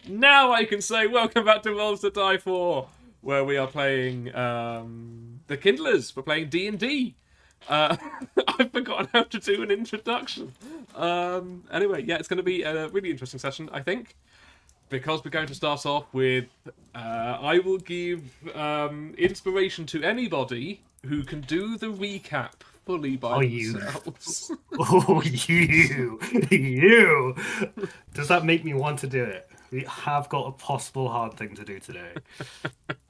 Now I can say welcome back to Rolls to Die For, where we are playing the Kindlers. We're playing D&D. I've forgotten how to do an introduction. Anyway, yeah, it's going to be a really interesting session, I think, because we're going to start off with I will give inspiration to anybody who can do the recap fully by themselves. You. Does that make me want to do it? We have got a possible hard thing to do today.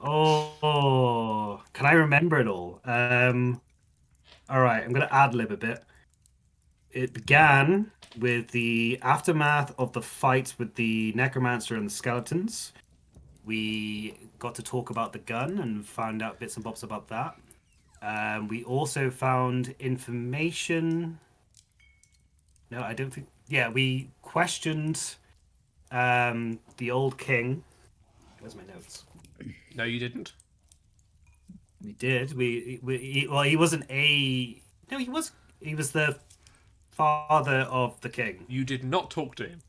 Can I remember it all? All right, I'm going to ad-lib a bit. It began with the aftermath of the fight with the necromancer and the skeletons. We got to talk about the gun and found out bits and bobs about that. We also found information. No, I don't think. Yeah, we questioned the old king. Where's my notes? No, you didn't. We did. He wasn't a. No, he was. He was the father of the king. You did not talk to him.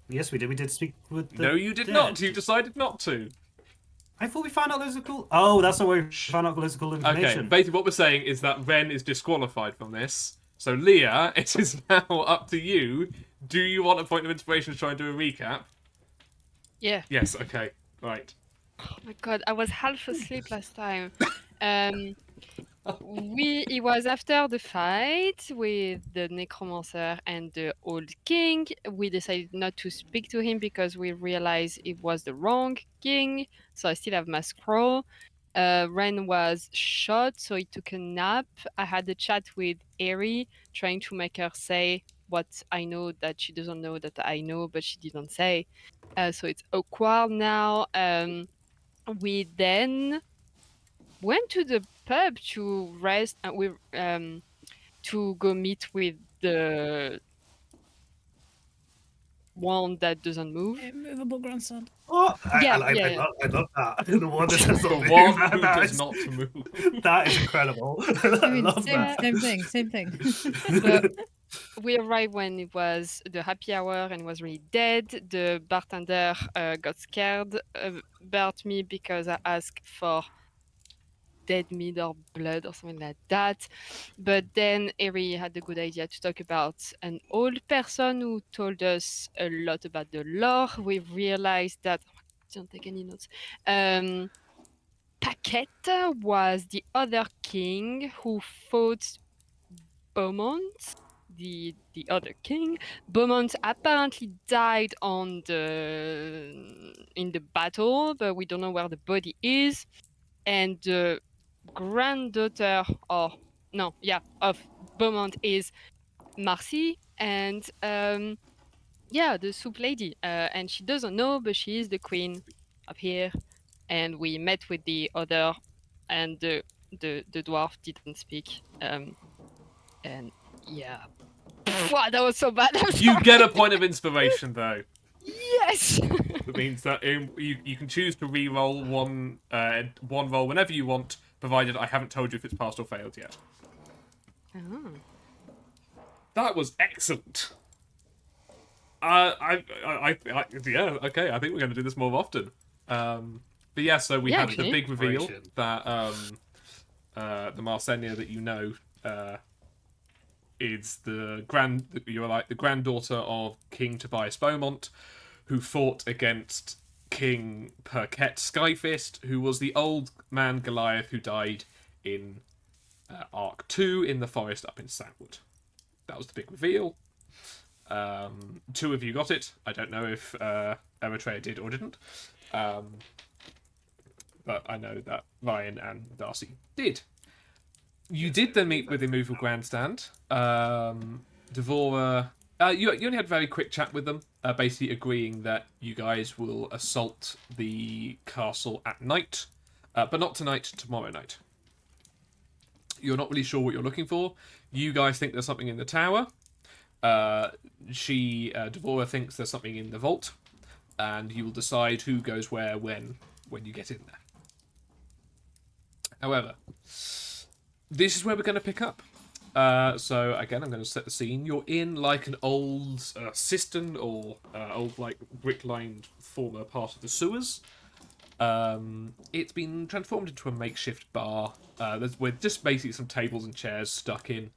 Yes, we did. We did speak with the No, you did not. You decided not to. I thought we found out loads of cool. Oh, that's not where we found out loads of cool information. Okay, basically what we're saying is that Ren is disqualified from this. So Leah, it is now up to you. Do you want a point of inspiration to try and do a recap? Yeah. Yes, okay. Right. Oh my god, I was half asleep last time. It was after the fight with the necromancer and the old king. We decided not to speak to him because we realized it was the wrong king. So I still have my scroll. Ren was shot, so he took a nap. I had a chat with Eri, trying to make her say what I know that she doesn't know that I know, but she didn't say. So it's awkward now. We then went to the pub to rest and to go meet with the one that doesn't move. Immovable grandson. Oh, Yeah, I love that. The one that does The not move. one who does not move. That is incredible. I mean, love that. same thing. But we arrived when it was the happy hour and was really dead. The bartender got scared about me because I asked for dead meat or blood or something like that. But then Eri had the good idea to talk about an old person who told us a lot about the lore. We realized that I don't take any notes. Paquette was the other king who fought Beaumont, the other king. Beaumont apparently died in the battle, but we don't know where the body is. And the granddaughter of Beaumont is Marcy, and the soup lady, and she doesn't know, but she is the queen of here. And we met with the other, and the dwarf didn't speak, and yeah. Wow, that was so bad. You get a point of inspiration, though. Yes. It means that you can choose to re-roll one roll whenever you want, provided I haven't told you if it's passed or failed yet. Oh. That was excellent. Yeah, okay. I think we're going to do this more often. But yeah, so we had the big reveal that the Marsenia that you know is the granddaughter of King Tobias Beaumont, who fought against King Perquette Skyfist, who was the old man Goliath who died in Arc 2 in the forest up in Sandwood. That was the big reveal. Two of you got it. I don't know if Eritrea did or didn't. But I know that Ryan and Darcy did. You did then meet with Immovable Grandstand. Devora... you only had a very quick chat with them, basically agreeing that you guys will assault the castle at night, but not tonight, tomorrow night. You're not really sure what you're looking for. You guys think there's something in the tower. Devora thinks there's something in the vault, and you will decide who goes where when you get in there. However, this is where we're going to pick up. So again, I'm going to set the scene. You're in like an old cistern or old like brick-lined former part of the sewers. It's been transformed into a makeshift bar. With just basically some tables and chairs stuck in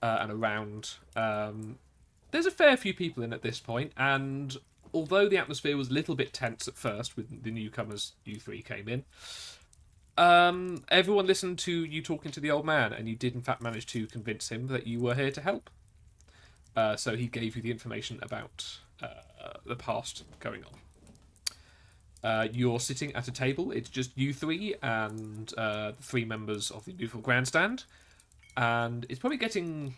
and around. There's a fair few people in at this point, and although the atmosphere was a little bit tense at first with the newcomers, you three came in, everyone listened to you talking to the old man, and you did in fact manage to convince him that you were here to help. So he gave you the information about the past going on. You're sitting at a table. It's just you three and the three members of the beautiful grandstand, and it's probably getting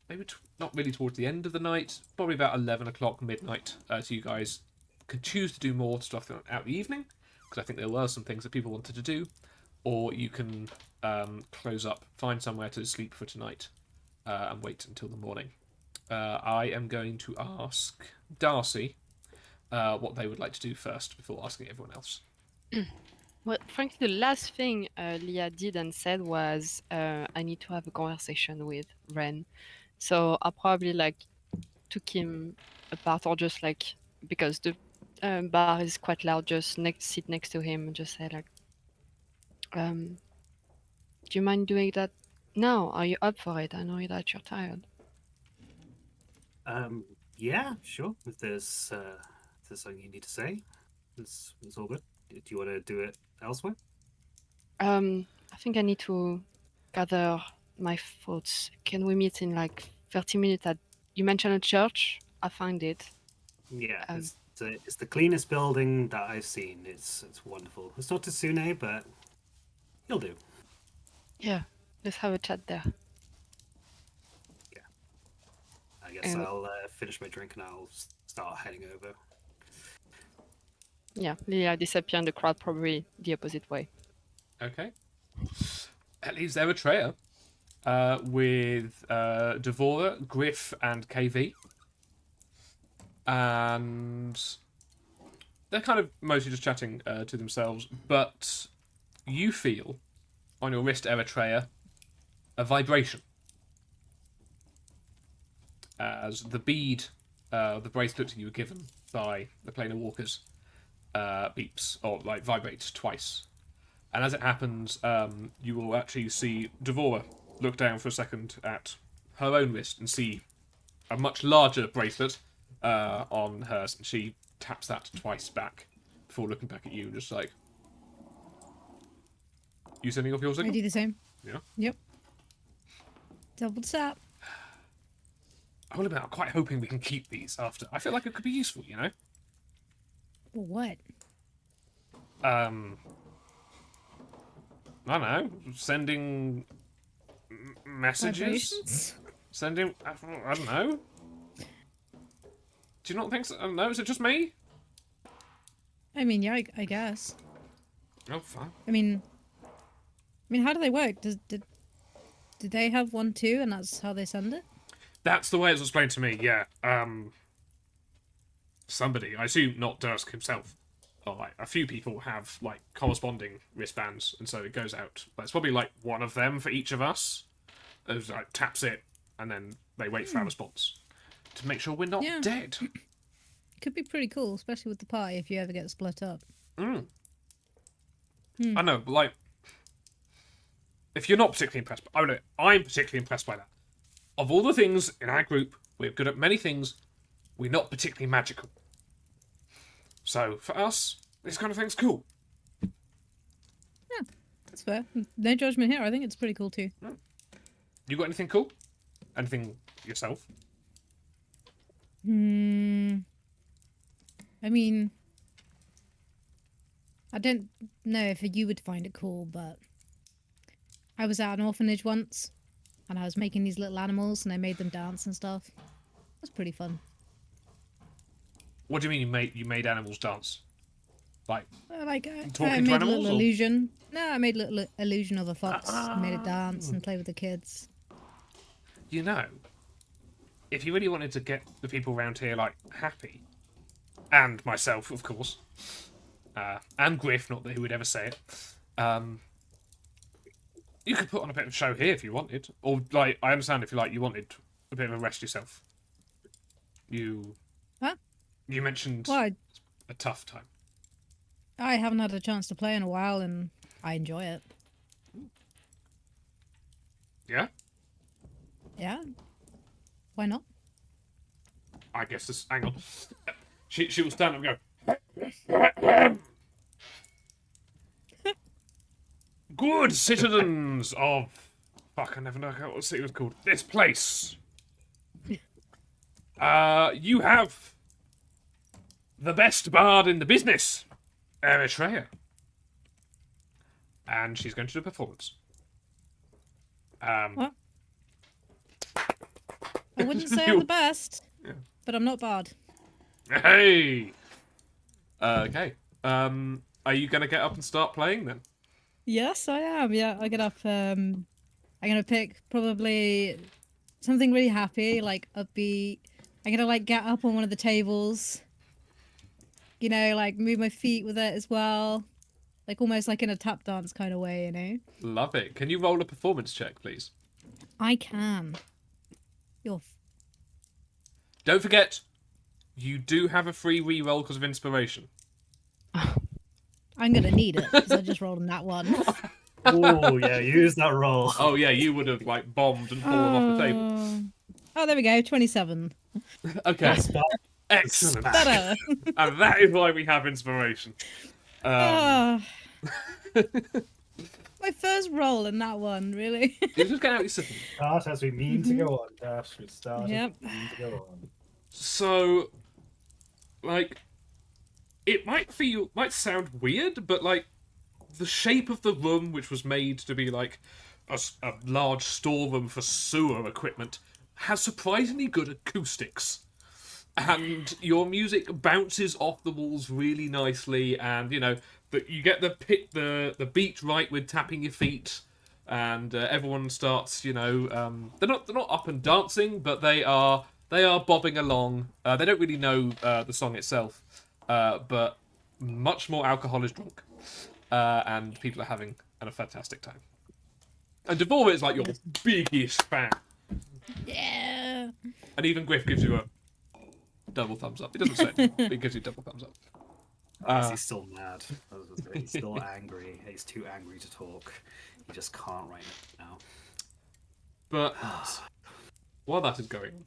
maybe not really towards the end of the night, probably about 11 o'clock, midnight, so you guys could choose to do more stuff throughout the evening, because I think there were some things that people wanted to do, or you can close up, find somewhere to sleep for tonight, and wait until the morning. I am going to ask Darcy what they would like to do first before asking everyone else. Well, frankly, the last thing Leah did and said was, I need to have a conversation with Ren. So I probably like took him apart, or just like, because the bar is quite loud, just sit next to him and just say like, do you mind doing that now? Are you up for it? I know that you're tired. Yeah, sure. If there's something you need to say, it's all good. Do you want to do it elsewhere? I think I need to gather my thoughts. Can we meet in like 30 minutes at, you mentioned a church? I find it. Yeah, it's the cleanest building that I've seen. It's wonderful. It's not Tsune, but you'll do. Yeah, let's have a chat there. I guess And- I'll finish my drink and I'll start heading over. Yeah, Leah disappear in the crowd, probably the opposite way. Okay. That leaves Eritrea with Devora, Griff, and KV. And they're kind of mostly just chatting to themselves, but you feel on your wrist, Eritrea, a vibration as the bead, the bracelet you were given by the planar walkers, beeps or like vibrates twice. And as it happens, you will actually see Devora look down for a second at her own wrist and see a much larger bracelet on hers, and she taps that twice back before looking back at you, just like, you sending off your I signal? do the same. Yeah. Yep. Double tap. I will admit, I'm quite hoping we can keep these after. I feel like it could be useful, you know? For what? I don't know, sending messages? Vibrations? Sending, I don't know. Do you not think so? I don't know, is it just me? I mean, yeah, I guess. Oh, fine. I mean, how do they work? Did they have one too, and that's how they send it? That's the way it's explained to me, yeah. Somebody, I assume not Dursk himself, or like a few people have like corresponding wristbands, and so it goes out. But it's probably like one of them for each of us. It like taps it, and then they wait for our response to make sure we're not Yeah. dead. Could be pretty cool, especially with the party if you ever get split up. I know, but like, if you're not particularly impressed, I'm particularly impressed by that. Of all the things in our group, we're good at many things. We're not particularly magical. So for us, this kind of thing's cool. That's fair. No judgment here. I think it's pretty cool too. You got anything cool? Anything yourself? I mean, I don't know if you would find it cool, but I was at an orphanage once, and I was making these little animals, and I made them dance and stuff. It was pretty fun. What do you mean you made animals dance? Like, I Talking to made a animals, little or- illusion. No, I made a little illusion of a fox, made it dance and play with the kids. you know, if you really wanted to get the people around here like happy, and myself, of course, and Griff, not that he would ever say it, You could put on a bit of a show here if you wanted, or like I understand if you wanted a bit of a rest yourself. You mentioned Well, a tough time. I haven't had a chance to play in a while, and I enjoy it. Yeah, Yeah. Why not? I guess this. Hang on. She will stand up and go. Good citizens of. Fuck, I never know what the city was called. This place. You have the best bard in the business, Eritrea. And she's going to do a performance. What? I wouldn't say I'm the best, but I'm not bad. Hey! Okay. Are you going to get up and start playing then? Yes, I am. Yeah, I get up. I'm gonna pick probably something really happy, like upbeat. I'm gonna like get up on one of the tables. You know, like move my feet with it as well, like almost like in a tap dance kind of way. You know. Love it. Can you roll a performance check, please? I can. You're. Don't forget, you do have a free reroll because of inspiration. I'm gonna need it because I just rolled on that one. Oh yeah, use that roll. Oh yeah, you would have like bombed and fallen off the table. Oh, there we go. 27. Okay, Spot. excellent. Better. And that is why we have inspiration. Ah. My first roll in that one, really. You just get out your system. Start as we mean to go on. Dash, we start Yep. as we mean to go on. So, like, it might sound weird, but like, the shape of the room, which was made to be like a large storeroom for sewer equipment, has surprisingly good acoustics. And your music bounces off the walls really nicely, and you know that you get the beat right with tapping your feet, and everyone starts, you know, they're not up and dancing, but they are bobbing along. They don't really know the song itself, but much more alcohol is drunk, and people are having a fantastic time. And Devor is like your biggest fan, Yeah. and even Griff gives you a double thumbs up. He doesn't say it, but he gives you double thumbs up. He's still mad. He's still angry. He's too angry to talk. He just can't right now. But while that is going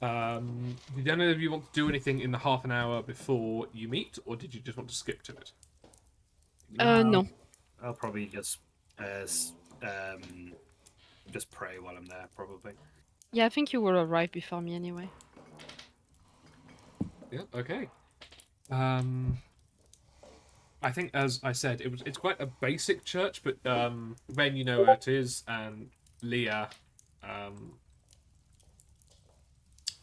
on, did any of you want to do anything in the half an hour before you meet, or did you just want to skip to it? No. I'll probably just pray while I'm there, probably. Yeah, I think you will arrive before me anyway. Yeah. Okay. I think, as I said, it's quite a basic church, but Ren, you know where it is, and Leah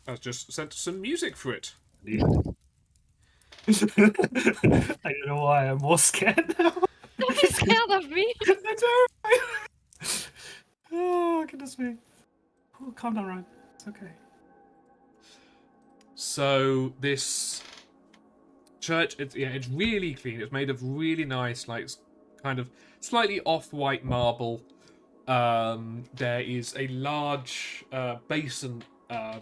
has just sent some music for it. I don't know why I'm more scared now. Don't be scared of me! I'm terrified. Oh, goodness me. Oh, calm down, Ryan. It's okay. So this church, it's really clean. It's made of really nice, like, kind of slightly off-white marble. There is a large basin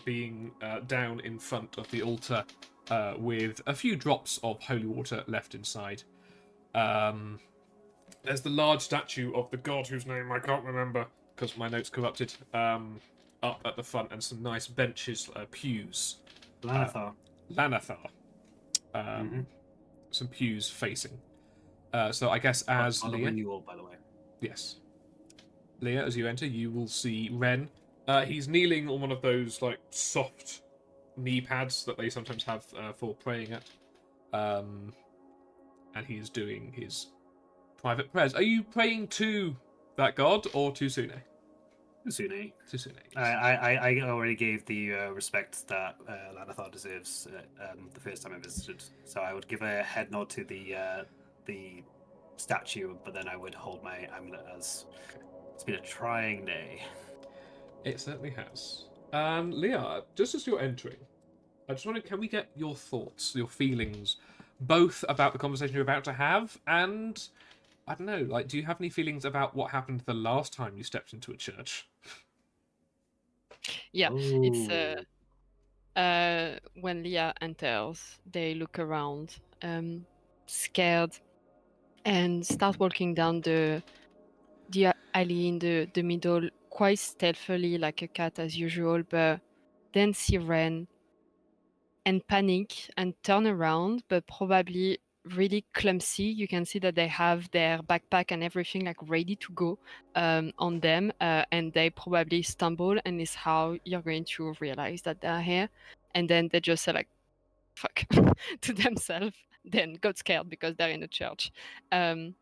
being down in front of the altar with a few drops of holy water left inside. There's the large statue of the god whose name I can't remember because my notes corrupted, up at the front, and some nice benches, pews. Lanathar. Lanathar. Some pews facing. So I guess as on the Leah... renewal, by the way. Yes. Leah, as you enter, you will see Ren. He's kneeling on one of those, like, soft knee pads that they sometimes have for praying at. And he is doing his private prayers. Are you praying to that god or to Sune? Sune. To Sune. I already gave the respect that Lanathar deserves the first time I visited. So I would give a head nod to the statue, but then I would hold my amulet as it's been a trying day. It certainly has. Leah, just as you're entering, I just wondered, can we get your thoughts, your feelings, both about the conversation you're about to have and I don't know. Like, do you have any feelings about what happened the last time you stepped into a church? Yeah, it's Oh. when Leah enters, they look around, scared, and start walking down the alley in the middle, quite stealthily like a cat as usual, but then see Ren and panic and turn around, but probably really clumsy. You can see that they have their backpack and everything like ready to go on them, and they probably stumble, and is how you're going to realize that they're here. And then they just say like fuck to themselves, then got scared because they're in a church, and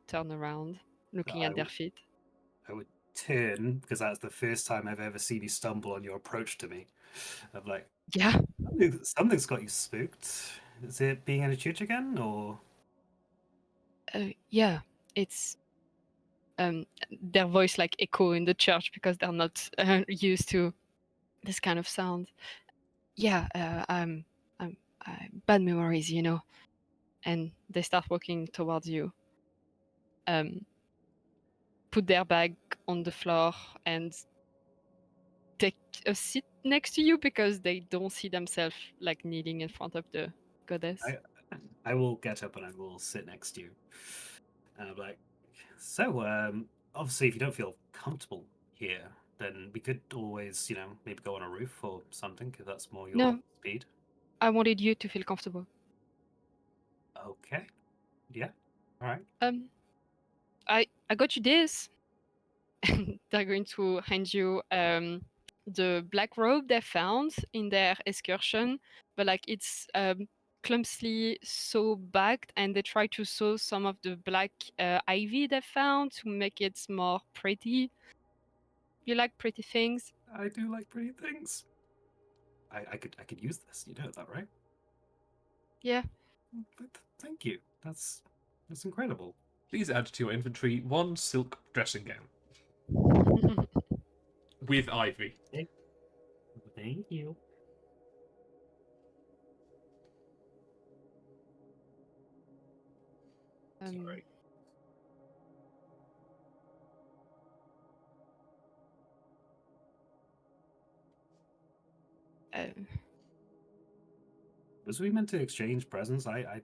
turn around looking at their feet. I would turn, because that's the first time I've ever seen you stumble on your approach to me. I'm like, Yeah. something's got you spooked. Is it being in a church again, or? Yeah, it's their voice like echo in the church because they're not used to this kind of sound. Yeah, I'm bad memories, you know. And they start walking towards you. Put their bag on the floor and take a seat next to you because they don't see themselves like kneeling in front of the goddess. I will get up and I will sit next to you. And I'm like, so, obviously, if you don't feel comfortable here, then we could always, maybe go on a roof or something, if that's more your No. speed. I wanted you to feel comfortable. Okay. Yeah. All right. I got you this. And they're going to hand you the black robe they found in their excursion, but like it's clumsily sew backed, and they try to sew some of the black ivy they found to make it more pretty. You like pretty things? I do like pretty things. I could use this. You know that, right? Yeah. But thank you. That's incredible. Please add to your inventory 1 silk dressing gown with ivy. Thank you. Sorry. Was we meant to exchange presents? I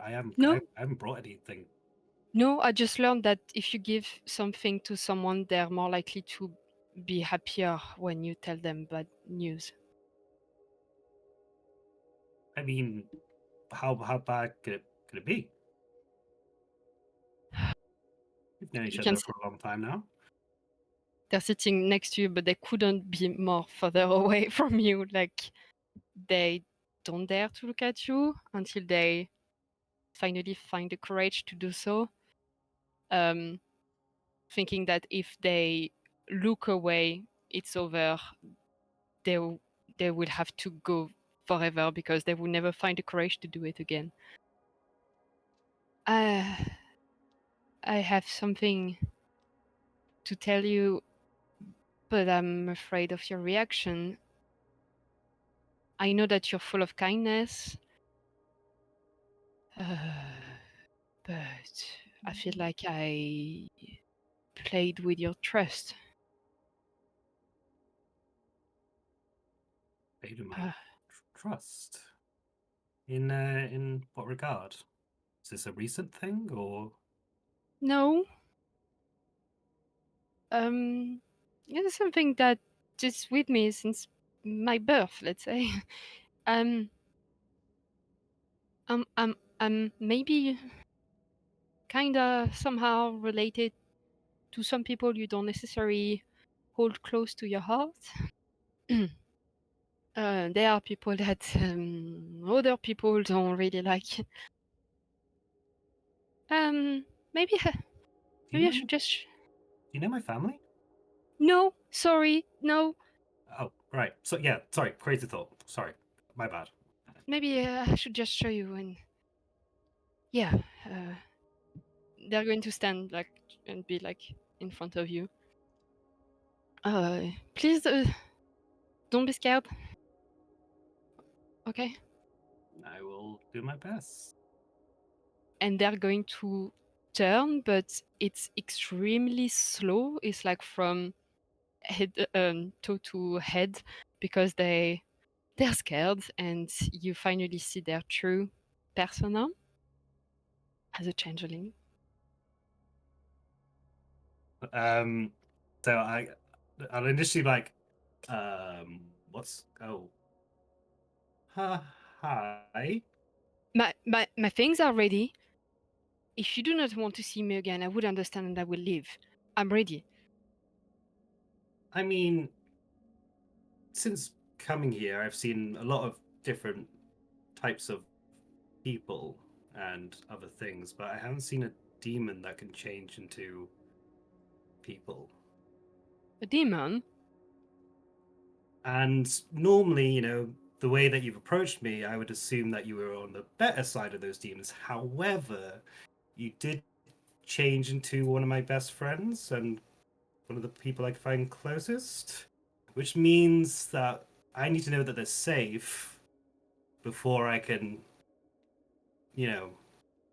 haven't No. I haven't brought anything. No, I just learned that if you give something to someone, they're more likely to be happier when you tell them bad news. I mean, how bad could it be? We've known each You other can for a long time now. They're sitting next to you, but they couldn't be more further away from you. Like they don't dare to look at you until they finally find the courage to do so. Thinking that if they look away, it's over. They will have to go forever because they will never find the courage to do it again. I have something to tell you, but I'm afraid of your reaction. I know that you're full of kindness, but I feel like I played with your trust. Paid my trust. In what regard? Is this a recent thing, or? No. It's something that is with me since my birth, let's say. I'm maybe kinda somehow related to some people you don't necessarily hold close to your heart. There are people that other people don't really like. Maybe I should just. Do you know my family? No, sorry, no. Oh, right. So yeah, sorry. Crazy thought. Sorry, my bad. Maybe I should just show you. And yeah, they're going to stand like and be like in front of you. Please, don't be scared. Okay. I will do my best. And they're going to turn, but it's extremely slow. It's like from head toe to head because they're scared, and you finally see their true persona as a changeling. So I'll initially like, what's hi. My things are ready. If you do not want to see me again, I would understand and I will leave. I'm ready. I mean, since coming here, I've seen a lot of different types of people and other things, but I haven't seen a demon that can change into people. A demon? And normally, the way that you've approached me, I would assume that you were on the better side of those demons. However, you did change into one of my best friends and one of the people I find closest, which means that I need to know that they're safe before I can,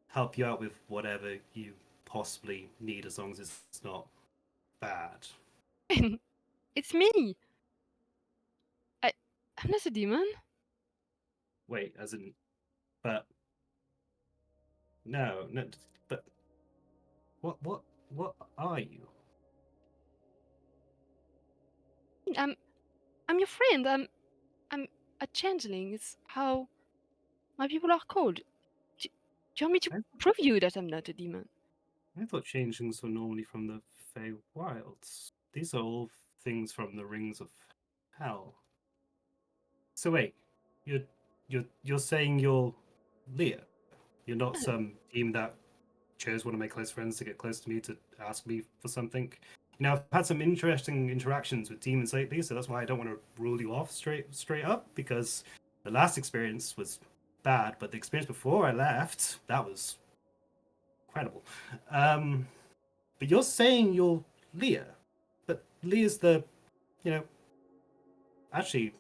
help you out with whatever you possibly need, as long as it's not bad. It's me. I'm not a demon. Wait, as in, but no, but what are you? I'm your friend. I'm a changeling. It's how my people are called. Do you want me to I, prove you that I'm not a demon? I thought changelings were normally from the Fey Wilds. These are all things from the Rings of Hell. So wait, you're saying you're Leah? You're not some team that chose one of my close friends to get close to me to ask me for something. I've had some interesting interactions with demons lately, so that's why I don't want to rule you off straight up, because the last experience was bad, but the experience before I left, that was incredible. But you're saying you're Leah, but Leah's you know, actually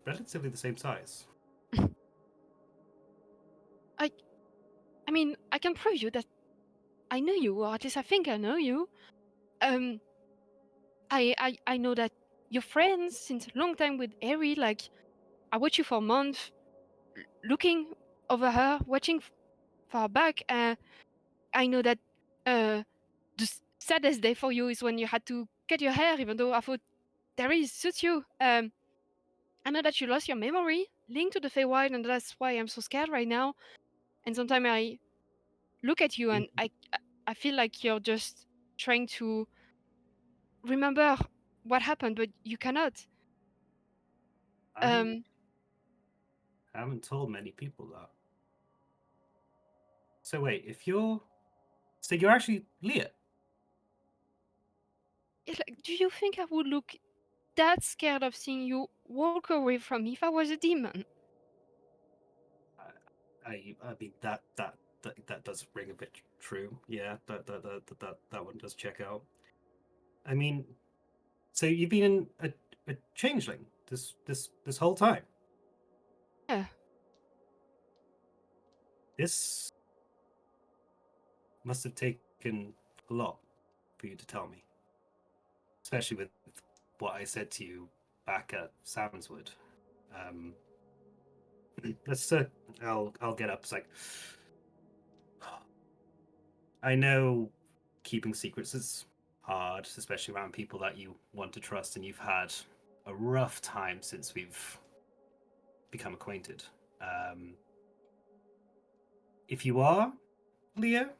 relatively the same size. I mean, I can prove you that I know you, or at least I think I know you. I know that you're friends since a long time with Eri. Like, I watched you for a month, looking over her, watching for her back. I know that the saddest day for you is when you had to cut your hair, even though I thought Eri suits you. I know that you lost your memory linked to the Feywild, and that's why I'm so scared right now. And sometimes I look at you and I feel like you're just trying to remember what happened, but you cannot. I haven't told many people that. So wait, so you're actually Leah. It's like, do you think I would look that scared of seeing you walk away from me if I was a demon? I mean that does ring a bit true. Yeah, that one does check out. I mean, so you've been a changeling this whole time. Yeah. This must have taken a lot for you to tell me, especially with what I said to you back at Samswood. Um, let's. I'll get up. It's like, I know keeping secrets is hard, especially around people that you want to trust, and you've had a rough time since we've become acquainted. If you are Leah,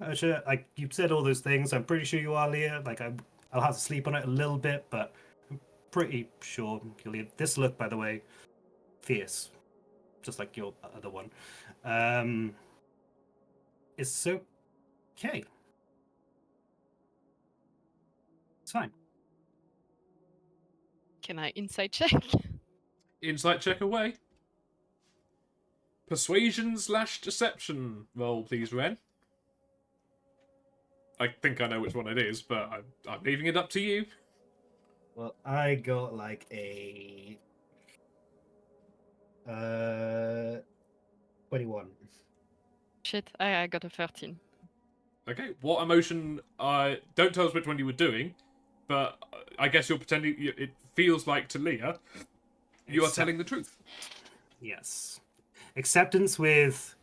like you've said all those things, I'm pretty sure you are Leah. Like I'll have to sleep on it a little bit, but I'm pretty sure you're Leah. This look, by the way, fierce, just like your other one. It's okay. It's fine. Can I insight check? Insight check away. Persuasion/deception roll, please, Ren. I think I know which one it is, but I'm leaving it up to you. Well, I got like a 21. Shit, I got a 13. Okay, what emotion? Don't tell us which one you were doing, but I guess you're pretending. It feels like to Leah, you are telling the truth. Yes. Acceptance with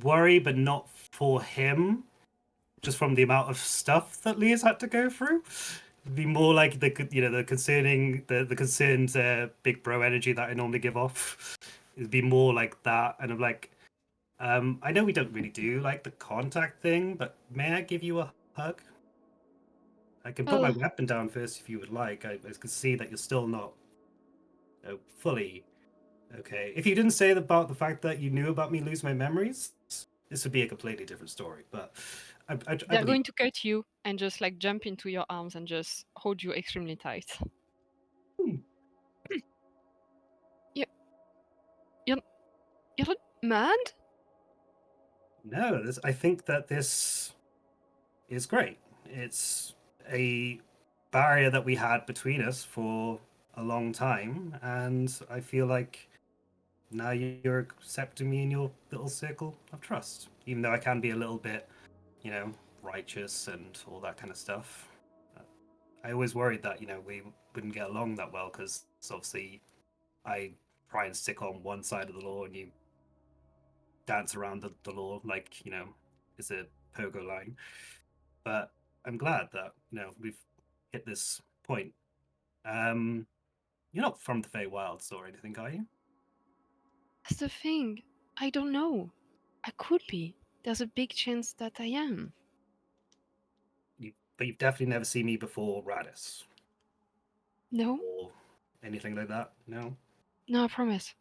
worry, but not for him. Just from the amount of stuff that Leah's had to go through. It'd be more like the concerned big bro energy that I normally give off. It'd be more like that, and I'm like, I know we don't really do like the contact thing, but may I give you a hug? I can put my Oh. weapon down first if you would like. I can see that you're still not fully okay. If you didn't say about the fact that you knew about me losing my memories, this would be a completely different story. But I They're believe going to cut you and just like jump into your arms and just hold you extremely tight. Hmm. You're not mad? No, I think that this is great. It's a barrier that we had between us for a long time, and I feel like now you're accepting me in your little circle of trust. Even though I can be a little bit, righteous and all that kind of stuff. I always worried that, we wouldn't get along that well because obviously I try and stick on one side of the law and you dance around the law like, it's a pogo line. But I'm glad that, we've hit this point. You're not from the Feywilds or anything, are you? That's the thing. I don't know. I could be. There's a big chance that I am. But you've definitely never seen me before Radis No? or anything like that? No? No, I promise.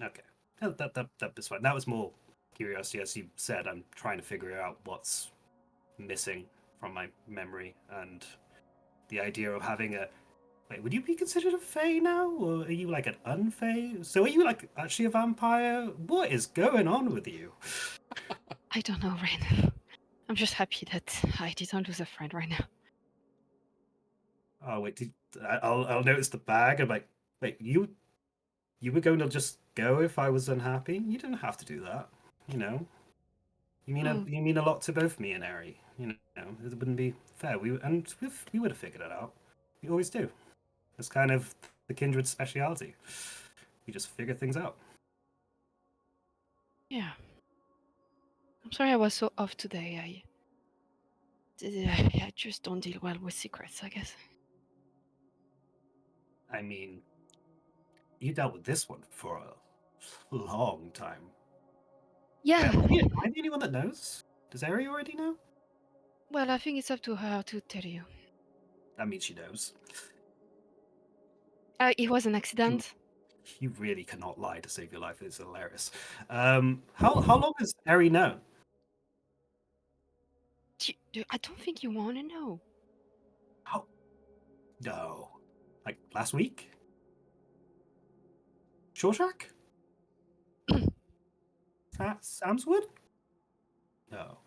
Okay. That was fine. That was more curiosity. As you said, I'm trying to figure out what's missing from my memory and the idea of having a. Wait, would you be considered a fae now? Or are you like an unfae? So are you like actually a vampire? What is going on with you? I don't know, Ren. I'm just happy that I didn't lose a friend right now. Oh wait, I'll notice the bag. I'm like, wait, you were going to just go if I was unhappy? You didn't have to do that. You know, Oh. you mean a lot to both me and Eri. It wouldn't be fair. We would have figured it out. We always do. It's kind of the kindred speciality. We just figure things out. Yeah. I'm sorry I was so off today. I just don't deal well with secrets, I guess. I mean, you dealt with this one for a long time. Yeah. Am I the only one that knows? Does Eri already know? Well, I think it's up to her to tell you. That means she knows. It was an accident. You really cannot lie to save your life. It's hilarious. How long has Eri known? I don't think you want to know. How? No. Like last week? Shawshack? Samswood? No.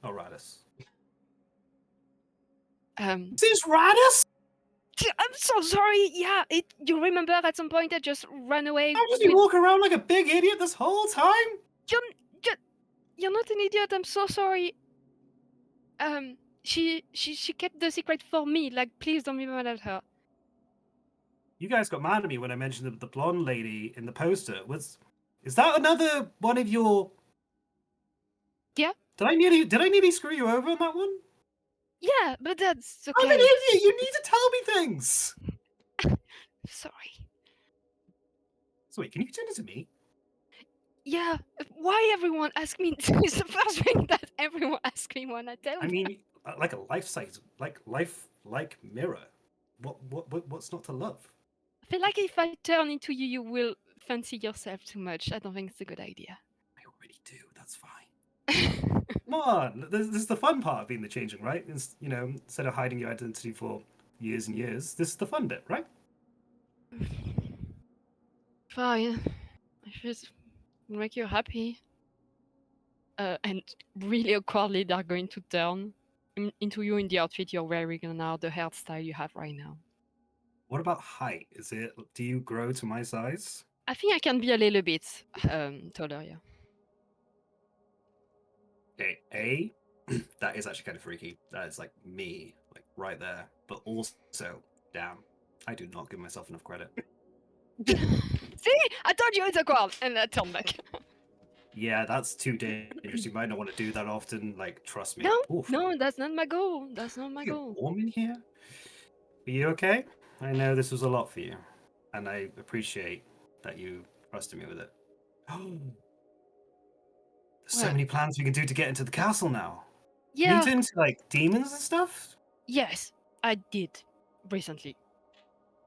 Oh, Radis. Is this Radis? I'm so sorry. Yeah, you remember at some point I just ran away. I've just been walking around like a big idiot this whole time. You're not an idiot. I'm so sorry. She kept the secret for me. Like, please don't be mad at her. You guys got mad at me when I mentioned the blonde lady in the poster. Is that another one of your? Yeah. Did I nearly screw you over on that one? Yeah, but that's okay. I'm an idiot. You need to tell me things. Sorry. So wait, can you turn it to me? Yeah. Why everyone ask me? It's the first thing that everyone asks me when I tell them. I mean, like a life-size, like mirror. What's not to love? I feel like if I turn into you, you will fancy yourself too much. I don't think it's a good idea. I already do. That's fine. Come on, this is the fun part of being the changeling, right? Instead of hiding your identity for years and years, this is the fun bit, right? Fine. I just make you happy. And really awkwardly, they're going to turn into you in the outfit you're wearing now, the hairstyle you have right now. What about height? Do you grow to my size? I think I can be a little bit taller, yeah. Okay, A, that is actually kind of freaky. That is like me, like right there. But also, damn, I do not give myself enough credit. See, I told you it's a qual, and I turned back. Yeah, that's too dangerous. You might not want to do that often. Like, trust me. No, Oof. no, that's not my goal. That's not my You goal. warm in here? Are you okay? I know this was a lot for you, and I appreciate that you trusted me with it. There's so What? many plans we can do to get into the castle now. Can Yeah, you turn into like demons and stuff? yes, I did recently.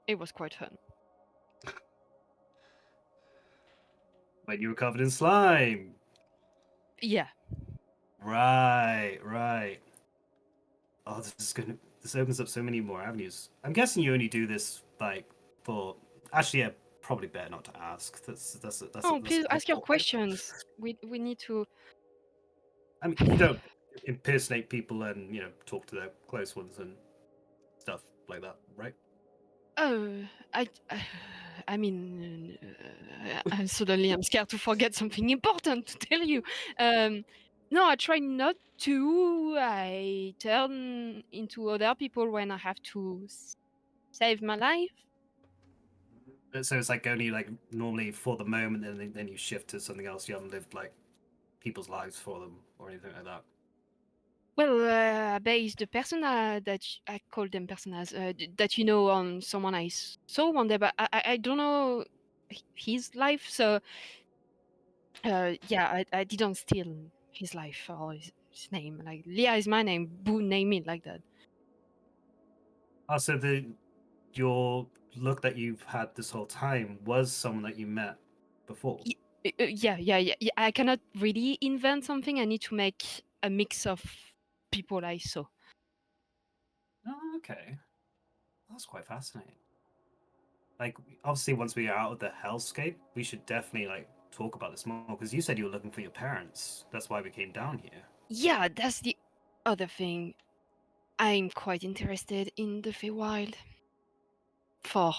It was quite fun. When you were covered in slime. Yeah. Right, right. Oh, this opens up so many more avenues. I'm guessing you only do this like for. Actually, yeah, probably better not to ask. Oh, please my ask your fault. questions. We need to. I mean, you don't impersonate people and talk to their close ones and stuff like that, right? Oh, I. I mean, I'm scared to forget something important to tell you. No, I try not to. I turn into other people when I have to save my life. So it's like only like normally for the moment, and then you shift to something else. You haven't lived like people's lives for them or anything like that. Well, based the persona I call them personas that on someone I saw one day, but I don't know his life, so yeah, I didn't steal his life or his name. Like Leah is my name, Boo name it like that. Oh, so your look that you've had this whole time was someone that you met before. Yeah. I cannot really invent something. I need to make a mix of people I saw. Oh, okay. That's quite fascinating. Like, obviously, once we are out of the hellscape, we should definitely like talk about this more because you said you were looking for your parents. That's why we came down here. Yeah, that's the other thing. I'm quite interested in the Feywild for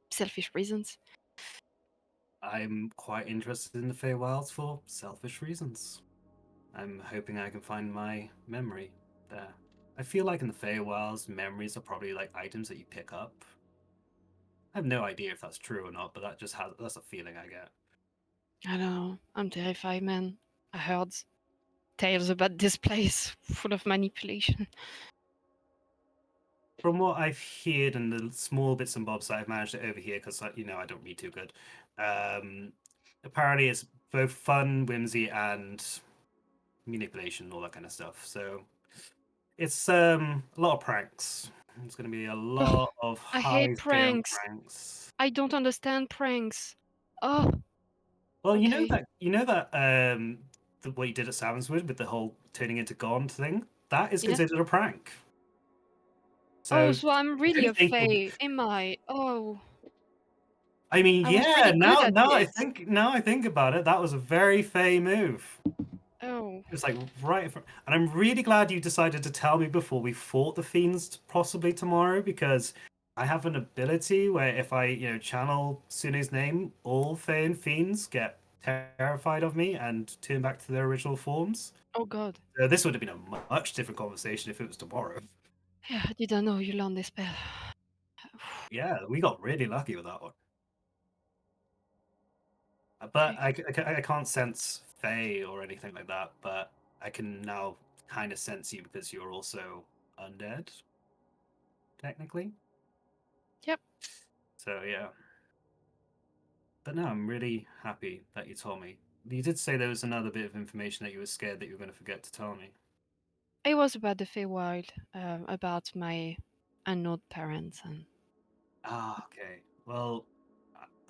selfish reasons. I'm quite interested in the Feywilds for selfish reasons. I'm hoping I can find my memory there. I feel like in the Feywilds, memories are probably like items that you pick up. I have no idea if that's true or not, but that's a feeling I get. I don't know. I'm terrified, man. I heard tales about this place full of manipulation. From what I've heard and the small bits and bobs that I've managed to overhear, because I don't read too good. Apparently, it's both fun, whimsy, and manipulation, all that kind of stuff. So it's a lot of pranks. It's going to be a lot of I hate high-scale pranks. pranks. I don't understand pranks. Oh, Well, okay. what you did at Savenswood with the whole turning into Gond thing. That is Yeah. considered a prank. Oh, So so I'm really a anything will be fae, am I? Oh, I mean, I was yeah. really good at I this. think about it, that was a very Fey move. Oh, It's like and I'm really glad you decided to tell me before we fought the fiends, possibly tomorrow, because I have an ability where if I channel Sune's name, all Fey and fiends get terrified of me and turn back to their original forms. oh God. This would have been a much different conversation if it was tomorrow. Yeah, I didn't know you learned this spell. Yeah, we got really lucky with that one. But Okay. I can't sense Fae or anything like that, but I can now kind of sense you because you're also undead, technically. Yep. So, yeah. But no, I'm really happy that you told me. You did say there was another bit of information that you were scared that you were going to forget to tell me. It was about the Feywild, about my unknown parents, and Ah, okay. Well,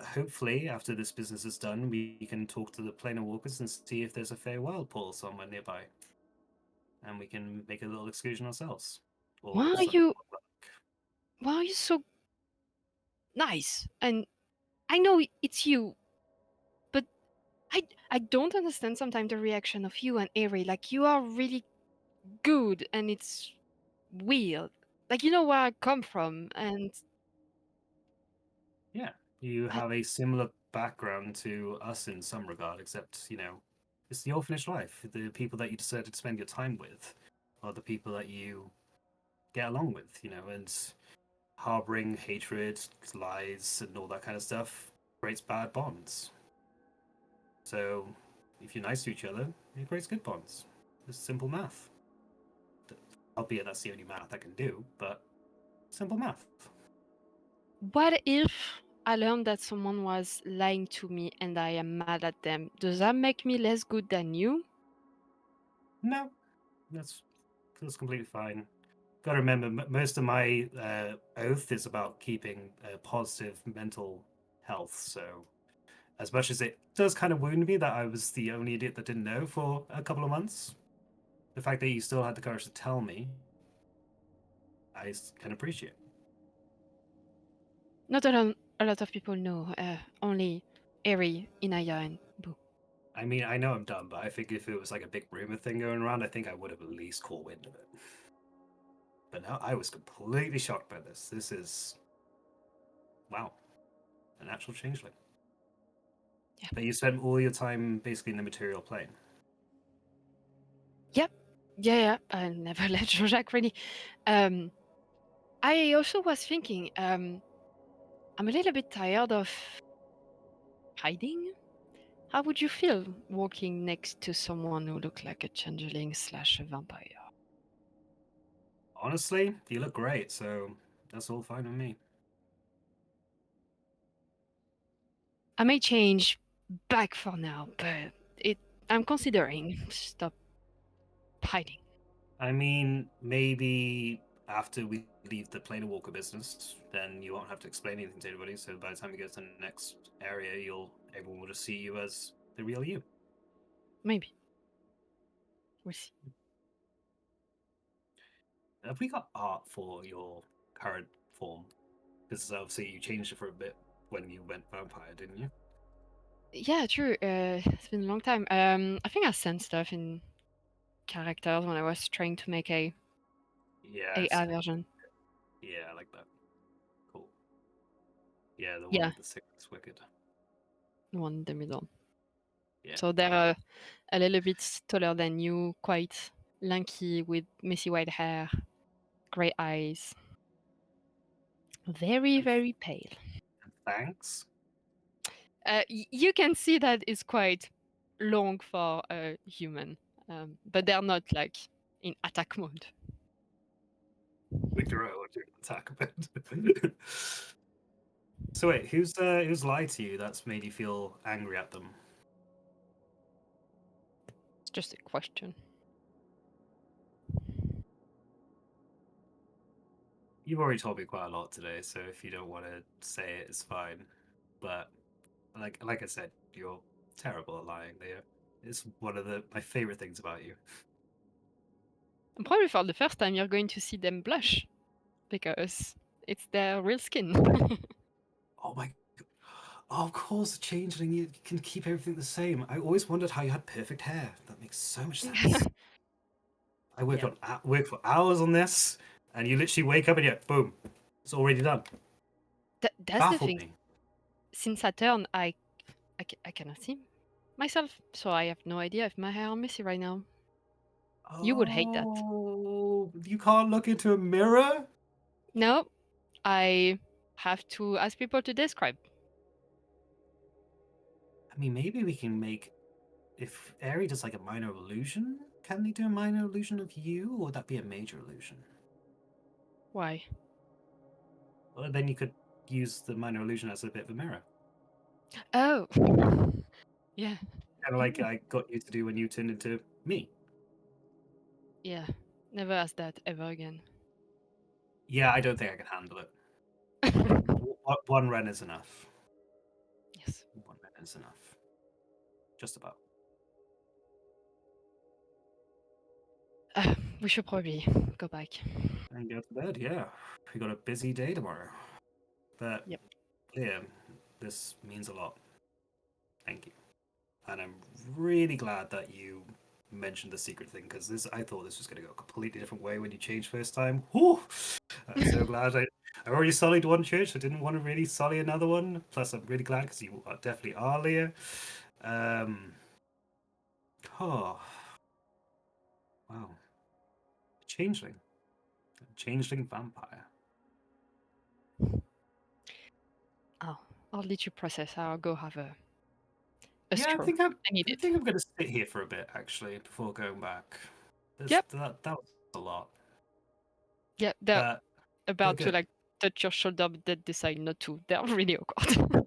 hopefully, after this business is done, we can talk to the Planar Walkers and see if there's a Fey Wild portal somewhere nearby. And we can make a little excursion ourselves. Or why are something. you? Why are you so nice? And I know it's you, but I don't understand sometimes the reaction of you and Ari. Like you are really good, and it's weird. Like you know where I come from, and Yeah, you I, have a similar background to us in some regard, except, it's the orphanage life. The people that you decided to spend your time with are the people that you get along with, and harboring hatred, lies, and all that kind of stuff creates bad bonds. So, if you're nice to each other, it creates good bonds. It's simple math. Albeit that's the only math I can do, but simple math. What if I learned that someone was lying to me and I am mad at them? Does that make me less good than you? No, that's completely fine. Got to remember, most of my oath is about keeping positive mental health. So, as much as it does kind of wound me that I was the only idiot that didn't know for a couple of months, the fact that you still had the courage to tell me, I can appreciate. Not a lot of people know. Only Eri, Inaya, and Boo. I mean, I know I'm dumb, but I think if it was like a big rumor thing going around, I think I would have at least caught wind of it. But now I was completely shocked by this. This is, wow, an actual changeling. Yeah. But you spent all your time basically in the material plane. Yeah, I never left Jean-Jacques really. I also was thinking, I'm a little bit tired of hiding. How would you feel walking next to someone who looked like a changeling / a vampire? Honestly, you look great, so that's all fine with me. I may change back for now, but I'm considering stop hiding. I mean, maybe after we leave the planar walker business, then you won't have to explain anything to anybody. So by the time you go to the next area, everyone will just see you as the real you. Maybe. We'll see. Have we got art for your current form? Because obviously you changed it for a bit when you went vampire, didn't you? Yeah, true. It's been a long time. I think I sent stuff in characters when I was trying to make a Yeah. AI version. Yeah, I like that. Cool. Yeah, the one Yeah. with the six wicked. The one in the middle. Yeah. So they're a little bit taller than you, quite lanky with messy white hair, grey eyes. Very, very pale. Thanks. You can see that it's quite long for a human, but they're not like in attack mode. Withdraw or do an attack a bit. So wait, who's lied to you that's made you feel angry at them? It's just a question. You've already told me quite a lot today, so if you don't want to say it, it's fine. But like I said, you're terrible at lying, Leah. It's one of my favorite things about you. And probably for the first time, you're going to see them blush because it's their real skin. Oh my! Oh, of course, a changeling. You can keep everything the same. I always wondered how you had perfect hair. That makes so much sense. I worked Yeah. worked for hours on this, and you literally wake up and boom, it's already done. That's the Baffled thing. me. Since I turned, I cannot see myself, so I have no idea if my hair are messy right now. You would hate that. Oh, you can't look into a mirror? No, I have to ask people to describe. I mean, maybe we can make. If Aerie does like a minor illusion, can they do a minor illusion of you, or would that be a major illusion? Why? Well, then you could use the minor illusion as a bit of a mirror. Oh, yeah, Kind of like I got you to do when you turned into me. yeah. Never ask that ever again. Yeah, I don't think I can handle it. One run is enough. Yes. One run is enough. Just about. We should probably go back. And go to bed, yeah. We got a busy day tomorrow. But Yep. yeah, this means a lot. Thank you. And I'm really glad that you mentioned the secret thing, because I thought this was going to go a completely different way when you changed first time. Whew! I'm so glad I already sullied one church. I didn't want to really sully another one. Plus, I'm really glad because you definitely are, Leah. Oh, wow. Changeling. Changeling vampire. Oh, I'll let you process. I'll go have a Yeah, stroll. I think I'm need it. going to sit here for a bit actually before going back. Yep. That was a lot. Yeah, they're But about to good. like touch your shoulder, but they decide not to. They're really awkward.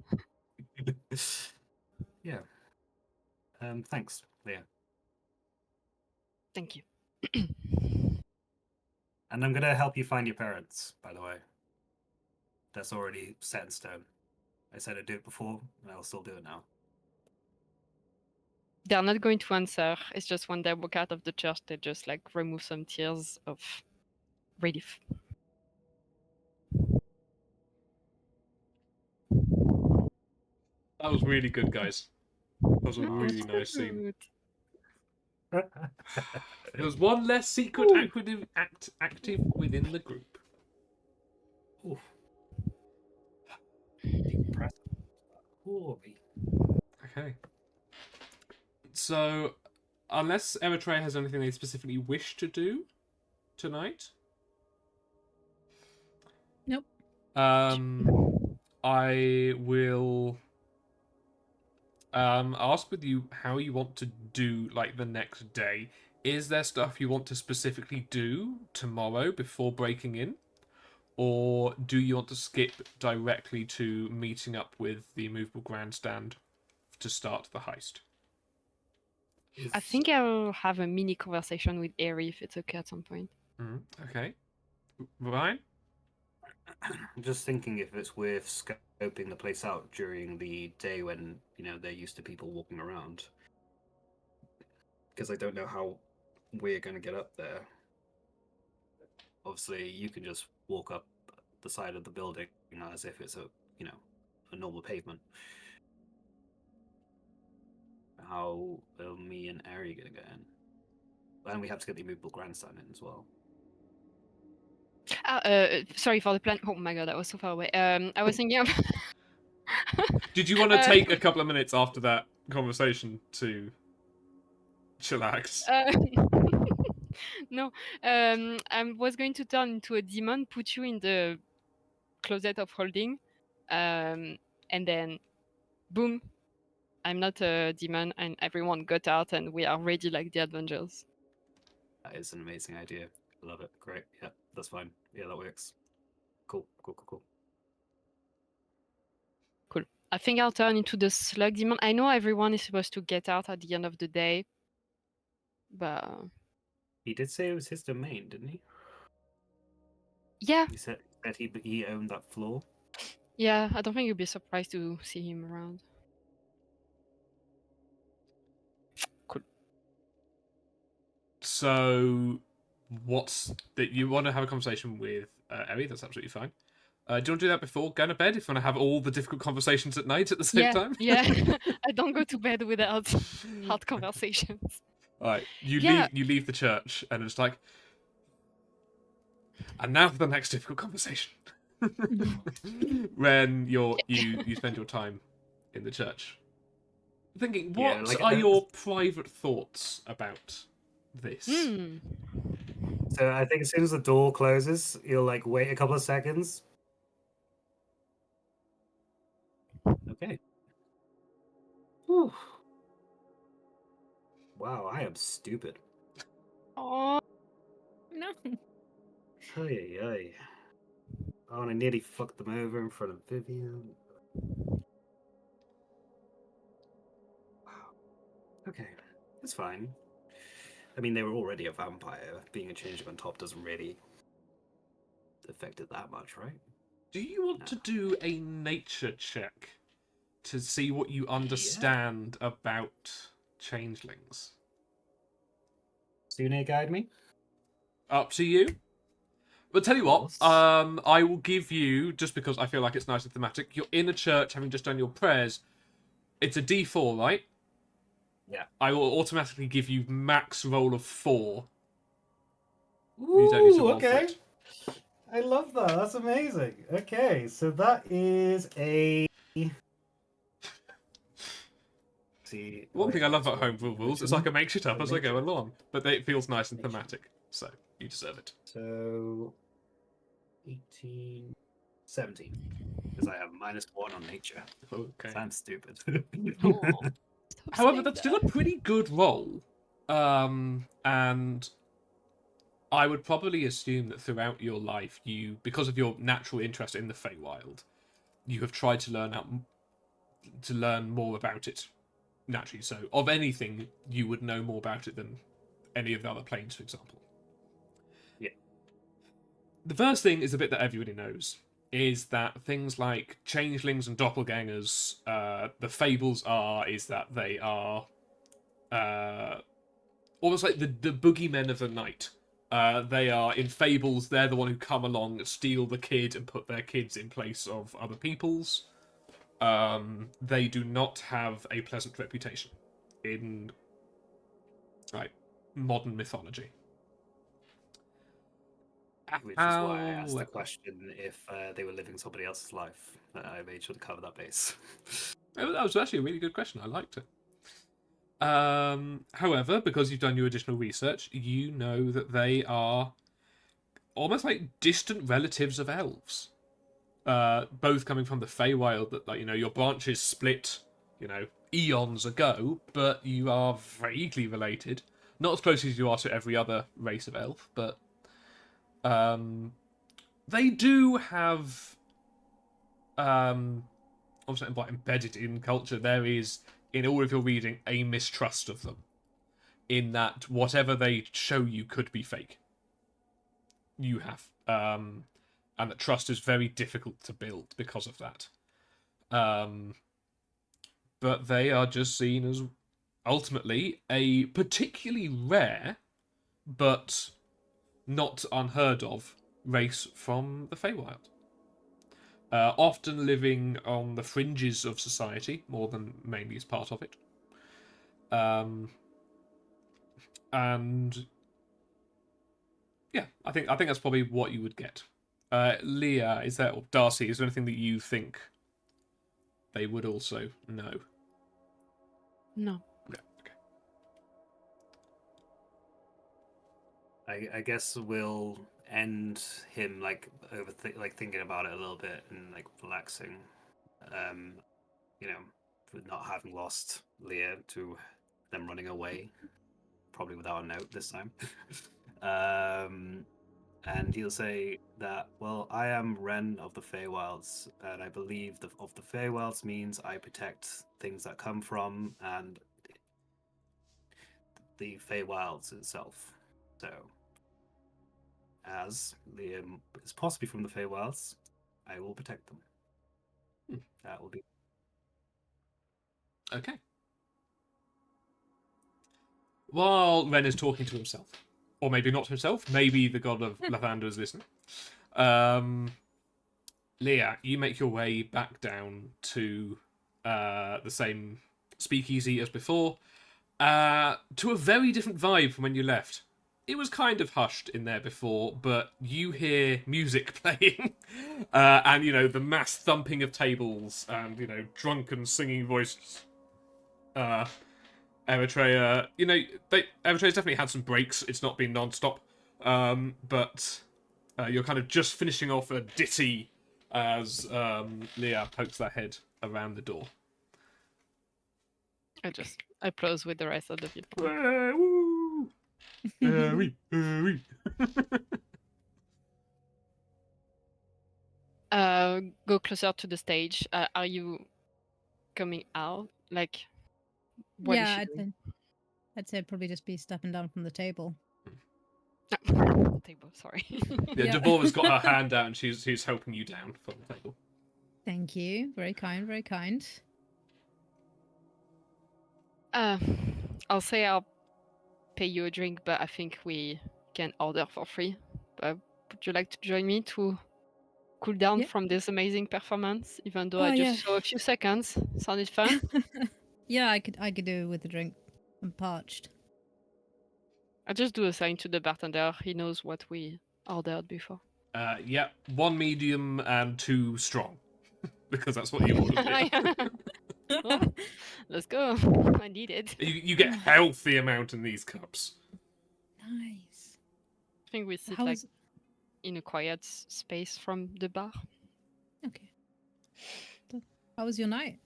Yeah. Thanks, Leah. Thank you. And I'm gonna help you find your parents, by the way. That's already set in stone. I said I'd do it before, and I'll still do it now. They're not going to answer. It's just when they walk out of the church, they just like remove some tears of relief. That was really good, guys. That was a Oh, really so nice scene. good. There was one less secret Ooh. active within the group. Ooh. Decompress. Holy. Okay. So, unless Eritrea has anything they specifically wish to do tonight, Nope. I will ask with you how you want to do like the next day. Is there stuff you want to specifically do tomorrow before breaking in? Or do you want to skip directly to meeting up with the immovable grandstand to start the heist? I think I'll have a mini conversation with Ari if it's okay at some point. Okay. Ryan? I'm just thinking if it's worth scoping the place out during the day when, they're used to people walking around. Because I don't know how we're going to get up there. Obviously, you can just walk up the side of the building, as if it's a normal pavement. How are me and Ari going to get in? And we have to get the immovable grandstand in as well. Sorry for the plan. Oh my god, that was so far away. I was thinking of. Did you want to take a couple of minutes after that conversation to chillax? No, I was going to turn into a demon, put you in the closet of holding, and then, boom, I'm not a demon, and everyone got out, and we are ready like the Avengers. That is an amazing idea. I love it. Great. Yeah, that's fine. Yeah, that works. Cool. Cool. I think I'll turn into the slug demon. I know everyone is supposed to get out at the end of the day, but He did say it was his domain, didn't he? yeah, He said that he owned that floor. yeah, I don't think you'll be surprised to see him around. Cool. So, what's that? You want to have a conversation with Ellie? That's absolutely fine. Do you want to do that before going to bed? If you want to have all the difficult conversations at night at the same time? Yeah, I don't go to bed without hard conversations. All right, you Yeah. leave the church, and it's like, and now for the next difficult conversation. When you spend your time in the church, thinking, what are your private thoughts about this? So I think as soon as the door closes, you'll wait a couple of seconds. Okay. Whew. Wow, I am stupid. Oh, No. Ay. Oh, and I nearly fucked them over in front of Vivian. Wow. Okay, it's fine. I mean, they were already a vampire. Being a changeling on top doesn't really affect it that much, right? Do you want to do a nature check to see what you understand about changelings? Sune, guide me. Up to you. But tell you what, I will give you, just because I feel like it's nice and thematic, you're in a church having just done your prayers. It's a D4, right? Yeah. I will automatically give you max roll of 4. Ooh, You don't need to roll for okay. it. I love that. That's amazing. Okay, so that is a See, One thing I love about so homebrew rules is I can make shit up as I go along, but it feels nice and thematic, so you deserve it. So 18, 17. Because I have -1 on nature. Okay. Sounds stupid. Oh, stop However, saying that's that. still a pretty good roll. And I would probably assume that throughout your life, you, because of your natural interest in the Feywild, you have tried to learn more about it naturally. So, of anything, you would know more about it than any of the other planes, for example. Yeah. The first thing is a bit that everybody knows, is that things like changelings and doppelgangers, the fables is that they are almost like the boogeymen of the night. They are, in fables, they're the one who come along, steal the kid, and put their kids in place of other people's. They do not have a pleasant reputation in modern mythology. Which is why I asked the question if they were living somebody else's life. I made sure to cover that base. That was actually a really good question. I liked it. However, because you've done your additional research, you know that they are almost like distant relatives of elves. Both coming from the Feywild, that, like, your branches split, eons ago, but you are vaguely related. Not as close as you are to every other race of elf, but they do have obviously embedded in culture. There is, in all of your reading, a mistrust of them, in that whatever they show you could be fake. You have, and that trust is very difficult to build because of that. But they are just seen as ultimately a particularly rare, but not unheard of, race from the Feywild. Often living on the fringes of society more than mainly as part of it. And yeah, I think that's probably what you would get. Leah, or Darcy, is there anything that you think they would also know? No. Yeah, okay. I guess we'll end him thinking about it a little bit and relaxing. With not having lost Leah to them running away, probably without a note this time. And he'll say that, well, I am Wren of the Feywilds, and I believe of the Feywilds means I protect things that come from and the Feywilds itself. So, as Liam is possibly from the Feywilds, I will protect them. That will be Okay. While Ren is talking to himself, or maybe not to himself, maybe the god of Lathander is listening. Leah, you make your way back down to the same speakeasy as before, to a very different vibe from when you left. It was kind of hushed in there before, but you hear music playing, and the mass thumping of tables, and drunken singing voices. Eritrea, Eritrea's definitely had some breaks. It's not been non-stop, but you're kind of just finishing off a ditty as Leah pokes their head around the door. I close with the rest of the people. Woo! Oui. Go closer to the stage. Are you coming out? What is she doing? I'd say probably just be stepping down from the table. Table, sorry. Yeah, Devorah's got her hand out and she's helping you down from the table. Thank you. Very kind, very kind. I'll say I'll pay you a drink, but I think we can order for free. Would you like to join me to cool down from this amazing performance? Even though I just saw a few seconds. Sounded fun. Yeah, I could do with a drink. I'm parched. I just do a sign to the bartender. He knows what we ordered before. Yeah, 1 medium and 2 strong. Because that's what you ordered. Yeah. Oh, let's go. I need it. You get healthy amount in these cups. Nice. I think we sit How like was in a quiet space from the bar. okay? How was your night?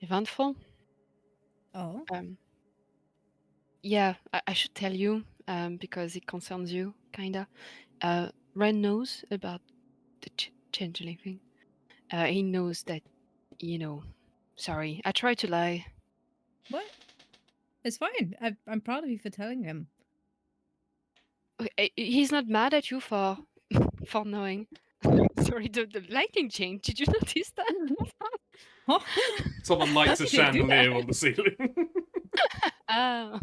Eventful. Oh, Yeah, I should tell you because it concerns you, kinda. Ren knows about the changeling thing. He knows that, you know. Sorry, I tried to lie. what? It's fine. I'm proud of you for telling him. He's not mad at you for for knowing. Sorry, the lighting changed. Did you notice that? Huh? Someone lights a You didn't do that. chandelier on the ceiling. Ah.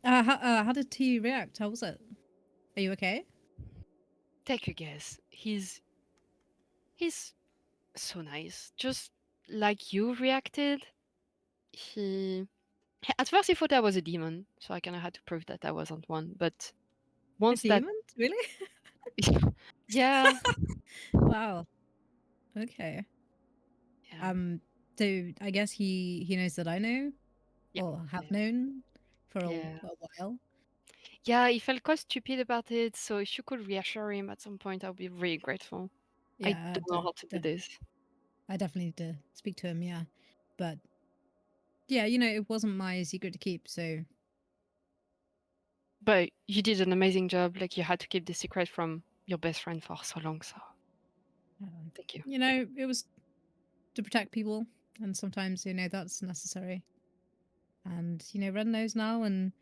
Ah. How did T react? How was it? Are you okay? Take a guess. He's so nice. Just like you reacted. At first he thought I was a demon, so I kind of had to prove that I wasn't one. But A once that, demon? Really? yeah, Wow. Okay. yeah, So I guess he knows that I know yeah, or have yeah, known for a yeah. while. Yeah, he felt quite stupid about it. So if you could reassure him at some point, I'll be really grateful. I Yeah, don't know how to do this, I definitely need to speak to him. Yeah, but yeah, it wasn't my secret to keep. So but you did an amazing job. Like you had to keep the secret from your best friend for so long. So um, thank you. it was to protect people, and sometimes that's necessary. And Ren knows now, and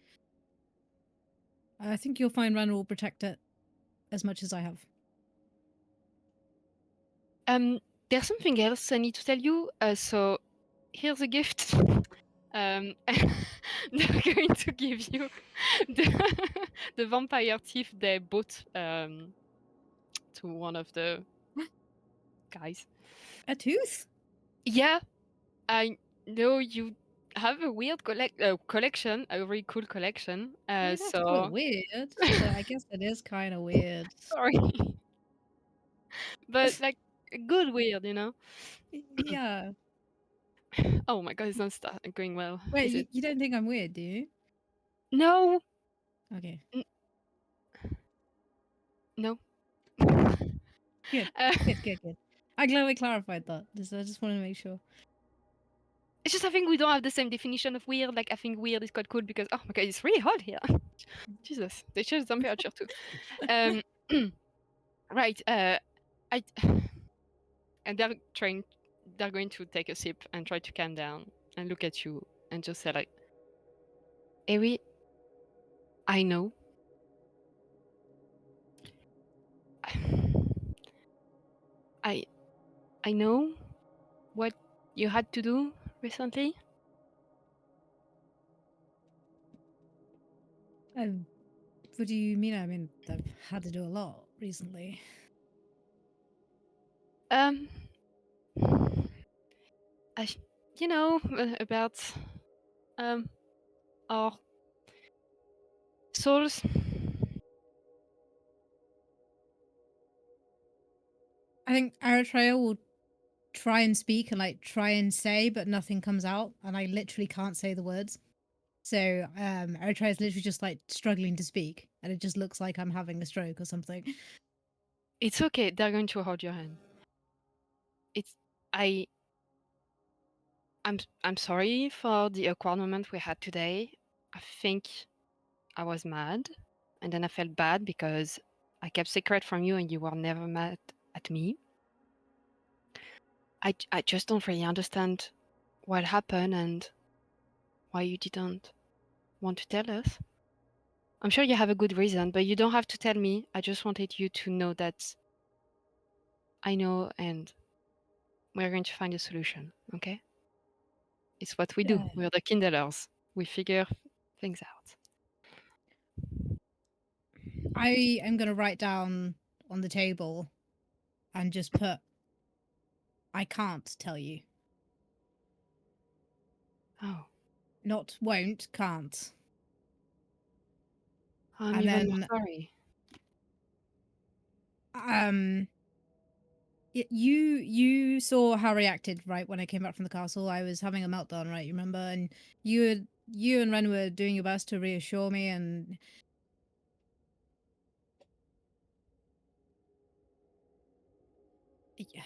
I think you'll find Ren will protect it as much as I have. There's something else I need to tell you. So here's a gift. They're going to give you the vampire teeth they bought to one of the guys. A tooth? Yeah, I know you have a weird collection, a very cool collection. You don't have to call it weird, but I guess it is kind of weird. Sorry, but like good weird, you know. Yeah. Oh my god, it's not going well. Wait, Is it? you don't think I'm weird, do you? No, Okay. no. Good. Uh, Good. I'm glad we clarified that. I just wanted to make sure. It's just I think we don't have the same definition of weird. Like I think weird is quite cool because oh my god, it's really hot here. Jesus, they changed the temperature too. Um, right. I and they're going to take a sip and try to calm down and look at you and just say like, Eri, I know. I know what you had to do recently. What do you mean? I mean, I've had to do a lot recently. Um, I, about our souls. I think Eritrea will try and speak and try and say, but nothing comes out, and I literally can't say the words. So Eritrea is literally just struggling to speak, and it just looks like I'm having a stroke or something. It's okay. They're going to hold your hand. It's I. I'm sorry for the awkward moment we had today. I think I was mad, and then I felt bad because I kept secret from you, and you were never mad at me. I just don't really understand what happened and why you didn't want to tell us. I'm sure you have a good reason, but you don't have to tell me. I just wanted you to know that I know and we're going to find a solution, okay? It's what we do. Yeah. We're the Kindlers. We figure things out. I am going to write down on the table and just put, I can't tell you. Oh, Not won't, can't. I'm And even more then sorry. um You saw how I reacted right when I came back from the castle. I was having a meltdown, right? You remember? And you and Ren were doing your best to reassure me, and yeah,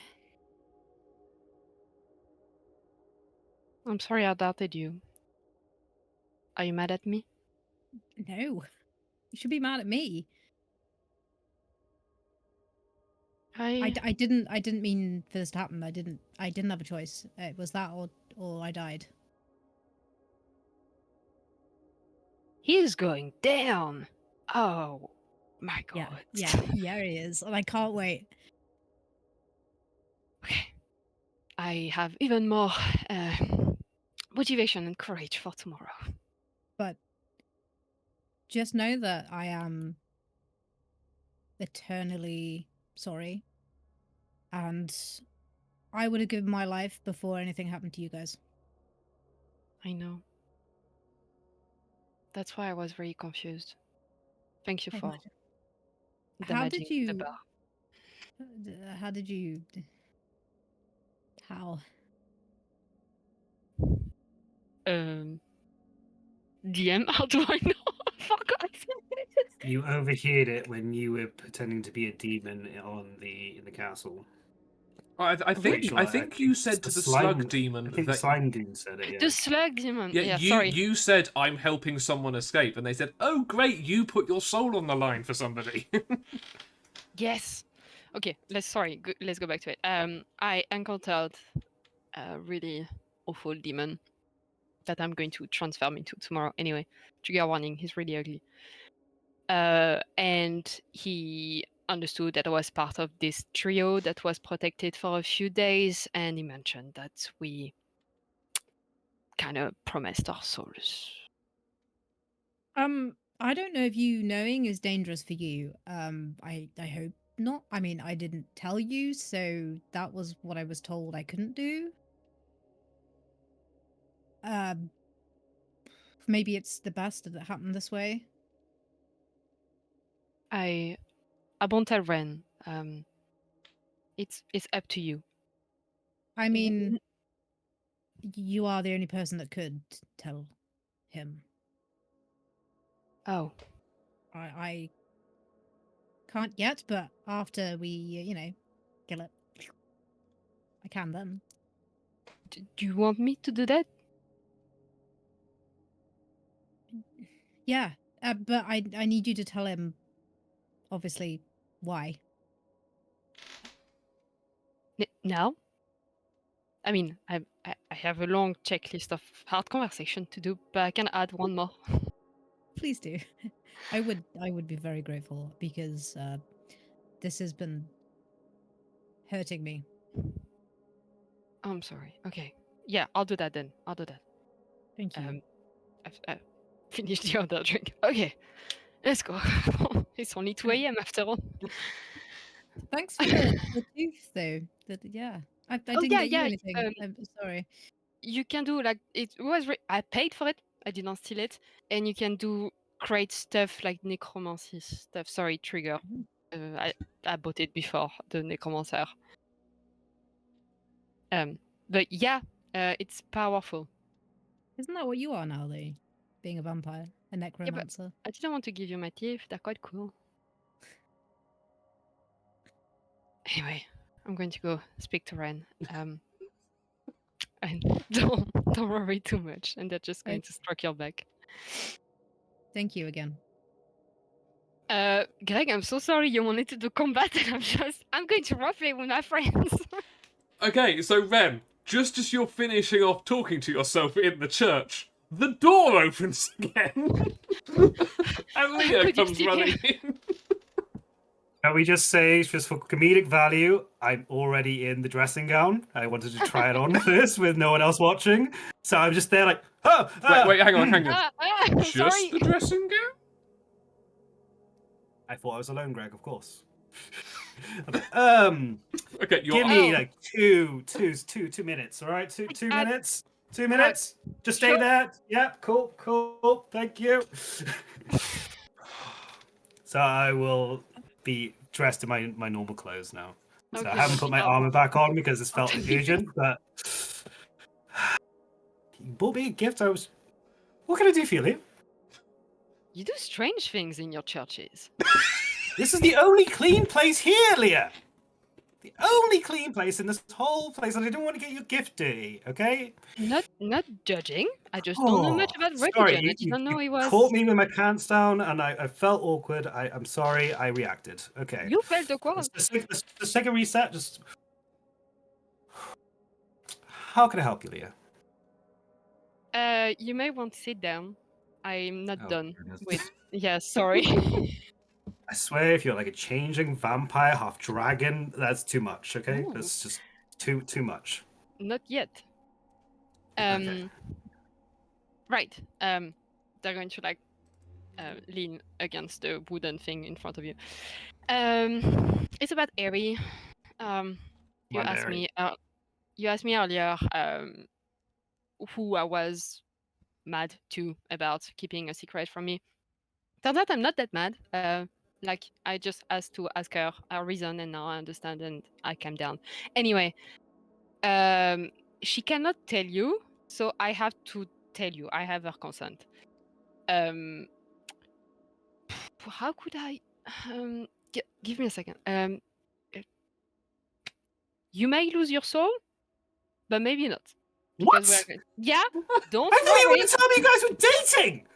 I'm sorry I doubted you. Are you mad at me? no, you should be mad at me. I didn't mean for this to happen. I didn't have a choice. It was that or I died. He's going down. Oh my god. Yeah, he is, and I can't wait. Okay. I have even more motivation and courage for tomorrow. But just know that I am eternally sorry, and I would have given my life before anything happened to you guys. I know. That's why I was very confused. Thank you for How did damaging the you? bar. How did you? How? DM, how do I know? Fuck off. You overheard it when you were pretending to be a demon in the castle. I think Rachel, I think you said to the slug I demon think the that slime demon said it. Yeah. The slug demon. yeah, Yeah, you sorry. you said I'm helping someone escape, and they said, "Oh, great, you put your soul on the line for somebody." Yes. Okay, let's go back to it. I encountered a really awful demon that I'm going to transform into tomorrow. Anyway, trigger warning, he's really ugly. And he understood that I was part of this trio that was protected for a few days, and he mentioned that we kind of promised our souls. I don't know if you knowing is dangerous for you. I hope not. I mean, I didn't tell you, so that was what I was told I couldn't do. Um, maybe it's the best that it happened this way. I won't tell Ren. It's up to you. I mean, you are the only person that could tell him. Oh, I can't yet, but after we, kill it, I can then. do you want me to do that? Yeah, but I need you to tell him, obviously, why. Now? I mean, I have a long checklist of hard conversation to do, but I can add one more. Please do. I would be very grateful because this has been hurting me. I'm sorry. Okay. Yeah, I'll do that then. I'll do that. Thank you. I've finished the other drink. Okay, let's go. It's only 2 a.m. after all. Thanks for the tooth, though. Yeah, I Oh, didn't yeah, get you yeah, anything. I'm sorry. You can do like it was. I paid for it. I did not steal it, and you can do great stuff like necromancy stuff. Sorry, trigger. I bought it before the necromancer. But yeah, it's powerful. Isn't that what you are now, though? Being a vampire, a necromancer. I didn't want to give you my teeth. They're quite cool. Anyway, I'm going to go speak to Ren. And don't worry too much, and they're just going to stroke your back. Thank you again. Greg, I'm so sorry you wanted to do combat, and I'm going to roleplay with my friends. Okay, so Rem, just as you're finishing off talking to yourself in the church, the door opens again, and Leah comes running in. Can we just say, just for comedic value, I'm already in the dressing gown. I wanted to try it on first with no one else watching. So I'm just there like, oh! Wait, hang on. Just Sorry. the dressing gown? I thought I was alone, Greg, of course. Okay, you're give me like two minutes, all right? Two minutes? 2 minutes? Just stay there. Yeah, cool. Thank you. So I will be dressed in my normal clothes now. So I Okay, haven't but put you my know- armor back on because it's felt Okay. urgent. But you bought me a gift. What can I do for you, Leah? You do strange things in your churches. This is the only clean place here, Leah. The only clean place in this whole place, and I didn't want to get your gift dirty. Okay? Not judging. I just don't know much about sorry, religion. I didn't know it was. caught me with my pants down, and I felt awkward. I'm sorry. I reacted. Okay. You felt awkward. Let's take a reset. Just how can I help you, Leah? You may want to sit down. I'm not Oh, done goodness. with. Yeah, sorry. I swear, if you're like a changing vampire, half dragon, that's too much. Okay, Ooh. that's just too much. Not yet. Okay. Right. They're going to like lean against the wooden thing in front of you. It's about Airy. You Come on, asked Mary. me. You asked me earlier. Who I was mad to about keeping a secret from me. Turns out I'm not that mad. Like I just asked to ask her a reason, and now I understand, and I calm down. Anyway, she cannot tell you, so I have to tell you. I have her consent. How could I? Give me a second. You may lose your soul, but maybe not. What? Yeah. Don't I thought you were worry. going to tell me you guys were dating.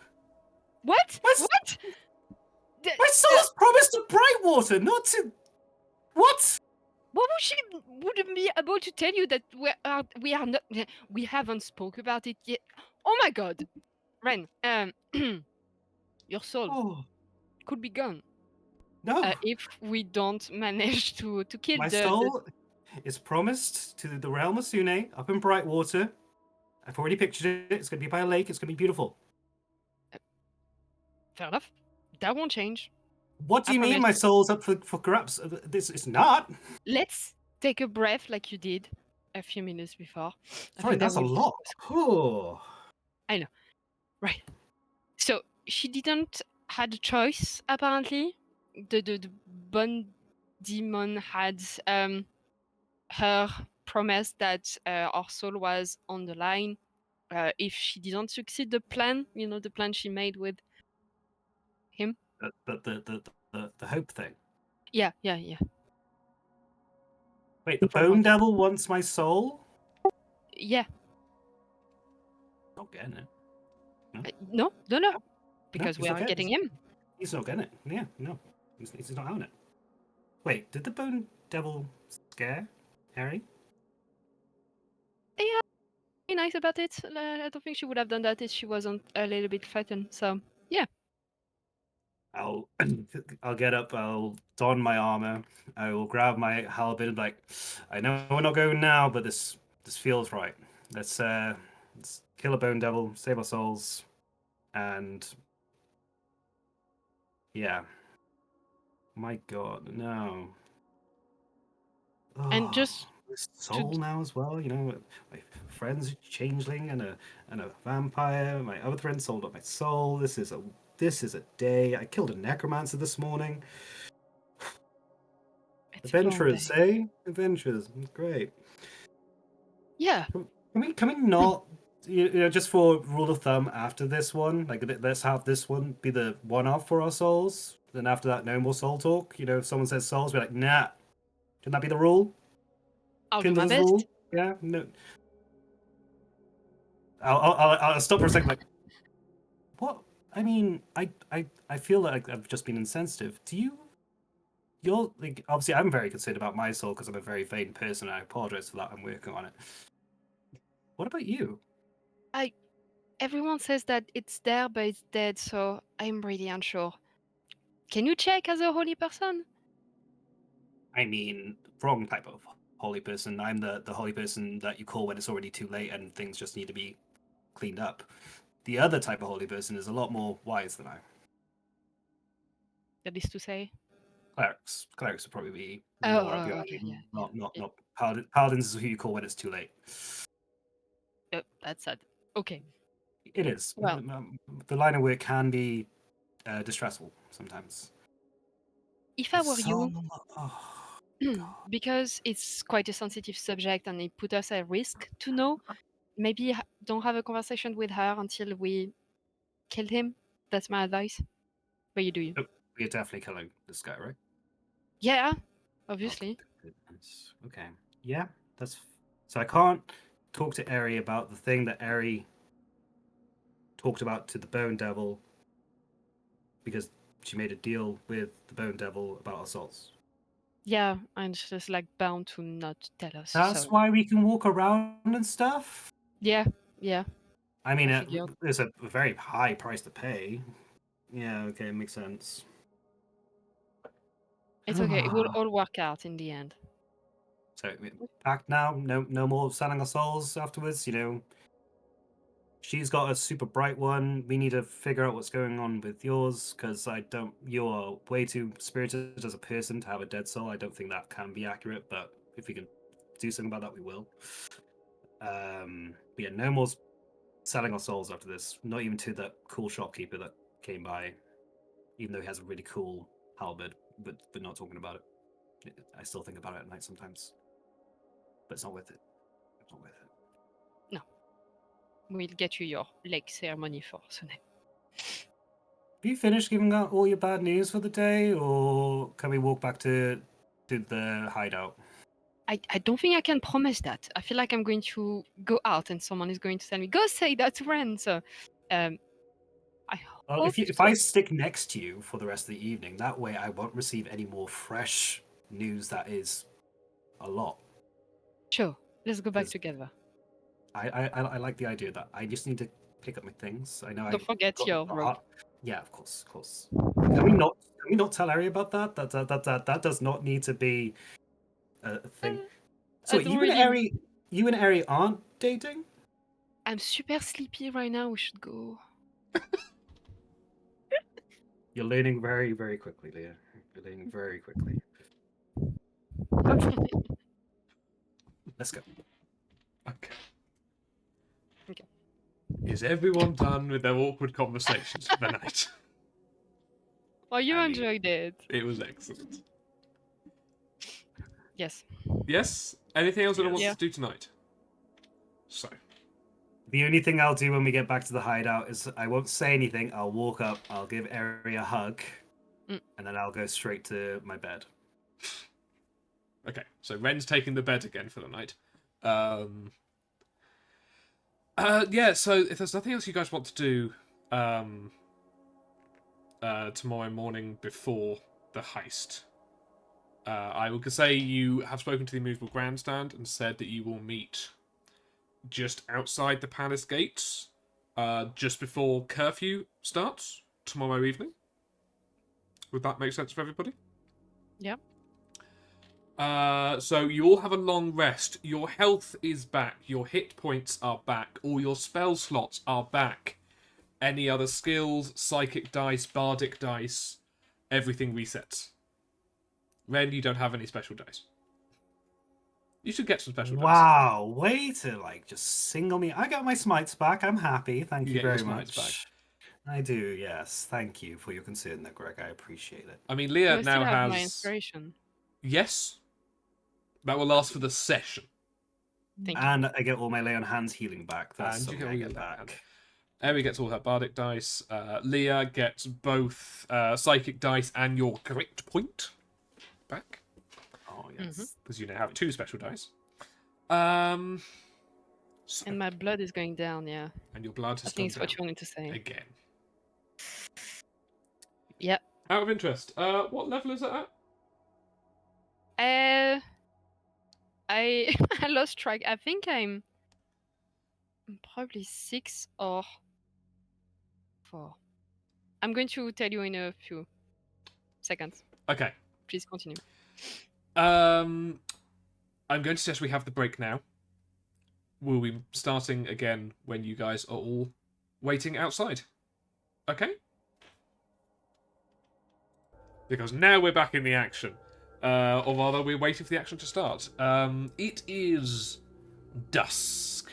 What? What's- What? My soul is promised to Brightwater, not to. What? What would she wouldn't be able to tell you that we are not we haven't spoke about it yet? Oh my god, Ren, your soul Oh could be gone no! if we don't manage to kill My the. soul is promised to the realm of Sune up in Brightwater. I've already pictured it. It's going to be by a lake. It's going to be beautiful. Fair enough. That won't change. What do I you mean promise. my soul's up for grabs? This is not. Let's take a breath like you did a few minutes before. I Sorry, think that that's a will be lot. Oh. right. So she didn't had a choice apparently. The bone demon had her promise that our soul was on the line if she didn't succeed the plan, the plan she made with him. The hope thing. Yeah. Wait, the From Bone Haunted. Devil wants my soul? Yeah. Not getting it. No. No, Because he's we not are getting getting him. He's not getting it. Yeah, no. He's not having it. Wait, did the Bone Devil scare Harry? Yeah. Be nice about it. I don't think she would have done that if she wasn't a little bit frightened. So yeah. I'll get up, I'll don my armor, I will grab my halberd and like, I know we're not going now, but this feels right. Let's kill a Bone Devil, save our souls, and yeah. My god, no. And Oh, just this soul now as well, my friend's a changeling and a vampire, my other friend sold up my soul. This is a day. I killed a necromancer this morning. it's a long Adventurers, day. eh? Adventurers. Great. Yeah. Can we not, just for rule of thumb after this one, like let's have this one be the one-off for our souls. Then after that, no more soul talk. If someone says souls, we're like, nah. Can that be the rule? I'll do my Kindlers best. rule? Yeah. No. I'll stop for a second. Like, what? I mean, I feel like I've just been insensitive. You're like, obviously I'm very concerned about my soul because I'm a very vain person. And I apologize for that. I'm working on it. What about you? Everyone says that it's there, but it's dead, so I'm really unsure. Can you check as a holy person? I mean, wrong type of holy person. I'm the holy person that you call when it's already too late and things just need to be cleaned up. The other type of holy person is a lot more wise than I. That is to say. Clerics. Clerics would probably be Oh, more up your okay, alley. yeah. Not paladins is who you call when it's too late. That's sad. Okay. It is. Well. The line of work can be distressful sometimes. If I were you, Oh. because it's quite a sensitive subject and it put us at risk to know, maybe don't have a conversation with her until we killed him. That's my advice. But you do you. We're definitely killing this guy, right? Yeah, Oh, obviously. goodness. Okay. Yeah, that's. So I can't talk to Eri about the thing that Eri talked about to the Bone Devil because she made a deal with the Bone Devil about assaults. Yeah, and she's like bound to not tell us. That's So why we can walk around and stuff. yeah. I mean, I figured. it's a very high price to pay. Yeah, okay, it makes sense. It's okay. It will all work out in the end. So back now, no more selling our souls afterwards. She's got a super bright one. We need to figure out what's going on with yours because you're way too spirited as a person to have a dead soul. I don't think that can be accurate, but if we can do something about that, we will. But yeah, no more selling our souls after this. Not even to that cool shopkeeper that came by, even though he has a really cool halberd. But we're not talking about it. I still think about it at night sometimes, but it's not worth it. It's not worth it. We'll get you your leg ceremony for Sune. Have you finished giving out all your bad news for the day, or can we walk back to the hideout? I don't think I can promise that. I feel like I'm going to go out and someone is going to tell me, go say that to Ren. So I Well, hope if so. I stick next to you for the rest of the evening, that way I won't receive any more fresh news that is a lot. Sure, let's go back 'Cause together. I like the idea that I just need to pick up my things. I know Don't forget your rope. Yeah, of course. Can we not tell Ari about that? That does not need to be a thing. So I don't really... you and Ari aren't dating? I'm super sleepy right now. We should go. You're learning very, very quickly, Leah. You're learning very quickly. Let's go. Okay. Okay. Is everyone done with their awkward conversations for the night? Well, you I mean- enjoyed it. It was excellent. Yes. Yes? Anything else that I want Yes. to do tonight? So, The only thing I'll do when we get back to the hideout is I won't say anything. I'll walk up, I'll give Ari a hug, and then I'll go straight to my bed. okay. So Ren's taking the bed again for the night. Yeah, so if there's nothing else you guys want to do tomorrow morning before the heist, I would say you have spoken to the immovable grandstand and said that you will meet just outside the palace gates just before curfew starts tomorrow evening. Would that make sense for everybody? Yeah. So you all have a long rest. Your health is back. Your hit points are back. All your spell slots are back. Any other skills, psychic dice, bardic dice, everything resets. Ren, you don't have any special dice. You should get some special dice. Wow, way to just single me. I got my smites back. I'm happy. Thank You you get your very smites much. I do, yes. Thank you for your concern there, Greg. I appreciate it. I mean, Do Leah I still now have has... my inspiration? Yes. That will last for the session. Thank you. And I get all my lay on hands healing back. That's And you something get I all get your lay on back. Eri gets all her bardic dice. Leah gets both psychic dice and your grit point back. Oh, yes. Because you now have 2 special dice. So, And my blood is going down, yeah. and your blood I has think gone it's what down you wanted to say. again. Yeah. Out of interest, what level is it at? I I lost track. I think I'm probably 6 or 4. I'm going to tell you in a few seconds. Okay. Please continue. I'm going to suggest we have the break now. We'll be starting again when you guys are all waiting outside. Okay? Because now we're back in the action. Or rather, we're waiting for the action to start. It is dusk.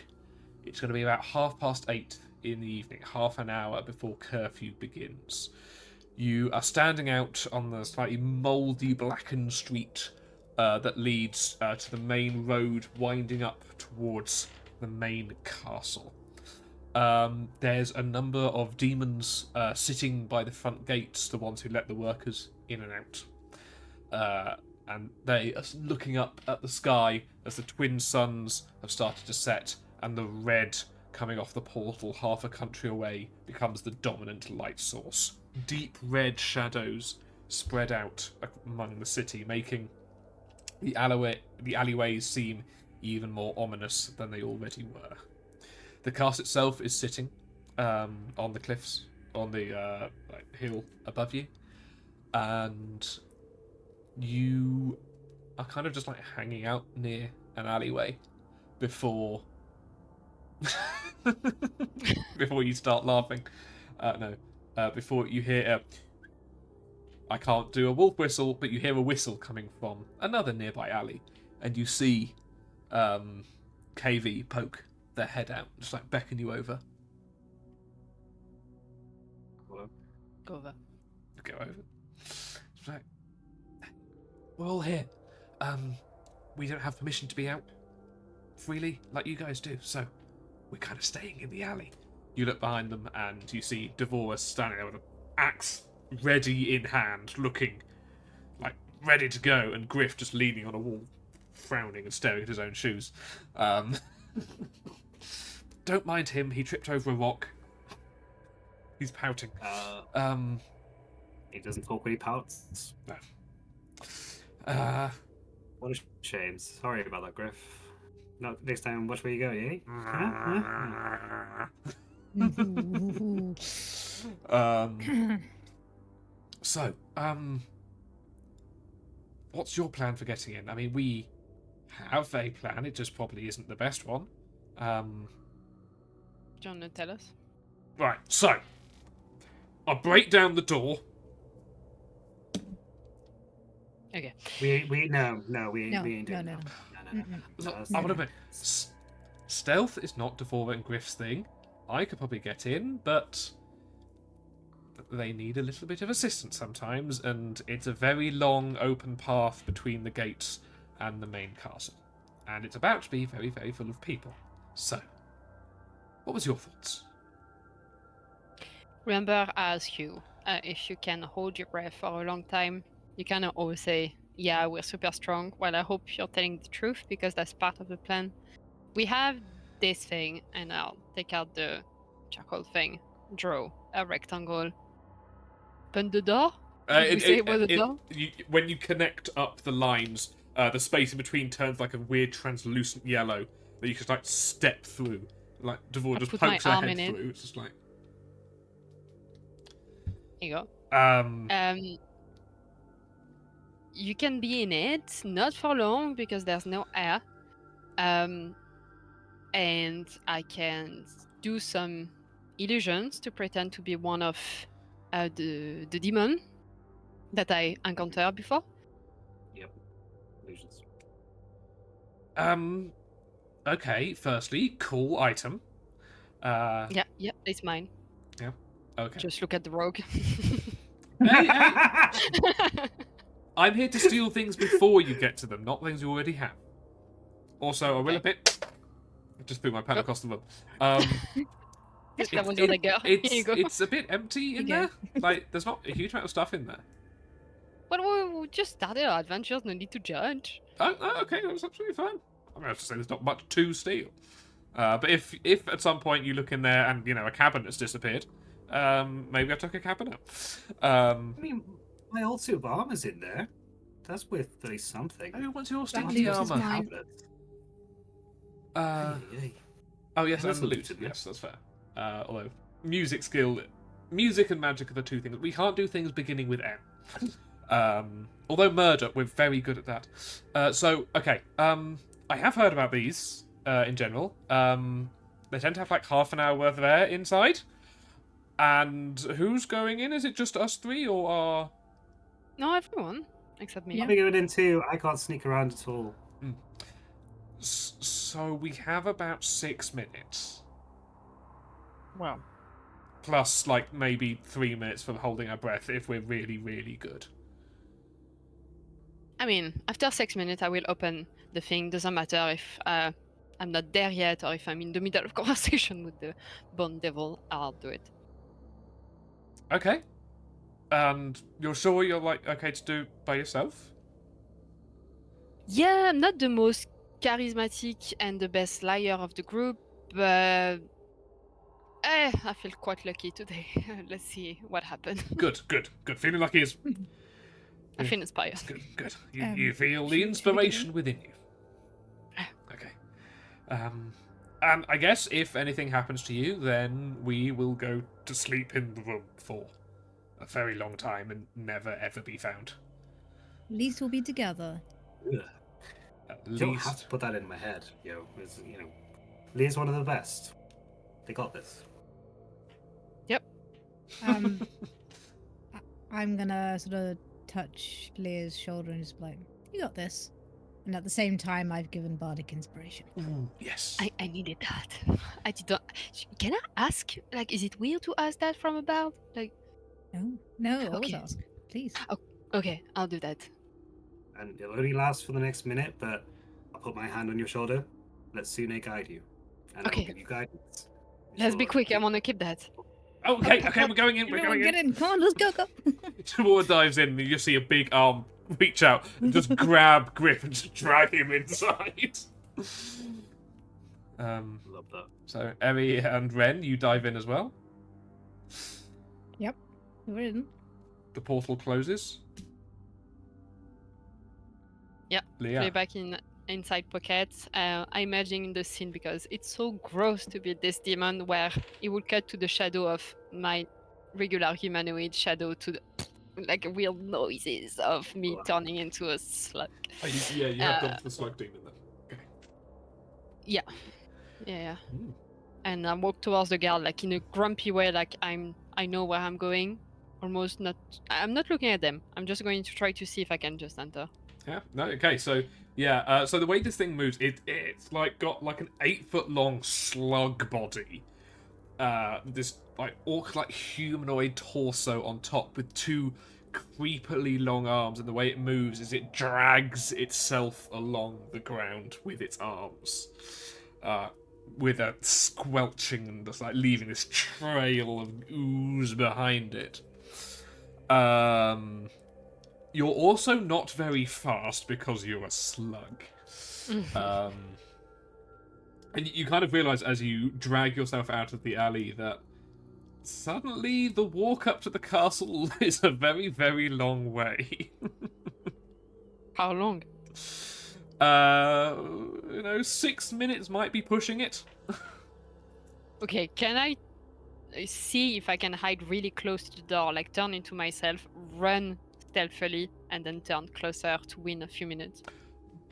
It's going to be about 8:30 in the evening, half an hour before curfew begins. You are standing out on the slightly mouldy, blackened street that leads to the main road winding up towards the main castle. There's a number of demons sitting by the front gates, the ones who let the workers in and out. And they are looking up at the sky as the twin suns have started to set, and the red coming off the portal half a country away becomes the dominant light source. Deep red shadows spread out among the city, making the alleyways seem even more ominous than they already were. The castle itself is sitting on the cliffs, on the hill above you, and you are kind of just like hanging out near an alleyway before before you start laughing. Before you hear I can't do a wolf whistle, but you hear a whistle coming from another nearby alley, and you see KV poke their head out, just like beckon you over. Go over. Go over. It's like, we're all here. We don't have permission to be out freely like you guys do, so we're kind of staying in the alley. You look behind them and you see Devora standing there with an axe ready in hand, looking like ready to go, and Griff just leaning on a wall, frowning and staring at his own shoes. Don't mind him, he tripped over a rock. He's pouting. He doesn't talk when he pouts. No. What a shame. Sorry about that, Griff. No, next time, watch where you go, eh? So, what's your plan for getting in? I mean, we have a plan, it just probably isn't the best one. Do you want to tell us? Right, so, I'll break down the door. Okay. We ain't doing No, that. no. Look, That's- I would admit, stealth is not Devora and Griff's thing. I could probably get in, but they need a little bit of assistance sometimes, and it's a very long open path between the gates and the main castle. And it's about to be very, very full of people. So, what was your thoughts? Remember, I asked you if you can hold your breath for a long time. You cannot always say, yeah, we're super strong. Well, I hope you're telling the truth, because that's part of the plan. We have this thing, and I'll take out the charcoal thing, draw a rectangle, open the door. Did we say it was a door? When you connect up the lines, the space in between turns like a weird translucent yellow that you can like step through. Like Devora I just put my pokes her arm head in it. through. It's just like Here you go. You can be in it, not for long because there's no air. And I can do some illusions to pretend to be one of the demon that I encountered before. Yep. Illusions. Okay, firstly, cool item. Yeah, it's mine. Okay. Just look at the rogue. Hey, I'm here to steal things before you get to them, not things you already have. Also, I will admit, I just threw my pen across the room. That was your dagger. Here you go. It's a bit empty in there. Like, there's not a huge amount of stuff in there. Well, we just started our adventures. No need to judge. Oh, okay, that's absolutely fine. I mean, I have to say there's not much to steal. But if at some point you look in there and, you know, a cabinet's disappeared, maybe I took a cabinet. I mean, my old suit of armor's in there. That's worth 30 something. Oh, what's your That stinky leaves us armor? mine. Oh, yes, There's and the loot loot. in there. Yes, that's fair. Although, music and magic are the two things. We can't do things beginning with M. Although murder, we're very good at that. So, okay. I have heard about these, in general. They tend to have like half an hour worth of air inside. And who's going in? Is it just us three, or are... No, everyone except me. Yeah. I'll be going in too. I can't sneak around at all. So we have about 6 minutes. Well, Plus, like, maybe 3 minutes for holding our breath if we're really, really good. I mean, after 6 minutes, I will open the thing. Doesn't matter if I'm not there yet or if I'm in the middle of conversation with the Bone Devil. I'll do it. Okay. And you're sure you're like okay to do by yourself? Yeah, I'm not the most charismatic and the best liar of the group, but I feel quite lucky today. Let's see what happens. Good. Feeling like he's I feel inspired. good. You feel the should we inspiration within you. Okay. And I guess if anything happens to you, then we will go to sleep in the room for a very long time and never ever be found. At least we'll be together. Ugh. At You don't least. have to put that in my head, yo. Lee's one of the best. They got this. Um, I'm gonna sort of touch Leah's shoulder and just be like, "You got this." And at the same time, I've given bardic inspiration. Yes. I needed that. I did not. Can I ask? Like, is it weird to ask that from a bard? Like, No, always Okay. ask, please. okay, I'll do that. And it'll only last for the next minute, but I'll put my hand on your shoulder. Let Sune guide you. And Okay. I'll give you guidance. Let's be Sure. quick. I want to keep that. Okay, we're going in. We're Everyone going get in. in. Come on, let's go. Tamora dives in, and you just see a big arm reach out and just grab Griff and just drag him inside. Love that. So Emmy and Ren, you dive in as well. We're in. The portal closes. Yeah, Leah. Play back inside pockets. I imagine the scene because it's so gross to be this demon where it would cut to the shadow of my regular humanoid shadow to the, like weird noises of me Wow. turning into a slug. Oh, you have gone to the slug demon then. Okay. Yeah. Mm. And I walk towards the guard like in a grumpy way, like I know where I'm going. Almost not. I'm not looking at them. I'm just going to try to see if I can just enter. Yeah. No. Okay. So yeah. So the way this thing moves, it's like got like an 8-foot long slug body. This like orc-like humanoid torso on top with 2 creepily long arms, and the way it moves is it drags itself along the ground with its arms, with a squelching and just like leaving this trail of ooze behind it. You're also not very fast because you're a slug. And you kind of realise as you drag yourself out of the alley that suddenly the walk up to the castle is a very, very long way. How long? 6 minutes might be pushing it. Okay, can I see if I can hide really close to the door, like turn into myself, run stealthily, and then turn closer to win a few minutes?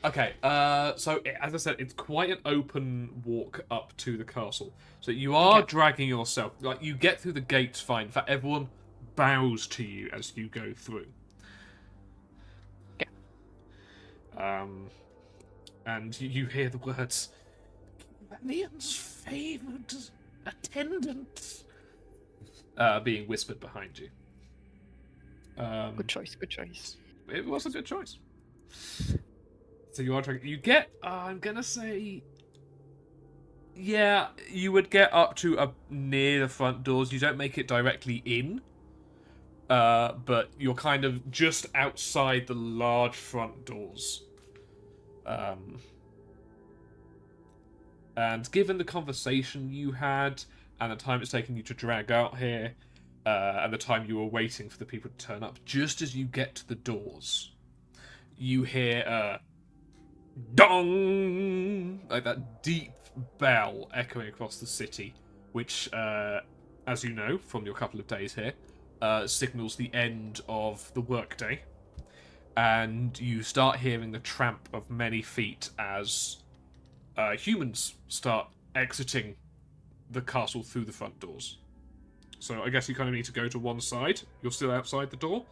Okay, so as I said, it's quite an open walk up to the castle. So you are dragging yourself, like you get through the gates fine. In fact, everyone bows to you as you go through. Okay. And you hear the words, "Valiant's favoured attendant," being whispered behind you. Good choice. Good choice. It was a good choice. So you are trying. You get. I'm gonna say. Yeah, you would get up to near the front doors. You don't make it directly in. But you're kind of just outside the large front doors. And given the conversation you had, and the time it's taken you to drag out here, and the time you were waiting for the people to turn up, just as you get to the doors, you hear a dong, like that deep bell echoing across the city, which, as you know from your couple of days here, signals the end of the workday. And you start hearing the tramp of many feet as humans start exiting the castle through the front doors. So I guess you kind of need to go to one side. You're still outside the door.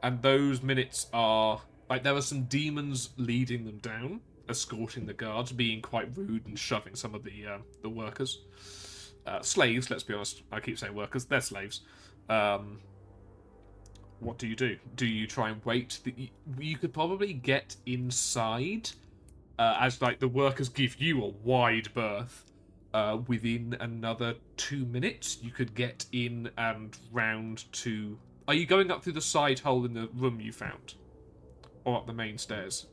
And those minutes are... like, there are some demons leading them down, escorting the guards, being quite rude and shoving some of the workers. Slaves, let's be honest. I keep saying workers. They're slaves. what do you do? Do you try and wait? You could probably get inside, as like the workers give you a wide berth. Within another 2 minutes, you could get in and round to. Are you going up through the side hole in the room you found, or up the main stairs?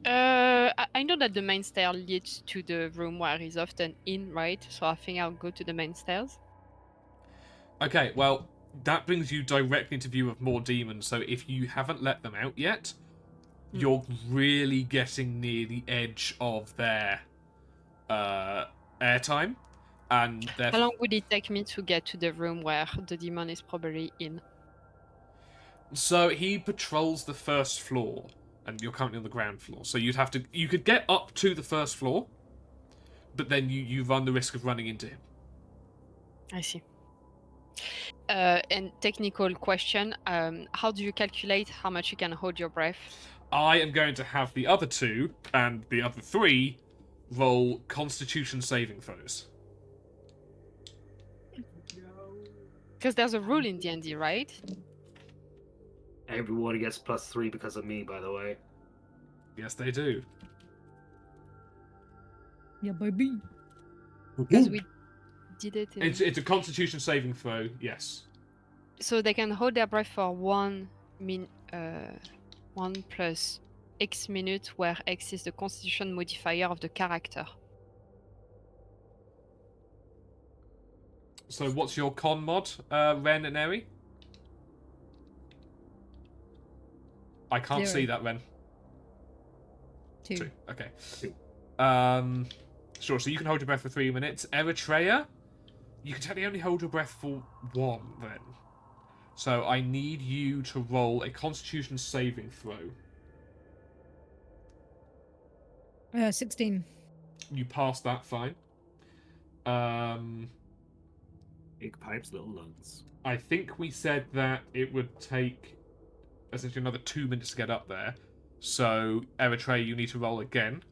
I know that the main stair leads to the room where he's often in, right? So I think I'll go to the main stairs. Okay, well, that brings you directly into view of more demons, so if you haven't let them out yet, you're really getting near the edge of their airtime, and How long would it take me to get to the room where the demon is probably in? So he patrols the first floor, and you're currently on the ground floor, so you could get up to the first floor, but then you run the risk of running into him. I see. And technical question, how do you calculate how much you can hold your breath? I am going to have the other two and the other three roll Constitution saving throws. Because there's a rule in D&D, right? Everyone gets +3 because of me, by the way. Yes, they do. Yeah, baby. Because we did it in... It's a Constitution saving throw, yes. So they can hold their breath for 1 plus X minutes, where X is the Constitution modifier of the character. So what's your con mod, Ren and Eri? I can't 0. see that, Ren. 2. 2. Okay. Sure, so you can hold your breath for 3 minutes. Eritrea, you can technically only hold your breath for 1 then. So I need you to roll a Constitution saving throw. 16. You pass that, fine. Big pipes, little lungs. I think we said that it would take essentially another 2 minutes to get up there. So, Eritrea, you need to roll again.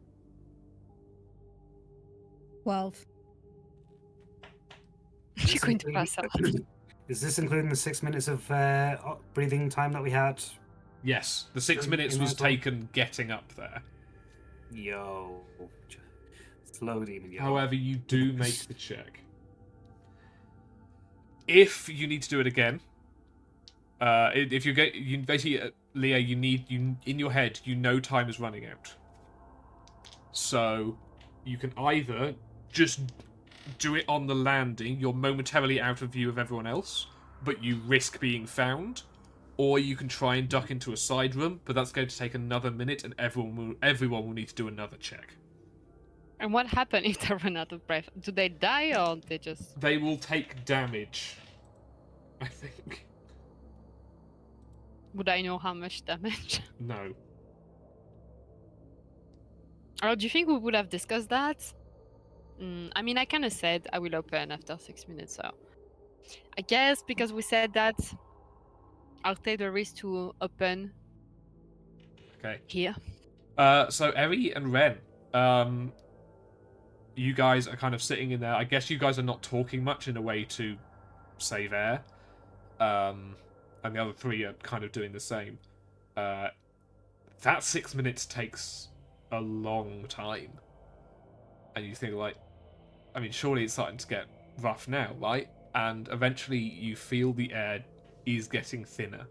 12. You're going to pass out. Is this including the 6 minutes of breathing time that we had? Yes, the 6 minutes was taken getting up there. Yo. Slow demon, yo. However, you do make the check. If you need to do it again, if you get, you basically, Leah, you in your head, you know time is running out. So, you can either just do it on the landing, you're momentarily out of view of everyone else, but you risk being found, or you can try and duck into a side room, but that's going to take another minute, and everyone will need to do another check. And what happens if they run out of breath? Do they die or they just... They will take damage, I think. Would I know how much damage? No. Or do you think we would have discussed that? I mean, I kind of said I will open after 6 minutes, so... I guess because we said that, I'll take the risk to open Okay. here. So Eri and Ren, you guys are kind of sitting in there. I guess you guys are not talking much in a way to save air. And the other three are kind of doing the same. That 6 minutes takes a long time. And you think, like, I mean, surely it's starting to get rough now, right? And eventually you feel the air is getting thinner.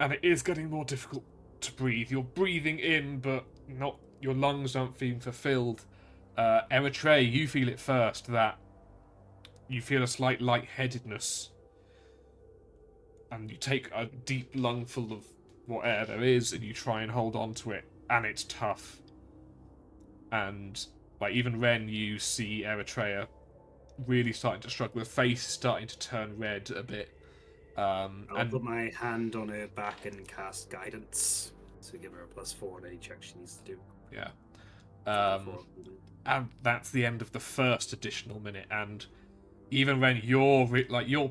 And it is getting more difficult to breathe. You're breathing in, but not, your lungs aren't feeling fulfilled. Eritrea, you feel it first, that you feel a slight lightheadedness. And you take a deep lungful of what air there is, and you try and hold on to it, and it's tough. And, like, even Ren, you see Eritrea really starting to struggle. Her face is starting to turn red a bit. I'll put my hand on her back and cast guidance to give her a +4 on any check she needs to do. Yeah. And that's the end of the first additional minute. And even when you're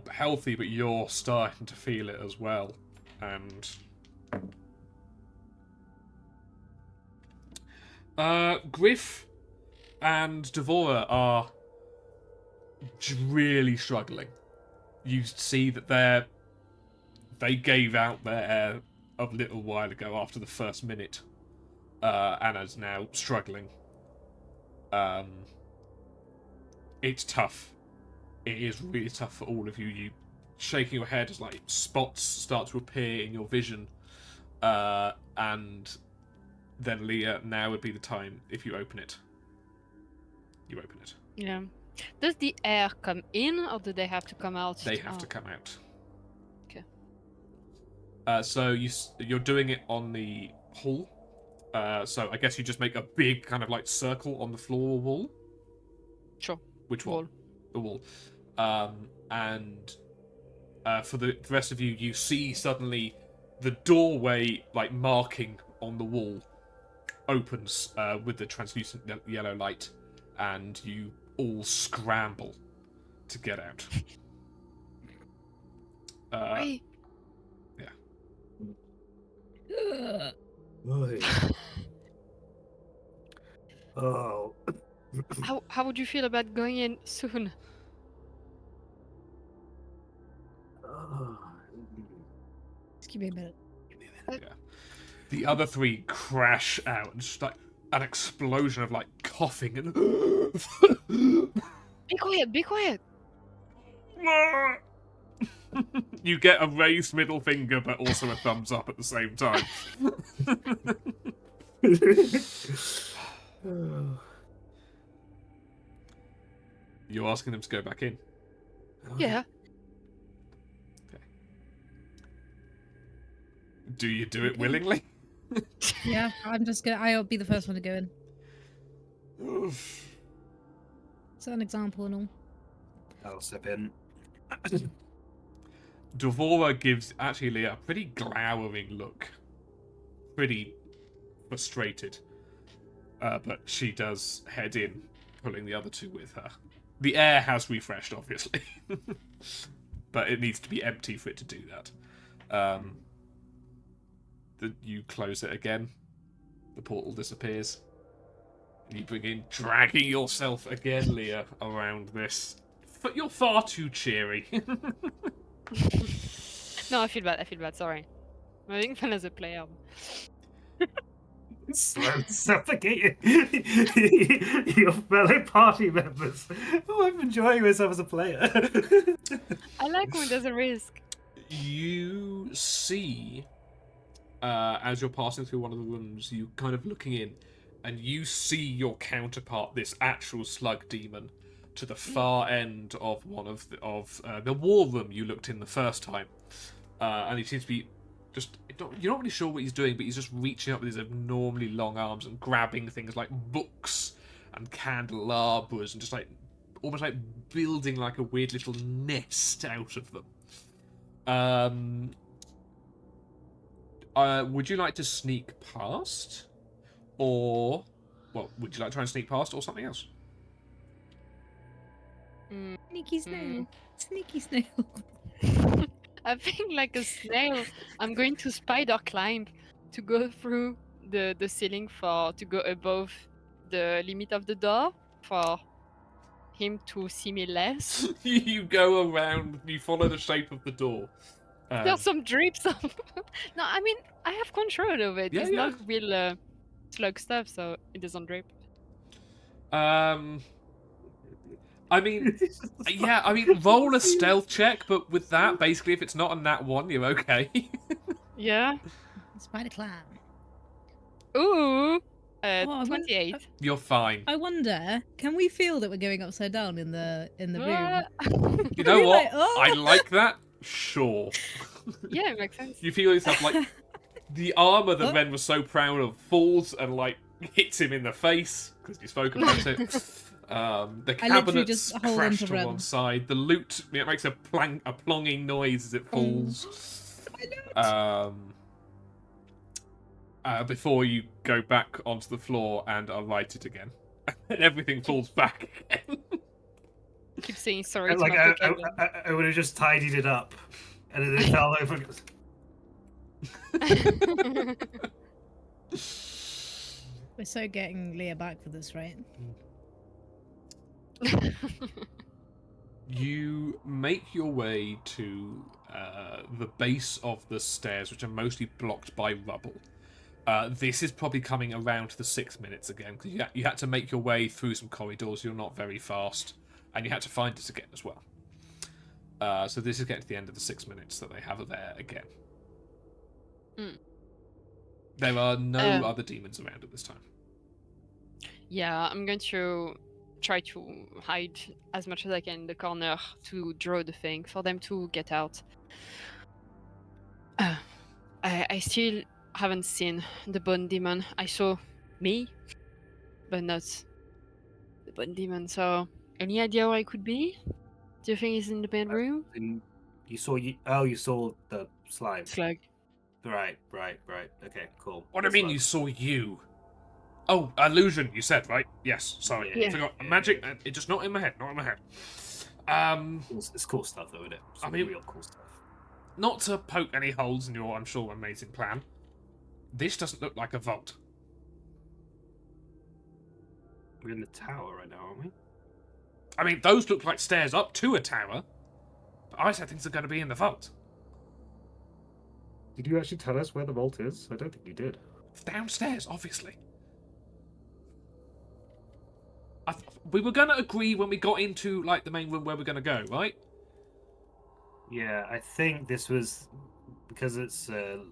healthy, but you're starting to feel it as well. And Griff and Devora are really struggling. You see that they're they gave out their air a little while ago after the first minute, and is now struggling. It's tough. It is really tough for all of you. You shaking your head as like spots start to appear in your vision, and then Leah, now would be the time if you open it. You open it. Yeah. Does the air come in, or do they have to come out? They have to come out. Okay. So you're doing it on the hull. So I guess you just make a big kind of like circle on the floor or wall. Sure. Which Wall. one? The wall. And for the rest of you, you see suddenly the doorway, like marking on the wall, opens with the translucent yellow light, and you all scramble to get out. Wait. Oh. How would you feel about going in soon? Just give me a minute. Yeah. The other three crash out, and just like an explosion of like coughing and. Be quiet, be quiet. You get a raised middle finger, but also a thumbs up at the same time. You're asking them to go back in. Yeah. Do you do it Okay. willingly? Yeah, I'll be the first one to go in. Set an example and all. I'll step in. Devora gives actually a pretty glowering look. Pretty frustrated. But she does head in, pulling the other two with her. The air has refreshed, obviously. But it needs to be empty for it to do that. You close it again. The portal disappears. And you begin dragging yourself again, Leah, around this. But you're far too cheery. No, I feel bad, sorry. I'm having fun as a player. Suffocating your fellow party members. Oh, I'm enjoying myself as a player. I like when there's a risk. You see, as you're passing through one of the rooms, you kind of looking in, and you see your counterpart, this actual slug demon, to the far end of one of the war room you looked in the first time, and he seems to be just you're not really sure what he's doing, but he's just reaching up with his abnormally long arms and grabbing things like books and candelabras and just like almost like building like a weird little nest out of them. Would you like to sneak past, or would you like to try and sneak past, or something else? Sneaky snail. Sneaky snail. I think like a snail, I'm going to spider climb to go through the ceiling to go above the limit of the door for him to see me less. You go around, you follow the shape of the door. There's some drips of... No, I mean, I have control of it. Yeah, It's yeah. not real slug stuff, so it doesn't drip. I mean, yeah, I mean, roll a stealth check, but with that, basically, if it's not a nat 1, you're okay. Yeah. Spider climb. Ooh! I wonder- 28. You're fine. I wonder, can we feel that we're going upside down in the room? You know You're what? like, "Oh!" I like that. Sure. Yeah, it makes sense. You feel yourself like the armor that Oh. Ren was so proud of falls and like hits him in the face because you spoke about it. The I literally cabinets just hold crash into to Ren. one side. The loot it makes a plonging noise as it falls. Before you go back onto the floor and are lighted again, and everything falls back again. Keep saying sorry to Like my I would have just tidied it up, and then it fell over. We're so getting Leah back for this, right? You make your way to the base of the stairs, which are mostly blocked by rubble. This is probably coming around to the 6 minutes again, because you had to make your way through some corridors. You're not very fast, and you had to find it again as well. So this is getting to the end of the 6 minutes that they have there again. Mm. There are no other demons around at this time. Yeah, I'm going to try to hide as much as I can in the corner to draw the thing for them to get out. I still haven't seen the bone demon. I saw me, but not the bone demon. So, any idea where I could be? Do you think he's in the bedroom? And you saw the slime. Slug. Right. Okay, cool. What do you mean you saw you? Oh, illusion, you said, right? Yes, sorry. Yeah. I forgot. Magic, it's just not in my head, not in my head. It's cool stuff, though, isn't it? It's I mean- real cool stuff. Not to poke any holes in your, I'm sure, amazing plan. This doesn't look like a vault. We're in the tower right now, aren't we? I mean, those look like stairs up to a tower. But I said things are going to be in the vault. Did you actually tell us where the vault is? I don't think you did. Downstairs, obviously. We were going to agree when we got into, like, the main room where we're going to go, right? Yeah, I think this was because it's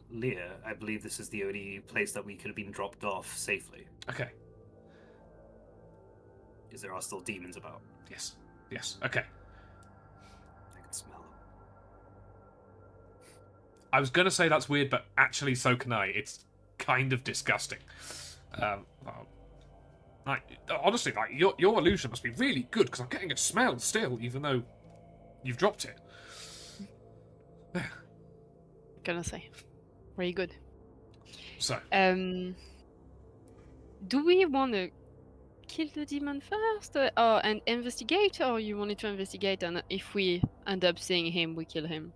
Leah. I believe this is the only place that we could have been dropped off safely, Okay. because there are still demons about. Yes. Okay. I can smell them. I was going to say that's weird, but actually so can I. It's kind of disgusting. Honestly, your illusion must be really good, because I'm getting a smell still, even though you've dropped it. Gonna say, very good. So, Do we want to kill the demon first, and investigate, or you wanted to investigate, and if we end up seeing him, we kill him?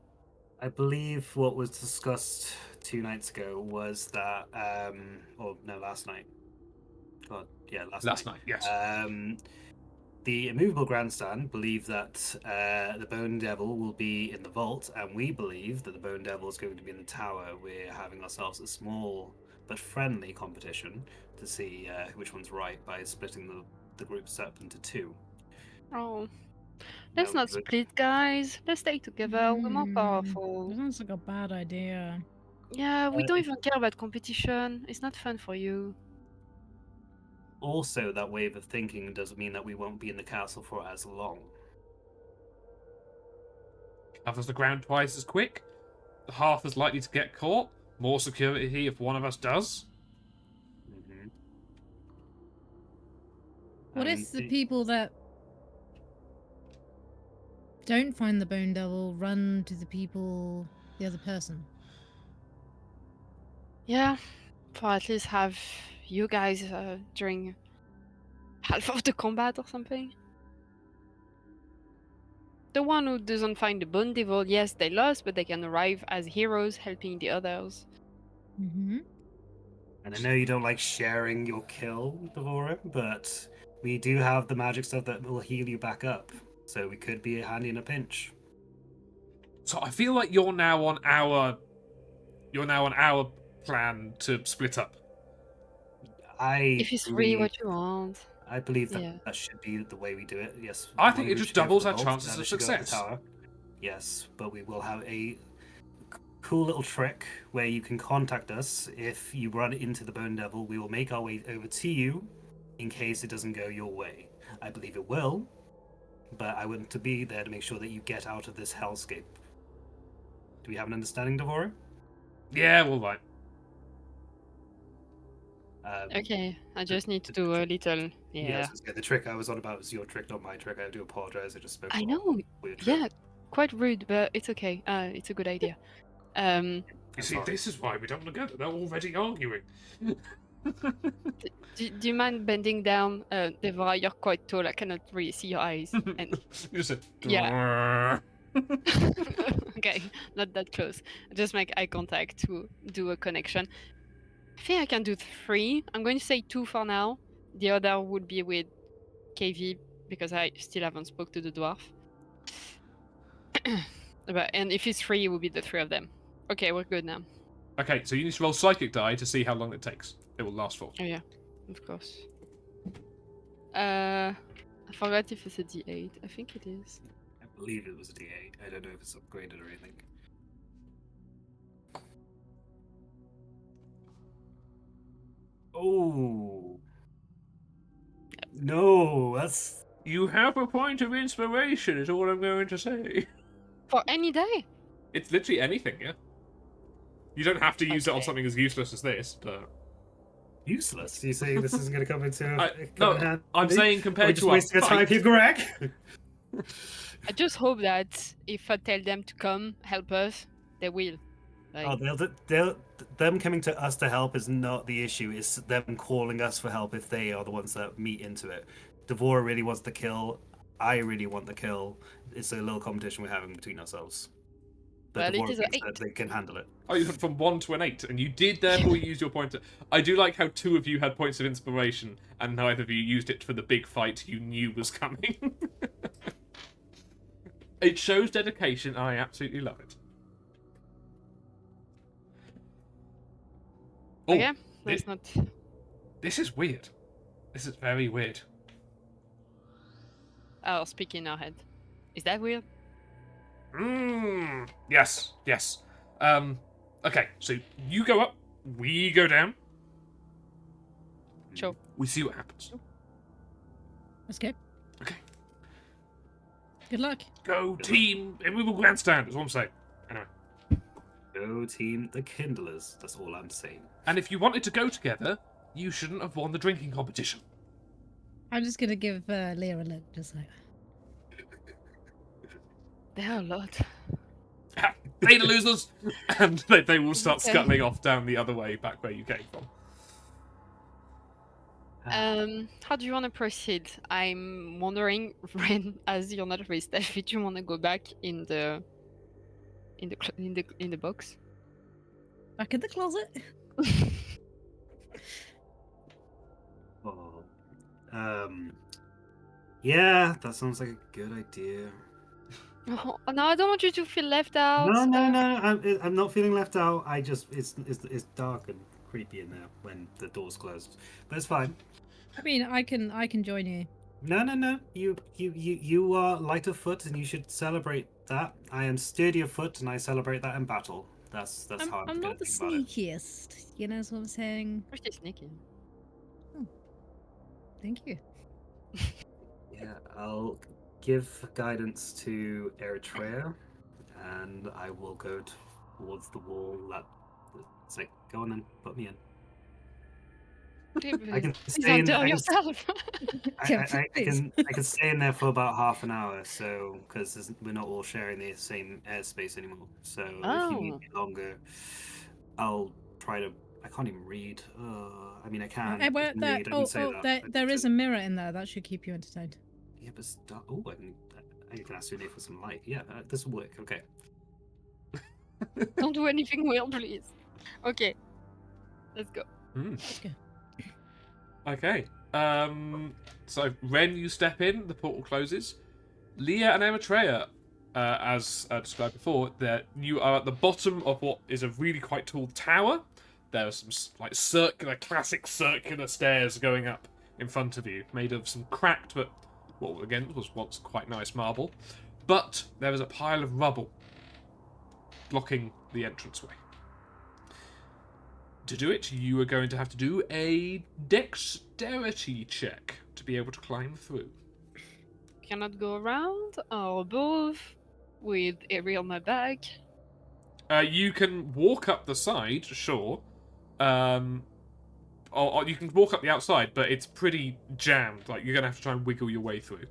I believe what was discussed 2 nights ago was that, or no, last night. God, yeah, last night, yes. The immovable grandstand believe that the Bone Devil will be in the vault, and we believe that the Bone Devil is going to be in the tower. We're having ourselves a small but friendly competition to see which one's right by splitting the groups up into 2. Oh, let's No, not good. split, guys. Let's stay together. We're more That powerful. sounds like a bad idea. Yeah, we don't even care about competition. It's not fun for you. Also, that way of thinking doesn't mean that we won't be in the castle for as long. Covers the ground twice as quick. Half as likely to get caught. More security if one of us does. Mm-hmm. What if the people that don't find the Bone Devil run to the other person? Yeah, for at least have you guys during half of the combat or something. The one who doesn't find the Bone Devil, yes, they lost, but they can arrive as heroes helping the others. Mm-hmm. And I know you don't like sharing your kill, Devora, but we do have the magic stuff that will heal you back up. So we could be handy in a pinch. So I feel like you're now on our plan to split up. If it's really what you want. I believe that Yeah. that should be the way we do it. Yes. I think one it group just should go for doubles the our vault, chances the other of should go for the success. tower. Yes, but we will have a cool little trick where you can contact us if you run into the Bone Devil. We will make our way over to you in case it doesn't go your way. I believe it will, but I want to be there to make sure that you get out of this hellscape. Do we have an understanding, Devora? Yeah, all right. Okay, I just need to do a little. Yeah. The trick I was on about was your trick, not my trick. I do apologize. I just spoke. I a know. weird trick. Yeah, quite rude, but it's okay. It's a good idea. You see, this is why we don't look at it. They're already arguing. Do you mind bending down, Devora? You're quite tall. I cannot really see your eyes. And You just said, Yeah. okay, not that close. Just make eye contact to do a connection. I think I can do 3. I'm going to say 2 for now. The other would be with KV because I still haven't spoke to the dwarf. And if it's 3, it will be the 3 of them. Okay, we're good now. Okay, so you need to roll psychic die to see how long it takes. It will last for. Oh yeah, of course. I forgot if it's a D8. I think it is. I believe it was a D8. I don't know if it's upgraded or anything. Oh. No, that's... You have a point of inspiration, is all I'm going to say. For any day. It's literally anything, yeah? You don't have to use it on Okay. something as useless as this, but... useless. You say this isn't going to come into No, in handy? I'm saying Or compared just to wasting our our time fight... here, Greg. I just hope that if I tell them to come help us, they will. Like, Oh, them coming to us to help is not the issue. It's them calling us for help if they are the ones that meet into it. Devora really wants the kill. I really want the kill. It's a little competition we're having between ourselves. But Well, it Devora is a thinks that 8. they can handle it. Oh, you went from 1 to an 8, and you did therefore use your point. I do like how 2 of you had points of inspiration, and neither of you used it for the big fight you knew was coming. It shows dedication, and I absolutely love it. Oh, okay, let's not. this is weird. This is very weird. I'll speak in our head. Is that weird? Yes, yes. Okay, so you go up, we go down. Sure. We see what happens. Let's go. Okay. Good luck. Go team, immovable grandstand, is what I'm saying. Anyway. Go team the Kindlers. That's all I'm saying. And if you wanted to go together, you shouldn't have won the drinking competition. I'm just gonna give Leah a look, just like. There are a lot. They the losers, and they will start Okay. scuttling off down the other way, back where you came from. How do you want to proceed? I'm wondering, Ren, as you're not with Steph, do you want to go back in the box? Back in the closet. Oh. Yeah, that sounds like a good idea. Oh, no, I don't want you to feel left out. No. I'm not feeling left out. I just it's dark and creepy in there when the door's closed, but it's fine. I mean, I can join you. No. You are light of foot, and you should celebrate that. I am sturdy of foot, and I celebrate that in battle. That's how I'm I'm gonna not the think about it. sneakiest. You know what I'm saying? Pretty sneaky. Thank you. Yeah, I'll give guidance to Eritrea, and I will go towards the wall. It's like, go on then, put me in. I can Please stay in. don't I can, yourself. I Please. can stay in there for about half an hour, so because we're not all sharing the same airspace anymore. So if you need Oh. me longer, I'll try to. I can't even read. I mean, I can. Hey, I where can there, read, I can say that. there is a mirror in there. That should keep you entertained. Yeah, but oh, I can ask you for some light. Yeah, this will work. Okay. Don't do anything weird, please. Okay, let's go. Let's go. Okay. So Ren, you step in, the portal closes. Leah and Eritrea, as described before, that you are at the bottom of what is a really quite tall tower. There are some like classic circular stairs going up in front of you, made of some cracked but, well, again, was once quite nice marble. But there is a pile of rubble blocking the entranceway. To do it, you are going to have to do a dexterity check to be able to climb through. Cannot go around or above with Ari on my back. You can walk up the side, sure. Or you can walk up the outside, but it's pretty jammed. Like, you're going to have to try and wiggle your way through.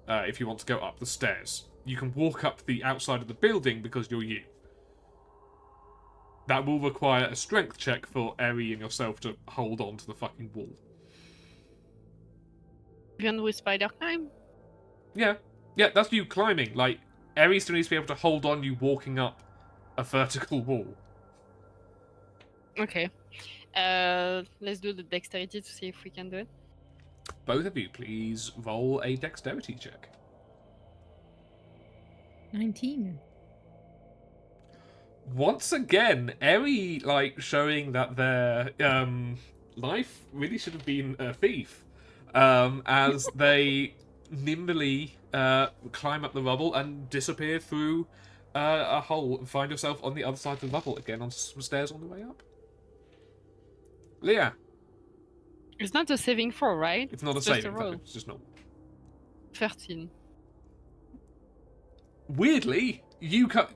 If you want to go up the stairs. You can walk up the outside of the building because you're you. That will require a strength check for Eri and yourself to hold on to the fucking wall. Even with spider climb? Yeah, that's you climbing. Like, Eri still needs to be able to hold on you walking up a vertical wall. Okay. Let's do the dexterity to see if we can do it. Both of you, please roll a dexterity check. 19. Once again, Eri showing that their life really should have been a thief, as they nimbly climb up the rubble and disappear through a hole and find yourself on the other side of the rubble again on some stairs on the way up. Leah, It's not a saving throw, right? it's not a It's just saving roll. throw, it's just not. 13. Weirdly, you do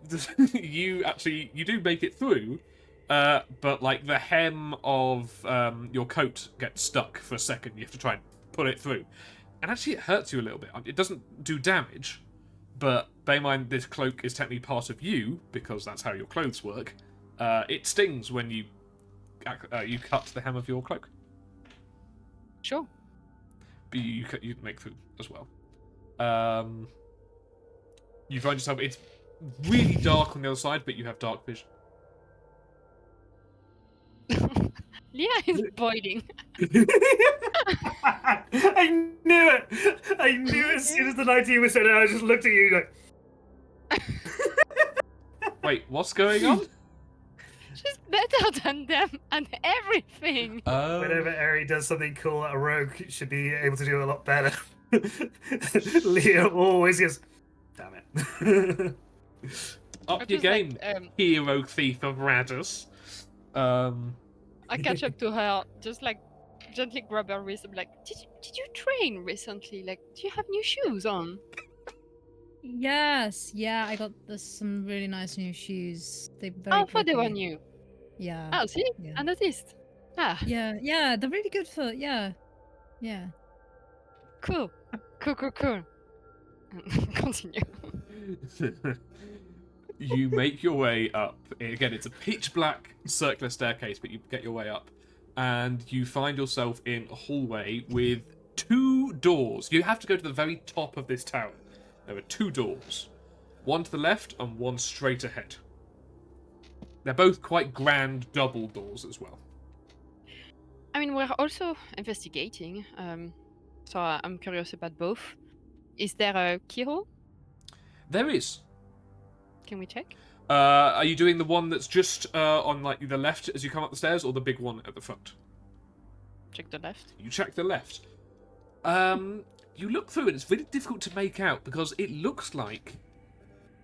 make it through, but the hem of your coat gets stuck for a second. You have to try and pull it through, and actually it hurts you a little bit. It doesn't do damage, but bear in mind this cloak is technically part of you because that's how your clothes work. It stings when you cut the hem of your cloak. Sure. But you make through as well. You find yourself, it's really dark on the other side, but you have dark vision. Leah is boiling. I knew it! I knew it as soon as the 19 was said, and I just looked at you like... Wait, what's going on? She's better than them and everything. Whenever Eri does something cool, a rogue should be able to do a lot better. Leah always goes, damn it. Up I your just, game, like, hero thief of Radus. I catch up to her, just gently grab her wrist. I'm like, did you train recently? Like, do you have new shoes on? Yes, yeah, I got some really nice new shoes. They're very Oh, I thought they were pretty. new. Yeah. Oh, see? Yeah. I noticed. Ah, Yeah, they're really good for, yeah. cool. Cool. Continue. You make your way up. Again, it's a pitch black circular staircase, but you get your way up. And you find yourself in a hallway with 2 doors. You have to go to the very top of this tower. There are 2 doors. One to the left and one straight ahead. They're both quite grand double doors as well. I mean, we're also investigating, so I'm curious about both. Is there a keyhole? There is. Can we check? Are you doing the one that's just on the left as you come up the stairs, or the big one at the front? Check the left. You check the left. You look through it. It's really difficult to make out because it looks like.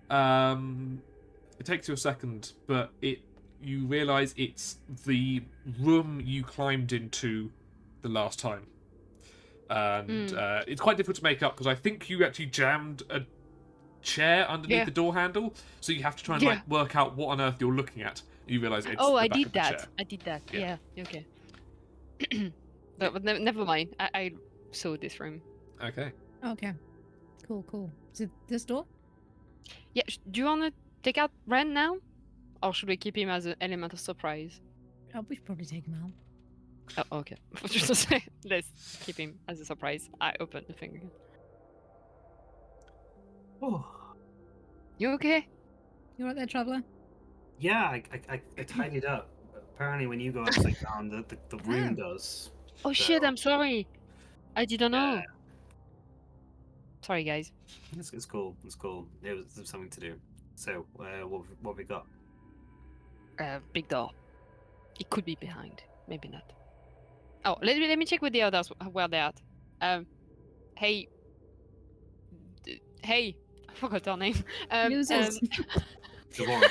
It takes you a second, but you realise it's the room you climbed into the last time, and it's quite difficult to make up because I think you actually jammed a chair underneath the door handle, so you have to try and work out what on earth you're looking at. You realise it's Oh, the I back did of the that. chair. I did that. Yeah. Yeah. Okay. But never mind. I saw this room. Okay. Okay. Cool. Is it this door? Yeah. Do you want to take out Ren now, or should we keep him as an element of surprise? Oh, we should probably take him out. Oh, okay. Just to say, let's keep him as a surprise. I opened the thing again. Oh. You okay? You right there, traveller? Yeah, I tidied up. Apparently when you go upside down, the room does. Oh shit! I'm sorry. I didn't know. Sorry, guys. It's cool. It's cool. There was something to do. So, what we got? Big door. It could be behind. Maybe not. Oh, let me check with the others where they're at. Hey. Hey. I forgot her name. Losers. Devora.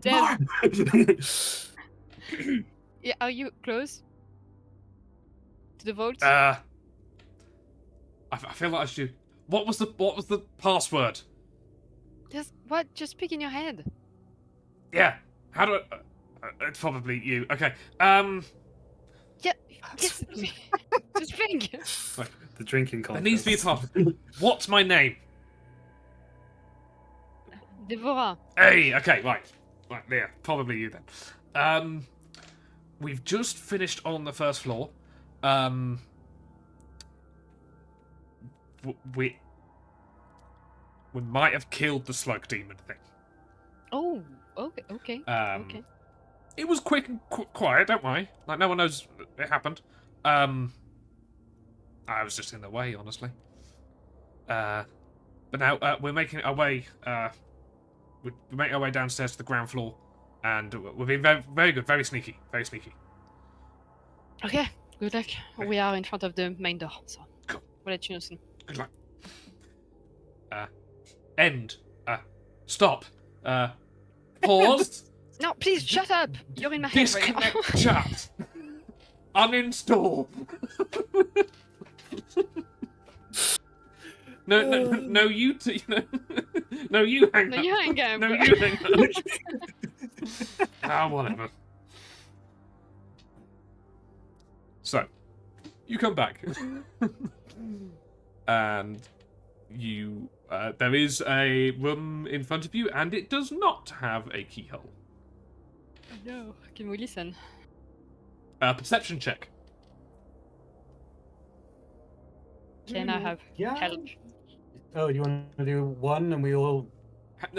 Dev, yeah, are you close to the vault? I feel like I should. What was the password? Just speak in your head. Yeah. How do I? It's probably you. Okay. Yeah. Just think. The drinking There contest. needs to be a password. What's my name? Devora. Hey. Okay. Right. Yeah. Probably you then. We've just finished on the first floor. We might have killed the slug demon thing. Oh. Okay. Okay. It was quick and quiet, don't worry. Like, no one knows it happened. I was just in the way, honestly. But now we're making our way. We're making our way downstairs to the ground floor, and we're being very, very good, very sneaky, very sneaky. Okay, good luck. We are in front of the main door, so Cool. we'll let you know soon. Good luck. End. Stop. Pause. No, please shut up. You're in my head right now. Disconnect chat. Uninstall. No, you two. No, you hang No, up. you hang up. No, you hang up. Whatever. So, you come back, and you. There is a room in front of you, and it does not have a keyhole. No, can we listen? Perception check. Can I have help? Oh, you want to do one and we all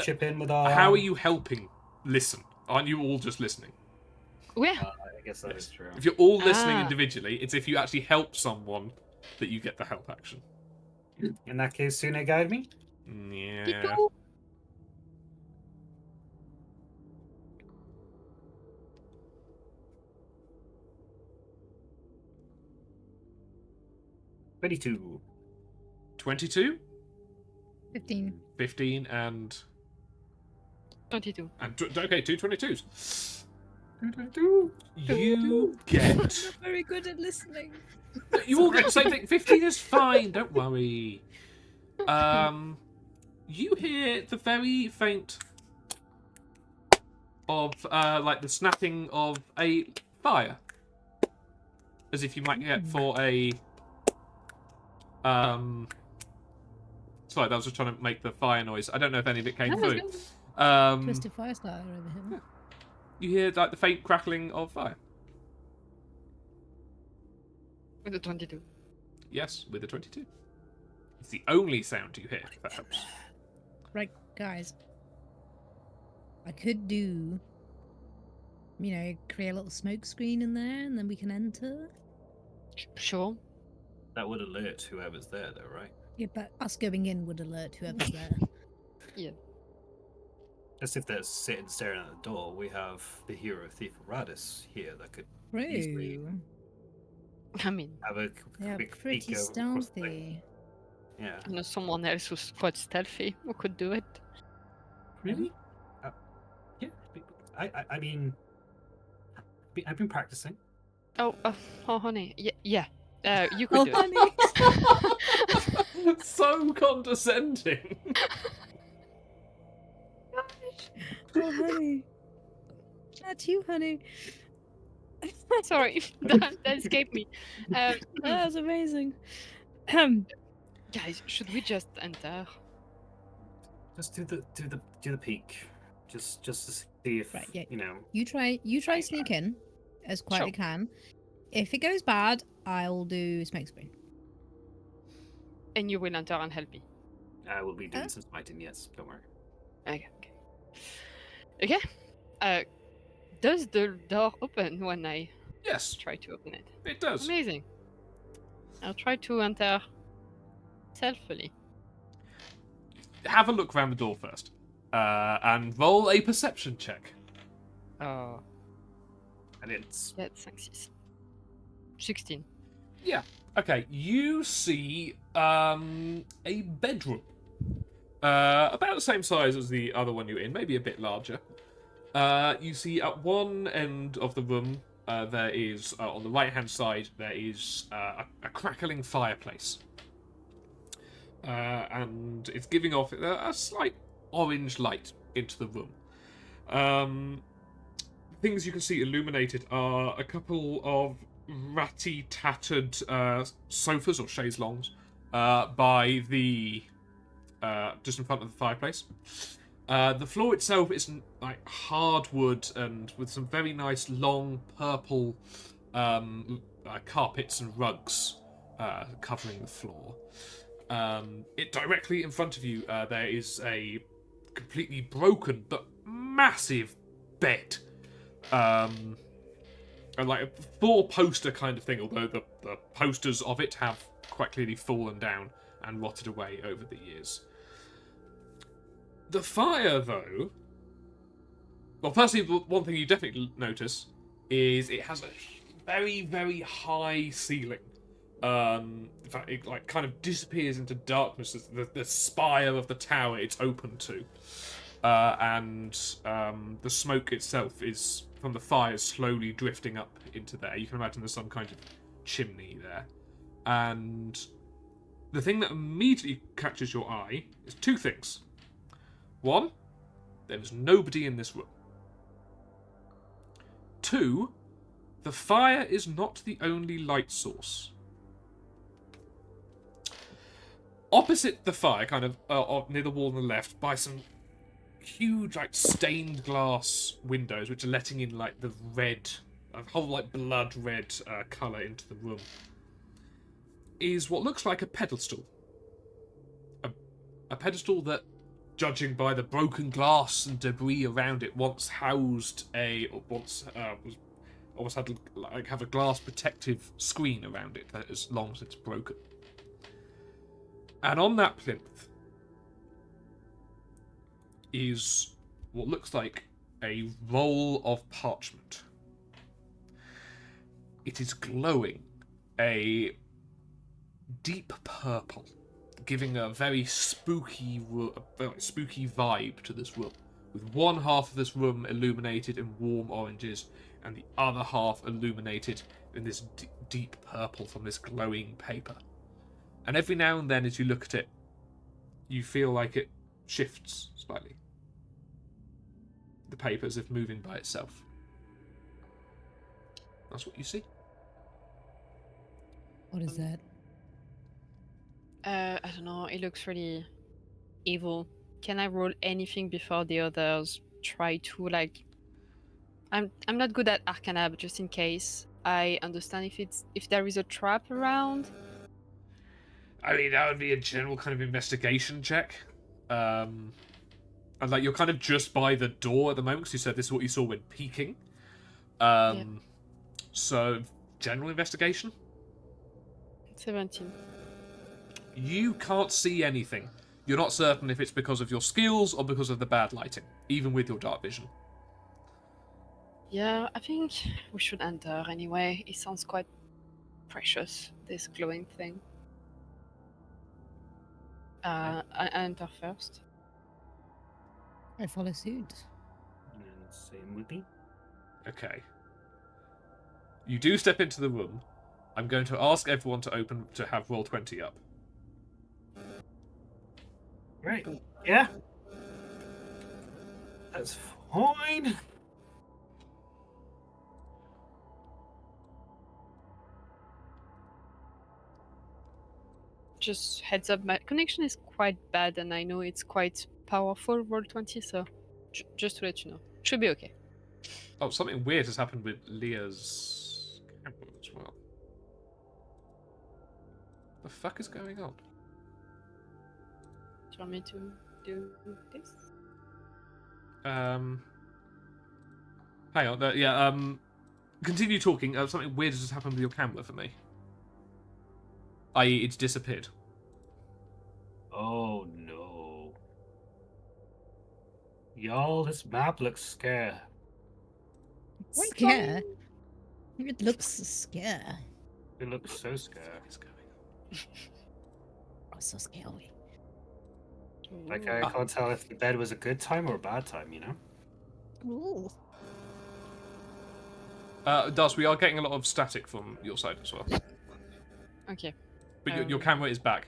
chip in with our... How are you helping listen? Aren't you all just listening? Where? I guess that is true. If you're all listening Ah. individually, it's if you actually help someone that you get the help action. In that case, Sune guide me. Yeah. People? 22. 22, 15. 15, and 22. okay, two 22s. 22. You get. Very good at listening. You all get the same thing. 15 is fine. Don't worry. You hear the very faint of like the snapping of a fire, as if you might get for a. Sorry, that was just trying to make the fire noise. I don't know if any of it came through. Twisted fire starter over here. You hear like the faint crackling of fire. With the 22. Yes, with the 22. It's the only sound you hear. If that helps. Right, guys. I could do, create a little smoke screen in there and then we can enter. Sure. That would alert whoever's there, though, right? Yeah, but us going in would alert whoever's there. Just if they're sitting staring at the door, we have the hero thief Radis here that could easily True. I mean, have a They're quick pretty peek over across the- stealthy. Yeah. I know someone else who's quite stealthy who could do it. Really? Yeah. I mean, I've been practicing. Oh, honey. Yeah. You could Oh, do it. honey. So condescending. Oh, honey. That's you, honey. Sorry, that escaped me. That was amazing. Guys, should we just enter? Just do the peek, just to see if Right, yeah. you know. You try sneak in as quiet as you can. If it goes bad, I'll do smoke screen. And you will enter and help me. I will be doing some smiting. Yes, don't worry. Okay. Does the door open when I Yes, try to open it? it does. Amazing. I'll try to enter stealthily. Have a look around the door first, and roll a perception check. Oh, And it's that's 16. Yeah. Okay. You see a bedroom, about the same size as the other one you're in, maybe a bit larger. You see at one end of the room there is on the right hand side there is a crackling fireplace, and it's giving off a slight orange light into the room. Things you can see illuminated are a couple of ratty, tattered sofas or chaise longues by the just in front of the fireplace. The floor itself is like hardwood and with some very nice long purple carpets and rugs covering the floor. It directly in front of you there is a completely broken but massive bed. Like a four-poster kind of thing, although the posters of it have quite clearly fallen down and rotted away over the years. The fire, though... Well, firstly, one thing you definitely notice is it has a very, very high ceiling. In fact, it like kind of disappears into darkness as the spire of the tower it's open to. And the smoke itself is from the fire slowly drifting up into there. You can imagine there's some kind of chimney there. And the thing that immediately catches your eye is two things. One, there is nobody in this room. Two, the fire is not the only light source. Opposite the fire, kind of near the wall on the left, by some huge, like, stained glass windows, which are letting in, like, the red, a whole, like, blood red colour into the room, is what looks like a pedestal. A pedestal that, judging by the broken glass and debris around it, once housed almost had like have a glass protective screen around it that is long since broken. And on that plinth is what looks like a roll of parchment. It is glowing a deep purple, giving a very spooky vibe to this room, with one half of this room illuminated in warm oranges and the other half illuminated in this deep purple from this glowing paper. And every now and then as you look at it, you feel like it shifts slightly. The paper as if moving by itself. That's what you see. What is that? I don't know. It looks really evil. Can I roll anything before the others try to like? I'm not good at Arcana, but just in case, I understand if there is a trap around. I mean, that would be a general kind of investigation check. And like you're kind of just by the door at the moment because you said this is what you saw when peeking. Yeah. So general investigation. 17. You can't see anything. You're not certain if it's because of your skills or because of the bad lighting, even with your dark vision. Yeah, I think we should enter anyway. It sounds quite precious, this glowing thing. I enter first. I follow suit. And same with me. Okay. You do step into the room. I'm going to ask everyone to have Roll20 up. Right. Yeah. That's fine. Just heads up, my connection is quite bad and I know it's quite powerful, Roll20, so just to let you know. Should be okay. Oh, something weird has happened with Leah's camera as well. The fuck is going on? Do you want me to do this? Hang on. Continue talking. Something weird has just happened with your camera for me. I.e., it's disappeared. Oh no. Y'all, this map looks scary. Scare. It looks scare. It looks so scary. What is going on? Oh, so scary. Like, I can't tell if the bed was a good time or a bad time, you know? Ooh. Das, we are getting a lot of static from your side as well. Okay, But your camera is back.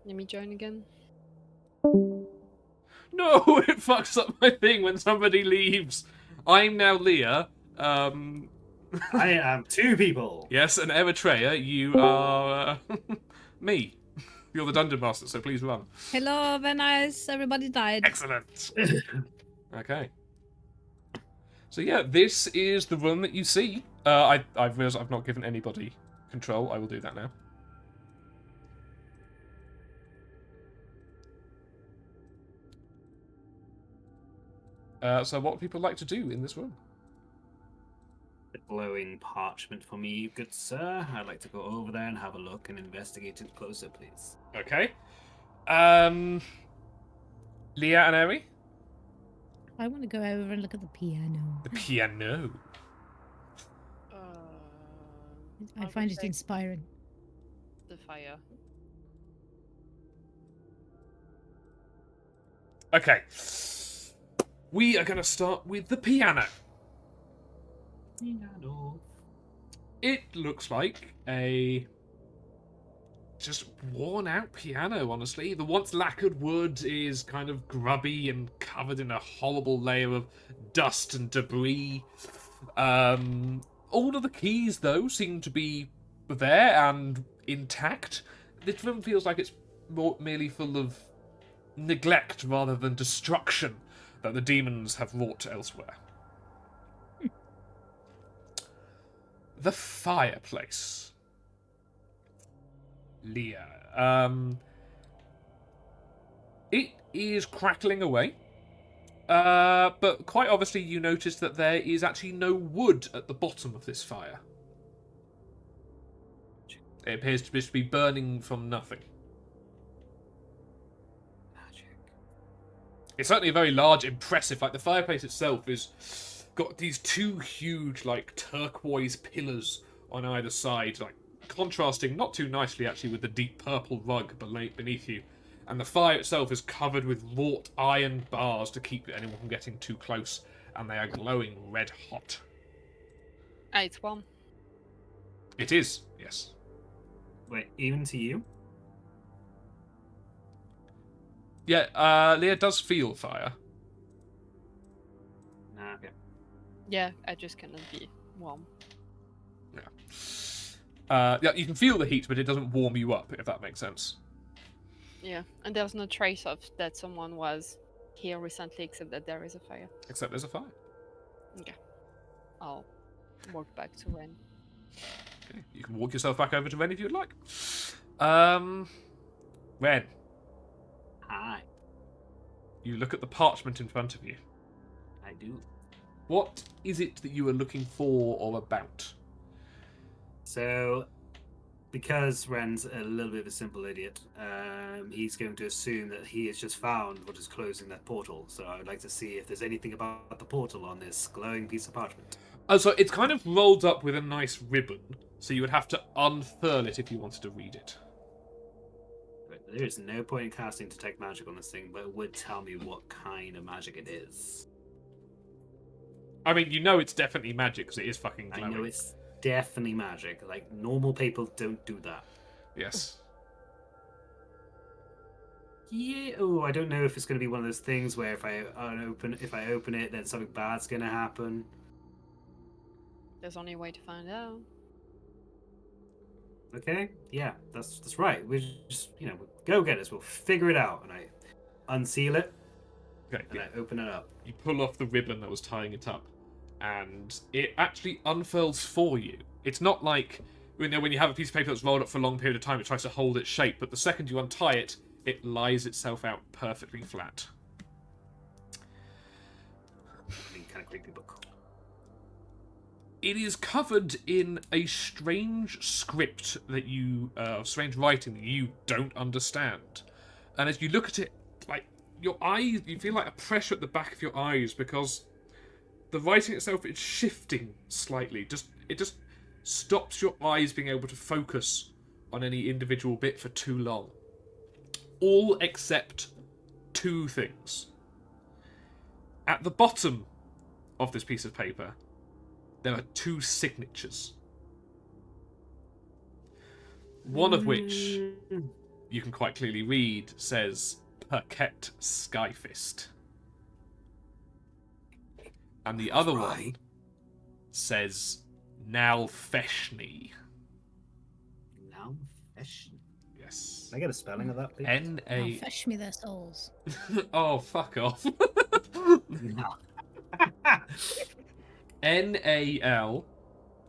let me join again. No, it fucks up my thing when somebody leaves. I'm now Leah. I am two people. Yes, and Eritrea, you are me. You're the dungeon master, so please run. Hello, very nice. Everybody died. Excellent. Okay. So yeah, this is the room that you see. I've realised I've not given anybody control. I will do that now. So what would people like to do in this room? The glowing parchment for me, good sir. I'd like to go over there and have a look and investigate it closer, please. Okay. Leah and Eri? I want to go over and look at the piano. The piano. I I'll find go it check inspiring. the fire. Okay. We are going to start with the piano. Piano. It looks like a just worn out piano, honestly. The once lacquered wood is kind of grubby and covered in a horrible layer of dust and debris. All of the keys, though, seem to be there and intact. This room feels like it's merely full of neglect rather than destruction that the demons have wrought elsewhere. The fireplace. Leah. It is crackling away. But quite obviously you notice that there is actually no wood at the bottom of this fire. It appears to just be burning from nothing. Magic. It's certainly a very large, impressive. Like the fireplace itself is got these two huge, like turquoise pillars on either side, like contrasting not too nicely actually with the deep purple rug beneath you. And the fire itself is covered with wrought iron bars to keep anyone from getting too close, and they are glowing red hot. Ah, it's warm. It is, yes. Wait, even to you? Yeah, Leah does feel fire. Nah, okay. Yeah, I just cannot be warm. Yeah, you can feel the heat, but it doesn't warm you up, if that makes sense. Yeah, and there's no trace of that someone was here recently, except that there is a fire. Except there's a fire. Okay. I'll walk back to Ren. Okay, you can walk yourself back over to Ren if you'd like. Ren, Hi, you look at the parchment in front of you. I do. What is it that you are looking for or about? So, because Ren's a little bit of a simple idiot, he's going to assume that he has just found what is closing that portal. So I would like to see if there's anything about the portal on this glowing piece of parchment. Oh, so it's kind of rolled up with a nice ribbon, so you would have to unfurl it if you wanted to read it. But there is no point in casting Detect Magic on this thing, but it would tell me what kind of magic it is. I mean, you know it's definitely magic because it is fucking glowing. I know it's definitely magic. Like, normal people don't do that. Yes. Yeah. Oh, I don't know if it's going to be one of those things where if I open it, then something bad's going to happen. There's only a way to find out. Okay. Yeah, that's right. We just go get us. We'll figure it out. And I unseal it Okay. and I open it up. You pull off the ribbon that was tying it up, and it actually unfurls for you. It's not like when you have a piece of paper that's rolled up for a long period of time, it tries to hold its shape, but the second you untie it, it lies itself out perfectly flat. Kind of creepy book. It is covered in a strange script that strange writing that you don't understand. And as you look at it, like your eyes, you feel like a pressure at the back of your eyes because the writing itself is shifting slightly. It just stops your eyes being able to focus on any individual bit for too long. All except two things. At the bottom of this piece of paper, there are two signatures. One of which you can quite clearly read says Perket Skyfist. And the other one says Nalfeshni. Nalfeshni. Yes. Can I get a spelling of that, please? Oh, fetch me their souls. Oh, fuck off. No. Nal.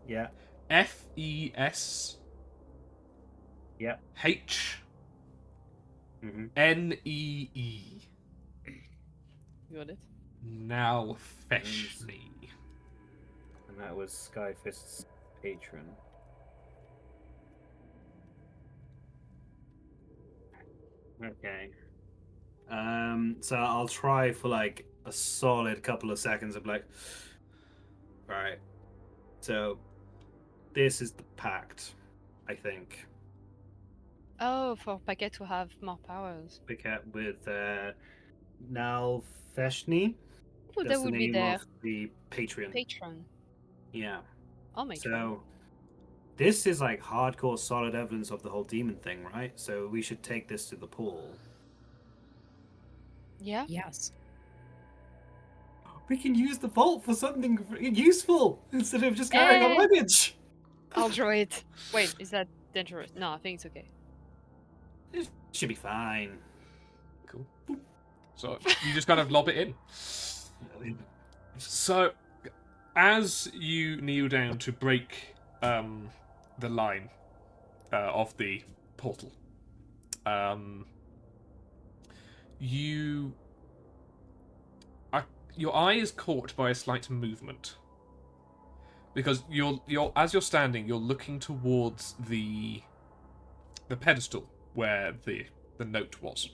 Yeah. FES. Yeah. H. Mm-hmm. NEE. Got it? Nalfeshni. And that was Skyfist's patron. Okay. So I'll try for like a solid couple of seconds of like, all right. So this is the pact, I think. Oh, for Paquet to have more powers. Picket with Nal Feshni. Oh, That's that the would be name their of the patron. patron. Yeah. Oh my god. So this is like hardcore solid evidence of the whole demon thing, right? So we should take this to the pool. Yeah. Yes. We can use the vault for something useful instead of just carrying our Eh. luggage. I'll draw it. Wait, is that dangerous? No, I think it's okay. It should be fine. Cool. So you just kind of lob it in. So, as you kneel down to break the line of the portal, your eye is caught by a slight movement because you're as you're standing, you're looking towards the pedestal where the note was,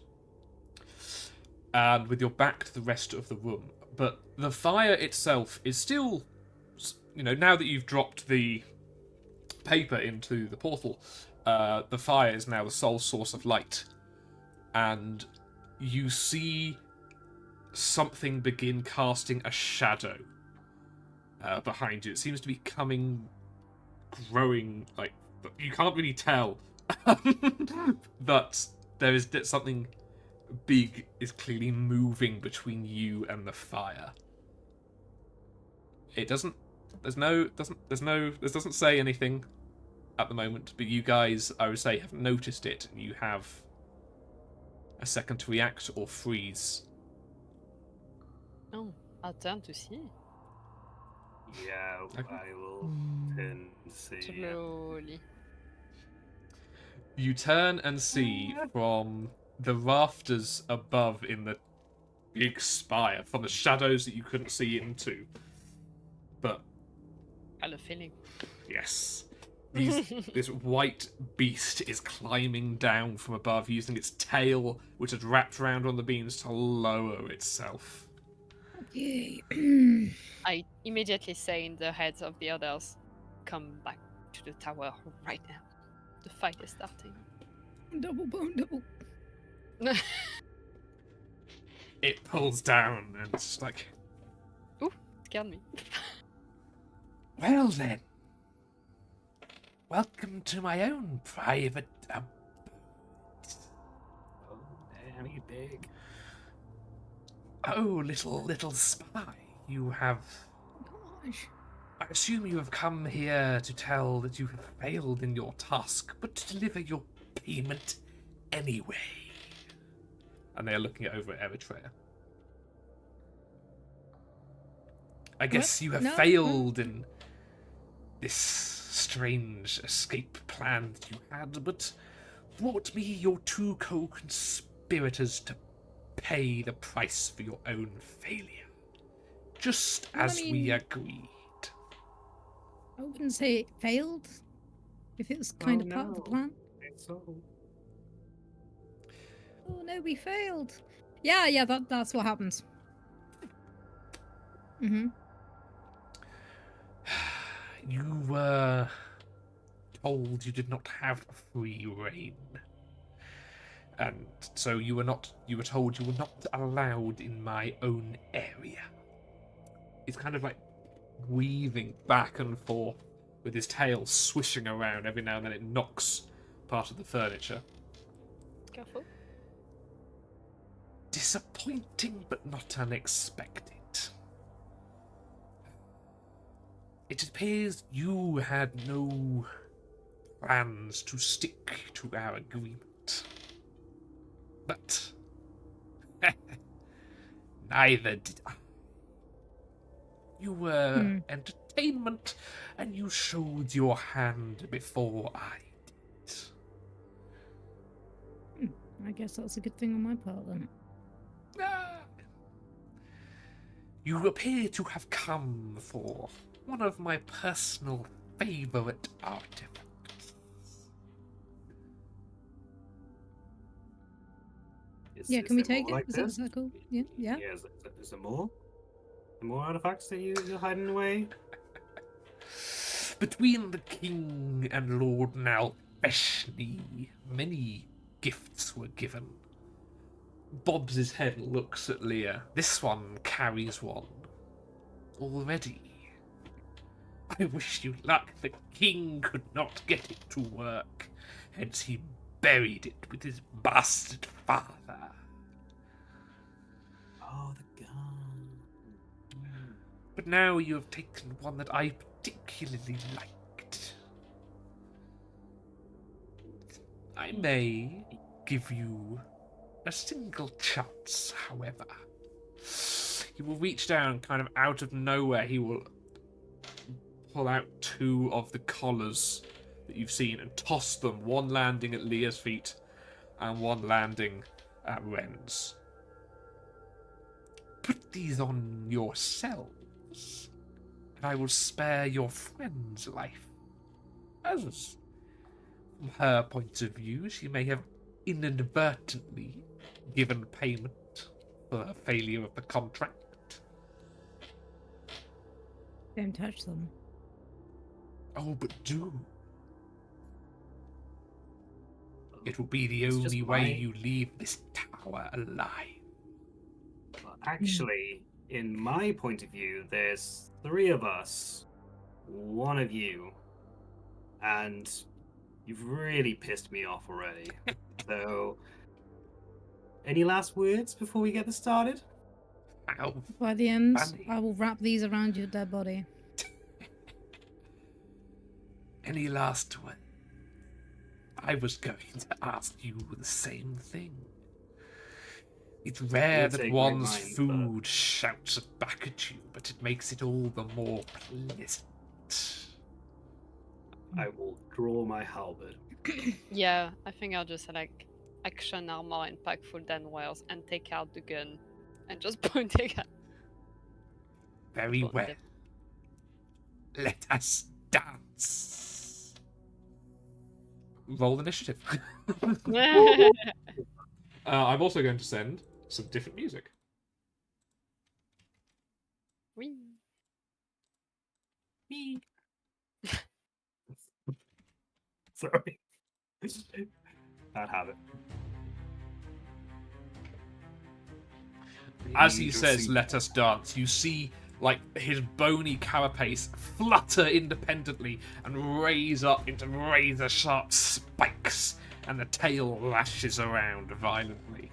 and with your back to the rest of the room. But the fire itself is still, now that you've dropped the paper into the portal, the fire is now the sole source of light. And you see something begin casting a shadow behind you. It seems to be growing, like, you can't really tell. But there is something big is clearly moving between you and the fire. It doesn't say anything at the moment, but you guys, I would say, have noticed it, and you have a second to react or freeze. Oh, I'll turn to see. Yeah, Okay. I will turn to see. Slowly. You turn and see from the rafters above in the big spire, from the shadows that you couldn't see into. But I have a feeling. yes, this white beast is climbing down from above using its tail, which had wrapped around on the beams, to lower itself. Okay. I immediately say in the heads of the others, come back to the tower right now. The fight is starting. Double bone, double. It pulls down and it's like, Scared me. well then, welcome to my own private abode. Oh, damn, he's big. Oh, little spy, you have... Gosh. I assume you have come here to tell that you have failed in your task, but to deliver your payment anyway. And they are looking over at Eritrea. I guess What? you have No. failed in this strange escape plan that you had, but brought me your two co-conspirators to pay the price for your own failure. Just Well, I as we mean- agreed. I wouldn't say it failed. If it was kind Oh, of part of the no. plan. So, Oh no, we failed. Yeah, that's what happens. Mm-hmm. You were told you did not have free reign. And so you were told you were not allowed in my own area. It's kind of like weaving back and forth with his tail swishing around. Every now and then it knocks part of the furniture. Careful. Disappointing but not unexpected. It appears you had no plans to stick to our agreement. But neither did I. You were entertainment, and you showed your hand before I did. I guess that's a good thing on my part then. You appear to have come for one of my personal favorite artifacts. Yeah, can we there take more it? like Is this? that cool? Yeah, yeah. Yeah, is there more? More artifacts that you're hiding away? Between the king and Lord Nalbeshni, many gifts were given. Bob's head looks at Leah. This one carries one already. I wish you luck. The king could not get it to work, hence he buried it with his bastard father. Oh, the gun. But now you have taken one that I particularly liked. I may give you a single chance, however. He will reach down, kind of out of nowhere. He will pull out 2 of the collars that you've seen and toss them, one landing at Leah's feet and one landing at Ren's. Put these on yourselves, and I will spare your friend's life. As from her point of view, she may have inadvertently given payment for a failure of the contract. Don't touch them. Oh, but do. It will be the It's just only way my- you leave this tower alive. Well, actually, in my point of view, there's 3 of us, 1 of you, and you've really pissed me off already. So, any last words before we get this started? How By the end, funny. I will wrap these around your dead body. Any last one? I was going to ask you the same thing. It's rare You'll that take my one's mind, food shouts back at you, but it makes it all the more pleasant. I will draw my halberd. Yeah, I think I'll just like action armor and pack full downwards and take out the gun and just point it at Very both well. them. Let us dance. Roll initiative. I'm also going to send some different music. Whee. Sorry. Bad habit. As he says, Interesting. let us dance, you see like his bony carapace flutter independently and raise up into razor sharp spikes, and the tail lashes around violently.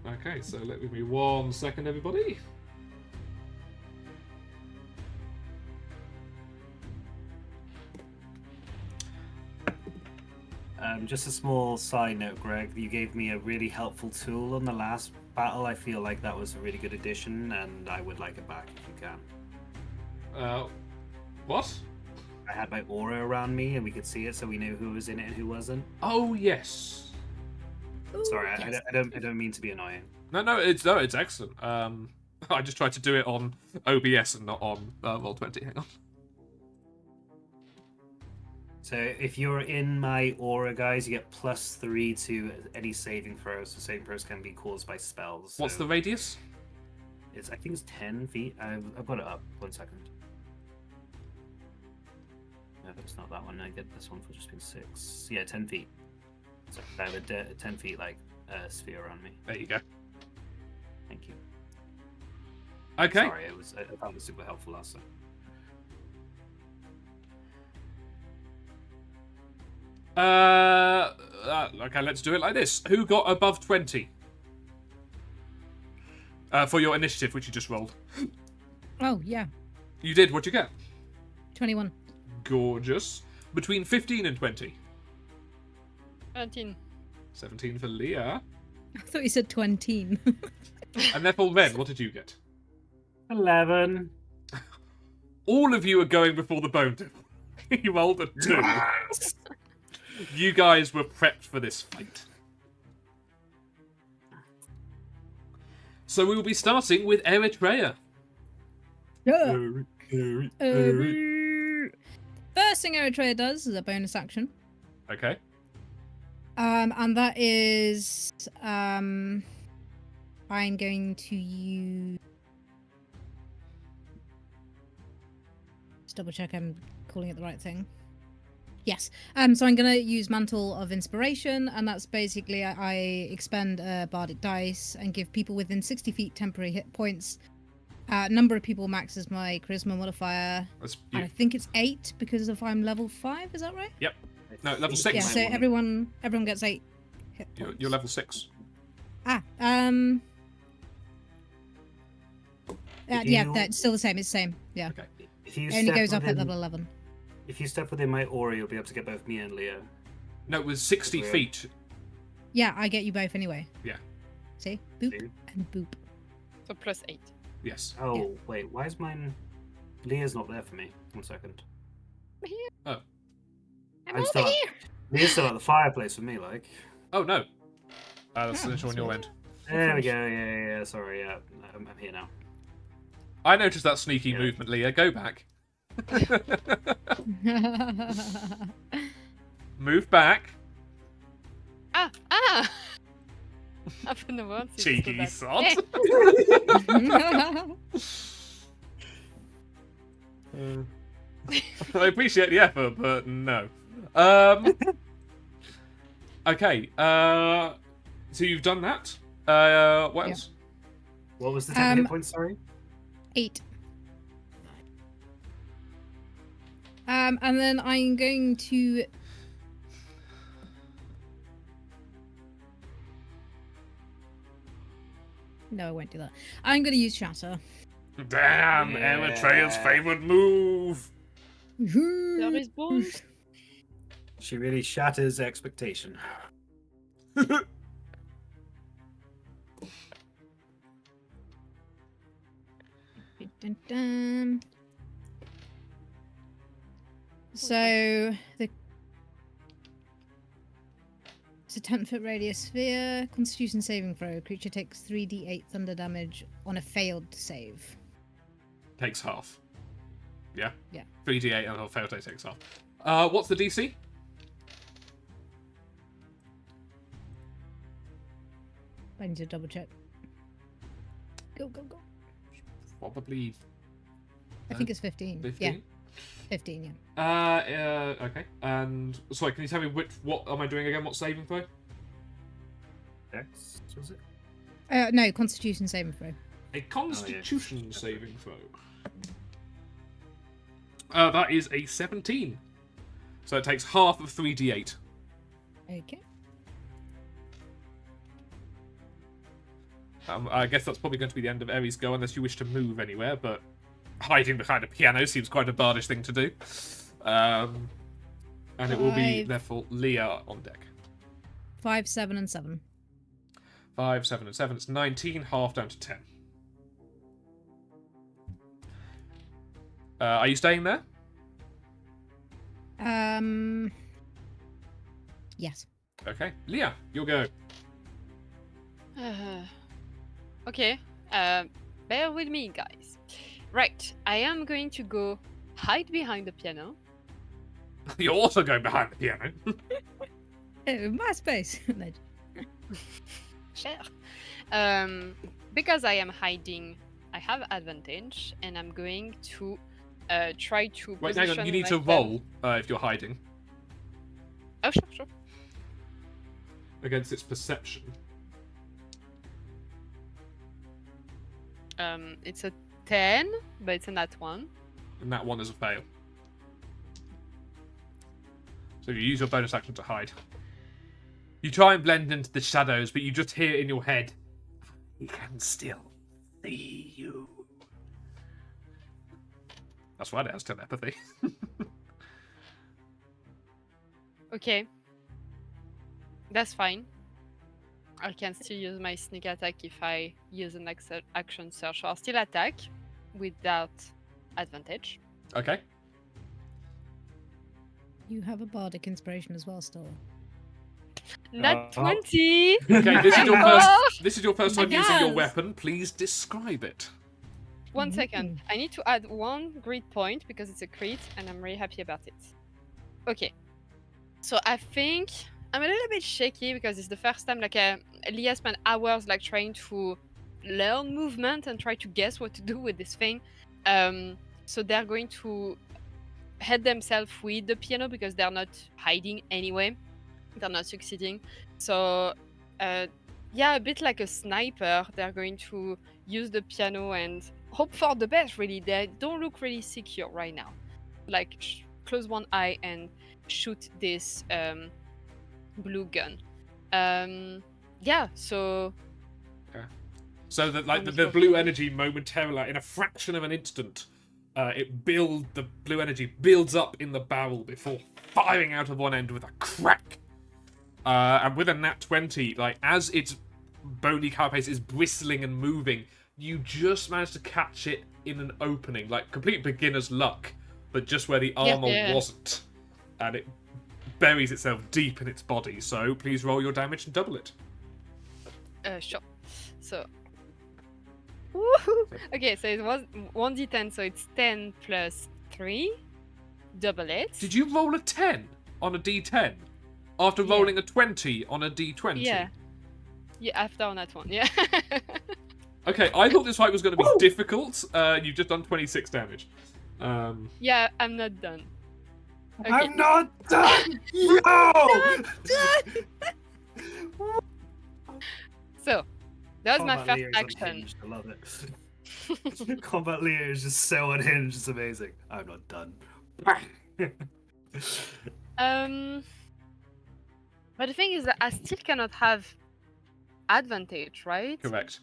Okay, so let me 1 second, everybody. Just a small side note, Greg. You gave me a really helpful tool on the last battle. I feel like that was a really good addition, and I would like it back if you can. What? I had my aura around me, and we could see it, so we knew who was in it and who wasn't. Oh yes. Sorry, Yes. I don't mean to be annoying. No, it's excellent. I just tried to do it on OBS and not on Roll20. Hang on. So if you're in my aura, guys, you get +3 to any saving throws. So saving throws can be caused by spells. What's so the radius? I think it's 10 feet. I've got it up. 1 second. No, it's not that one. I get this one for just being 6. Yeah, 10 feet. So I have a 10 feet like sphere around me. There you go. Thank you. Okay. Sorry, I found it super helpful last time. Okay, let's do it like this. Who got above 20? For your initiative, which you just rolled. Oh, yeah. You did. What'd you get? 21. Gorgeous. Between 15 and 20. 17. 17 for Leah. I thought you said 20. And therefore, Ren, what did you get? 11. All of you are going before the bone devil. You rolled a 2. You guys were prepped for this fight. So we will be starting with Eritrea. Yeah. First thing Eritrea does is a bonus action. Okay. And that is I'm going to use. Just double check I'm calling it the right thing. Yes. So I'm gonna use Mantle of Inspiration, and that's basically I expend a bardic dice and give people within 60 feet temporary hit points. Number of people maxes my charisma modifier. That's And I think it's 8 because if I'm level 5, is that right? Yep. No, level 6. Yeah. So everyone gets 8 hit points. You're level 6. If Yeah, you- that's still the same. It's the same. Yeah. Okay. If you It only step goes up at within- level 11. If you step within my aura, you'll be able to get both me and Leo. No, it was 60 Weird. feet. Yeah, I get you both anyway. Yeah. See? Boop See? and boop. So +8. Yes. Oh, Yeah. wait, why is mine... Leah's not there for me. 1 second. I'm I'm over still at- here. Leah's still at the fireplace for me, like. Oh, no. That's Oh, an issue on that's your weird. end. There we go, yeah, sorry, yeah. I'm here now. I noticed that sneaky Yeah. movement, Leah. Go back. Move back. Ah! I've been the one to Cheeky do that. sod. I appreciate the effort, but no. Okay. So you've done that. What Yeah. else? What was the 10 hit Um, points, sorry? 8. And then I'm going to. No, I won't do that. I'm going to use Shatter. Damn, Yeah. Eritrea's favorite move. There is bones. She really shatters expectation. Dun, dun. So it's a 10-foot radius sphere. Constitution saving throw. Creature takes 3d8 thunder damage on a failed save. Takes half. Yeah? Yeah. 3d8 and failed save takes half. What's the DC? I need to double check. Go, go, go. Probably I think it's 15. 15. Yeah, 15, yeah. Okay. And sorry, can you tell me what am I doing again? What saving throw? Dex, was it? No, Constitution saving throw. A Constitution saving throw. That is a 17. So it takes half of 3d8. Okay. I guess that's probably going to be the end of Eri's go, unless you wish to move anywhere, but hiding behind a piano seems quite a bardish thing to do. And it will be, Five. therefore, Leah on deck. 5, 7, and 7. 5, 7, and 7. It's 19, half down to 10. Are you staying there? Yes. Okay. Leah, you'll go. Okay. Bear with me, guys. Right. I am going to go hide behind the piano. You're also going behind the piano. Oh, my space. No. Sure. Because I am hiding, I have advantage, and I'm going to try to. Wait, hang on. You need to myself- roll if you're hiding Oh, sure. against its perception. It's a 10, but it's a nat 1. And that one is a fail. So you use your bonus action to hide. You try and blend into the shadows, but you just hear in your head, "He can still see you." That's right, it has telepathy. Okay. That's fine. I can still use my sneak attack if I use an action search. I'll still attack without advantage. Okay. You have a bardic inspiration as well, still. Nat Oh. 20! Okay, this is your first. This is your first time using your Yes. weapon. Please describe it. 1 second. I need to add 1 grit point because it's a crit and I'm really happy about it. Okay. So I think I'm a little bit shaky because it's the first time like Leah spent hours like trying to learn movement and try to guess what to do with this thing. So they're going to head themselves with the piano because they're not hiding anyway. They're not succeeding. So yeah, a bit like a sniper, they're going to use the piano and hope for the best. Really, they don't look really secure right now. Like close one eye and shoot this blue gun. Yeah, so So that like the blue energy momentarily, like, in a fraction of an instant, the blue energy builds up in the barrel before firing out of one end with a crack. And with a nat 20, like as its bony carapace is bristling and moving, you just manage to catch it in an opening, like complete beginner's luck, but just where the armor wasn't, and it buries itself deep in its body. So please roll your damage and double it. Sure. So. Woohoo! Okay, so it was 1d10, so it's 10 plus 3. Double it. Did you roll a 10 on a d10 after rolling a 20 on a d20? Yeah. Yeah, after on that one, yeah. Okay, I thought this fight was going to be difficult. You've just done 26 damage. Yeah, I'm not done. Okay. I'm not done! No! So, that was my Combat first Lear is action. unhinged, I love it. Combat Lear is just so unhinged, it's amazing. I'm not done. But the thing is that I still cannot have advantage, right? Correct.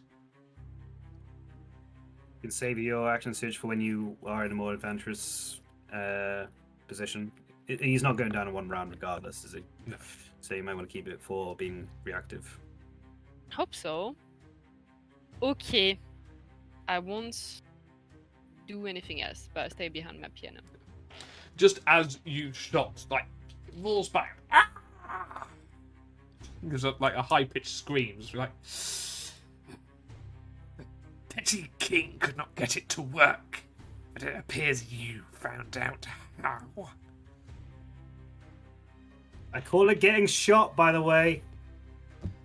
You can save your action surge for when you are in a more adventurous position. He's not going down in one round regardless, is he? No. So you might want to keep it for being reactive. Hope so. Okay. I won't do anything else, but I'll stay behind my piano. Just as you shot, like, rolls back. Ah! There's like a high-pitched scream. It's like, the petty king could not get it to work, but it appears you found out how. I call it getting shot, by the way.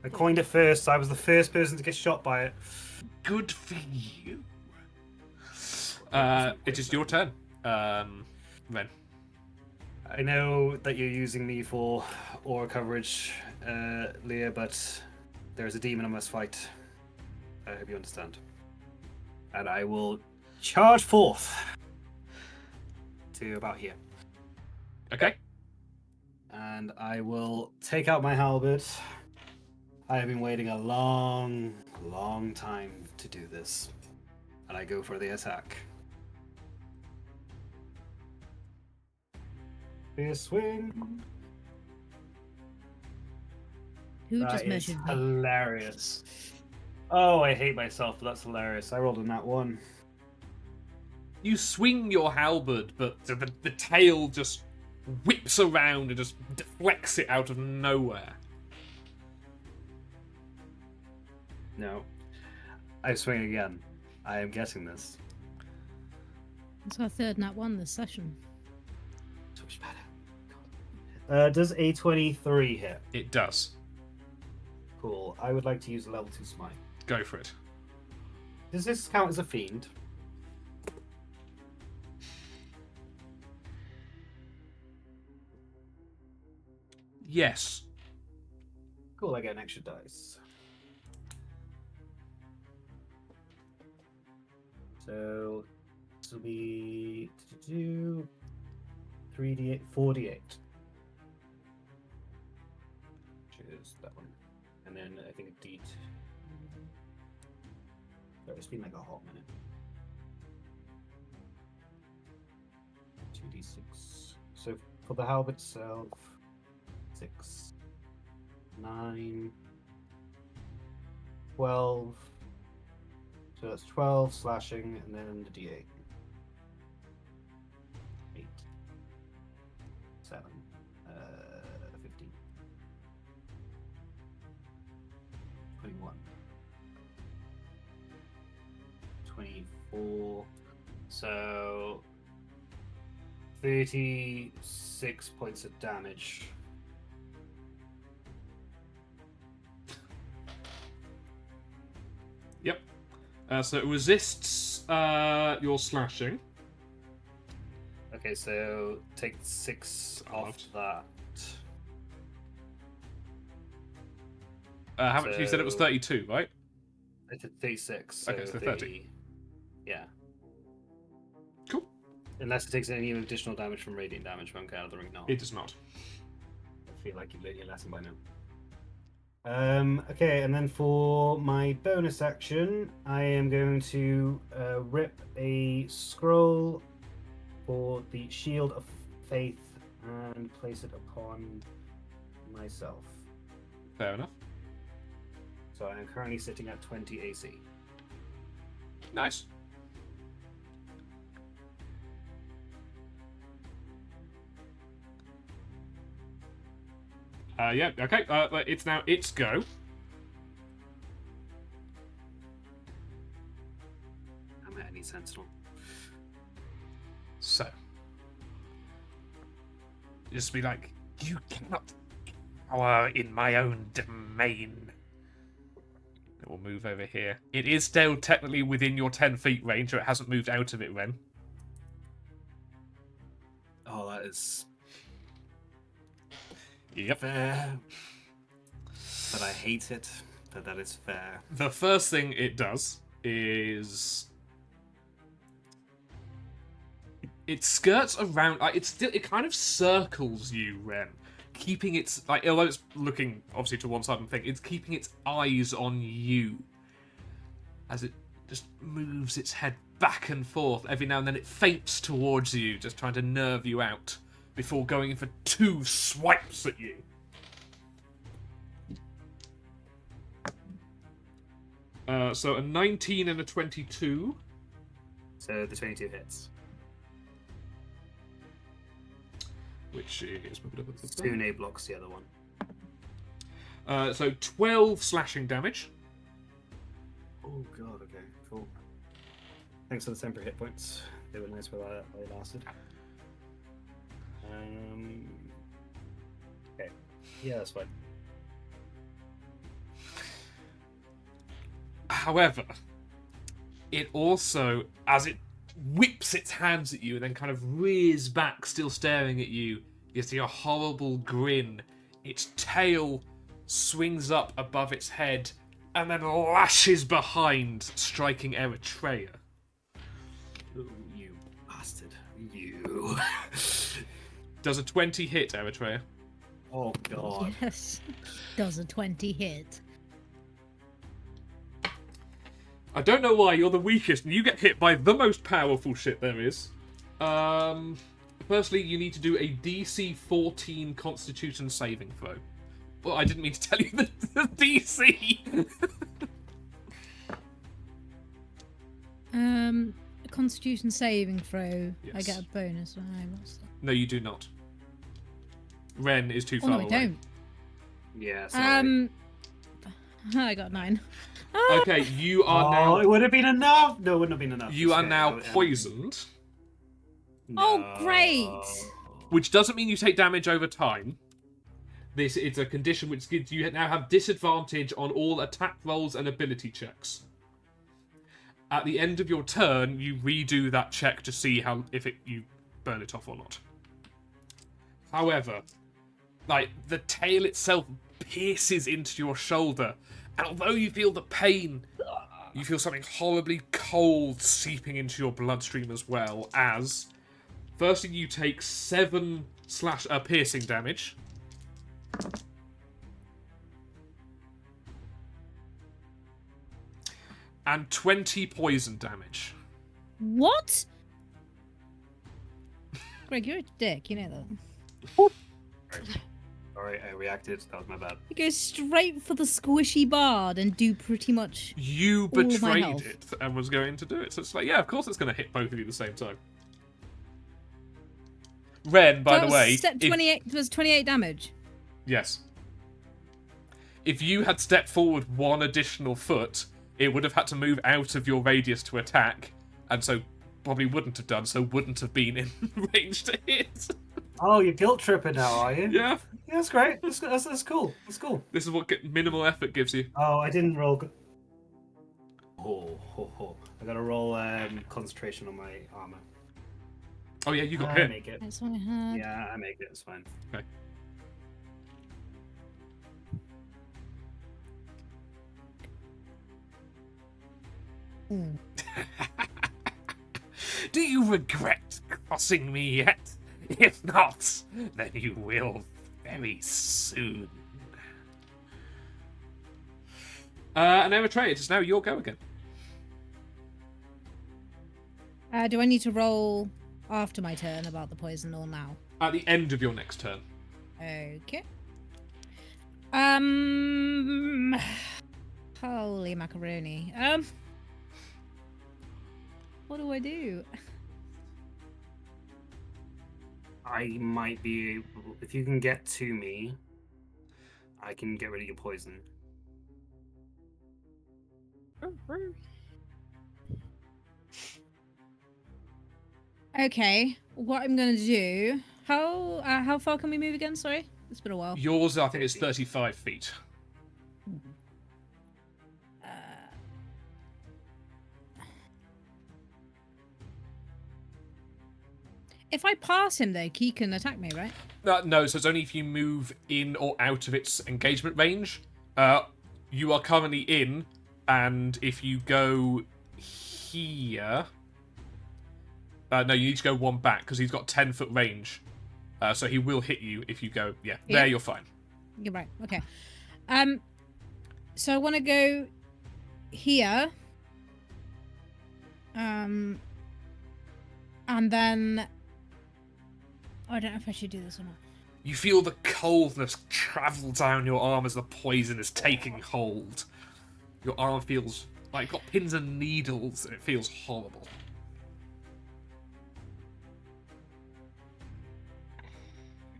I coined it first. I was the first person to get shot by it. Good for you. It is your turn, Ren. I know that you're using me for aura coverage, Leah, but there's a demon I must fight. I hope you understand. And I will charge forth to about here. Okay. And I will take out my halberd. I have been waiting a long, long time to do this. And I go for the attack. This swing. Who That just is measured me? hilarious. Oh, I hate myself, but that's hilarious. I rolled a nat 1. You swing your halberd, but the tail just whips around and just deflects it out of nowhere. No. I swing again. I am getting this. It's our third nat 1 this session. So much better. Does a 23 hit? It does. Cool. I would like to use a level 2 smite. Go for it. Does this count as a fiend? Yes. Cool, I get an extra dice. So this will be 3d8, 4d8. Which is that one. And then I think a d2. So it's been like a hot minute. 2d6. So for the halberd itself, 6, 9, 12. So that's 12 slashing, and then the d8. 8, 7, 15, 21, 24. So 36 points of damage. Yep. So it resists your slashing. Okay, so take 6 off that. How much? You said it was So- 32, right? It's at 36. Okay, so 30. Yeah. Cool. Unless it takes any additional damage from radiant damage from gathering knowledge. It does not. I feel like you've learned your lesson by now. Okay, and then for my bonus action, I am going to rip a scroll for the Shield of Faith and place it upon myself. Fair enough. So I am currently sitting at 20 AC. Nice. Yeah, okay. It's now its go. I'm at any sentinel. So. Just be like, you cannot power in my own domain. It will move over here. It is still technically within your 10 feet range, so it hasn't moved out of it, Ren. Oh, that is Yep. fair. But I hate it, but that is fair. The first thing it does is it skirts around. Like it kind of circles you, Ren, keeping its although it's looking obviously to one side and thing, it's keeping its eyes on you as it just moves its head back and forth. Every now and then it feints towards you, just trying to nerve you out before going in for 2 swipes at you. So a 19 and a 22. So the 22 hits. Which is... 2 nade blocks the other one. So 12 slashing damage. Oh god, okay, cool. Thanks for the temporary hit points. They were nice while they lasted. Okay. Yeah, that's fine. However, it also, as it whips its hands at you and then kind of rears back, still staring at you, you see a horrible grin. Its tail swings up above its head and then lashes behind, striking Eritrea. Oh, you bastard. You. Does a 20 hit, Eritrea? Oh god. Yes. Does a 20 hit? I don't know why, you're the weakest, and you get hit by the most powerful shit there is. Firstly, you need to do a DC 14 Constitution saving throw. Well, I didn't mean to tell you the DC! A Constitution saving throw. I Yes. get a bonus. What's that? No, you do not. Ren is too Oh far no, I away. don't. Yeah, sorry. I got 9. Okay, you are Oh, now... it would have been enough! No, it wouldn't have been enough. You are Okay, now yeah. poisoned, Oh, great! which doesn't mean you take damage over time. This is a condition which gives you now have disadvantage on all attack rolls and ability checks. At the end of your turn, you redo that check to see how you burn it off or not. However, the tail itself pierces into your shoulder, and although you feel the pain, you feel something horribly cold seeping into your bloodstream as well. As firstly, you take 7 piercing damage. And 20 poison damage. What? Greg, you're a dick. You know that. Sorry, I reacted. That was my bad. You go straight for the squishy bard and do pretty much. You all my betrayed health. it and was going to do it. So it's like, yeah, of course it's going to hit both of you at the same time. Ren, by That the was way... step 28 was 28 damage. Yes. If you had stepped forward 1 additional foot, it would have had to move out of your radius to attack, and so probably wouldn't have done, so wouldn't have been in range to hit. Oh, you're guilt tripping now, are you? Yeah, Yeah, that's great. That's cool. That's cool. this is what minimal effort gives you. Oh, I didn't roll good. I gotta roll concentration on my armor. Oh yeah, you got I hit. make it. That's what I had. Yeah, I make it. It's fine. Okay. Ooh. Do you regret crossing me yet? If not, then you will very soon. And Eritrea, it's now your go again. Do I need to roll after my turn about the poison or now? At the end of your next turn. Okay. Holy macaroni. What do I do? I might be able, if you can get to me, I can get rid of your poison. Okay, what I'm gonna do? How far can we move again? Sorry, it's been a while. Yours, I think, is 35 feet. If I pass him though, he can attack me, right? No, so it's only if you move in or out of its engagement range. You are currently in, and if you go here... no, you need to go one back, because he's got 10-foot range. So he will hit you if you go... Yeah, there you're fine. You're right, okay. So I want to go here. And then... I don't know if I should do this or not. You feel the coldness travel down your arm as the poison is taking hold. Your arm feels like it's got pins and needles, and it feels horrible.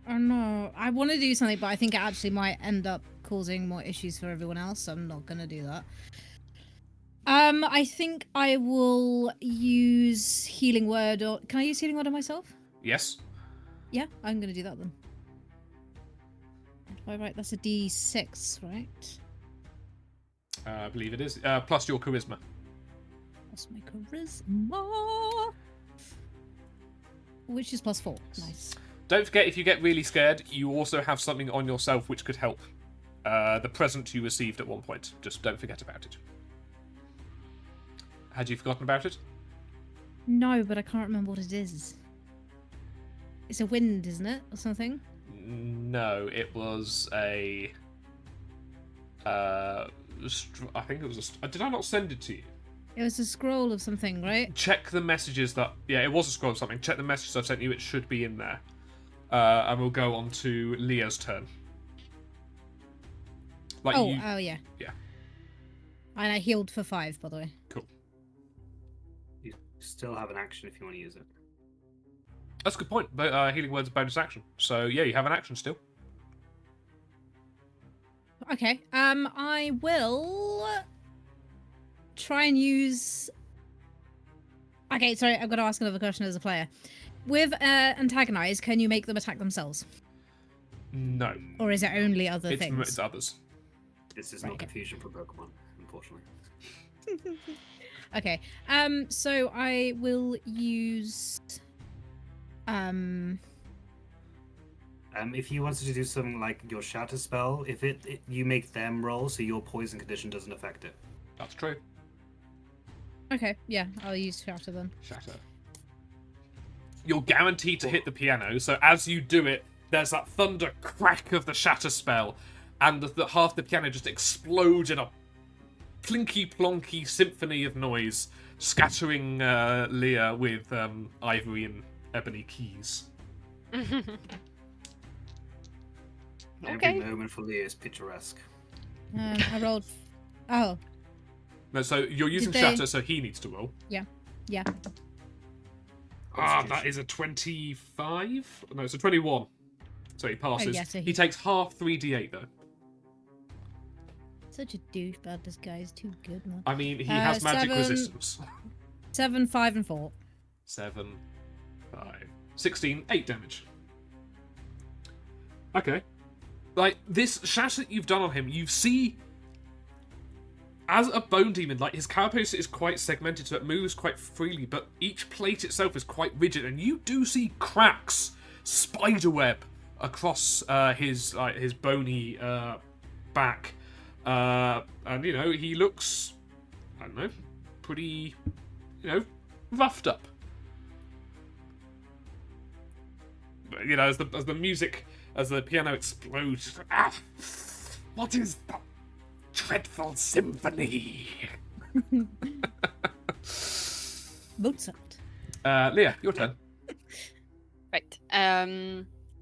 Oh no, I want to do something, but I think it actually might end up causing more issues for everyone else, so I'm not going to do that. I think I will use Healing Word, or... Can I use Healing Word on myself? Yes? Yeah, I'm going to do that then. Am I right? That's a D6, right? I believe it is. Plus your charisma. That's my charisma. Which is +4. Nice. Don't forget, if you get really scared, you also have something on yourself which could help. The present you received at one point. Just don't forget about it. Had you forgotten about it? No, but I can't remember what it is. It's a wind, isn't it? Or something? No, it was a... I think it was a... Did I not send it to you? It was a scroll of something, right? Check the messages that... Yeah, it was a scroll of something. Check the messages I've sent you. It should be in there. And we'll go on to Leah's turn. Like oh, you... oh, yeah. Yeah. And I healed for 5, by the way. Cool. You still have an action if you want to use it. That's a good point. But Healing Word's a bonus action. So, yeah, you have an action still. Okay. I will try and use... Okay, sorry, I've got to ask another question as a player. With Antagonize, can you make them attack themselves? No. Or is it only other things? It's others. This is Right, not okay. confusion for Pokemon, unfortunately. Okay. So I will use... If you wanted to do something like your Shatter spell, if you make them roll, so your poison condition doesn't affect it. That's true. Okay, yeah, I'll use Shatter then. Shatter. You're guaranteed to hit the piano, so as you do it, there's that thunder crack of the Shatter spell, and half the piano just explodes in a plinky plonky symphony of noise, scattering Leah with ivory and ebony keys. Okay. Every moment for Leah is picturesque. I rolled... Oh, No, so you're using Did they- Shatter, so he needs to roll. yeah. That is a 25? No, it's a 21. So he passes. yeah, so he he- takes half 3d8, though. Such a douchebag, this guy is too good, man. I mean, he has magic 7, resistance. 7, 5, and 4. 7, 5, 16, 8 damage. Okay. Like, this shatter that you've done on him, you see as a bone demon, like his carapace is quite segmented, so it moves quite freely, but each plate itself is quite rigid, and you do see cracks, spiderweb across his bony back, and he looks, I don't know, pretty, roughed up. As the music, as the piano explodes, what is that dreadful symphony? Mozart. Leah, your turn. Right.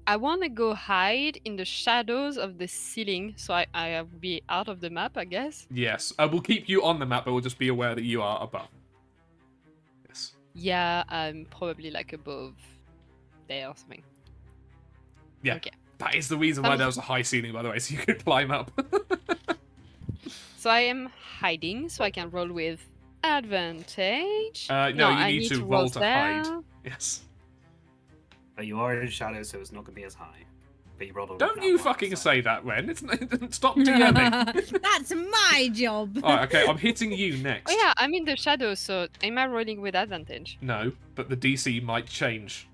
I want to go hide in the shadows of the ceiling, so I will be out of the map, I guess. Yes, we'll keep you on the map, but we'll just be aware that you are above. Yes. Yeah, I'm probably like above there or something. Yeah. Okay. That is the reason why there was a high ceiling, by the way, so you could climb up. So I am hiding, so I can roll with advantage. No, you I need to roll to hide. there. Yes. But you are in shadow, so it's not going to be as high. But you rolled a Don't nat you one, fucking so- say that, Ren. Stop DMing. That's my job. Alright, okay, I'm hitting you next. Oh yeah, I'm in the shadows, so am I rolling with advantage? No, but the DC might change.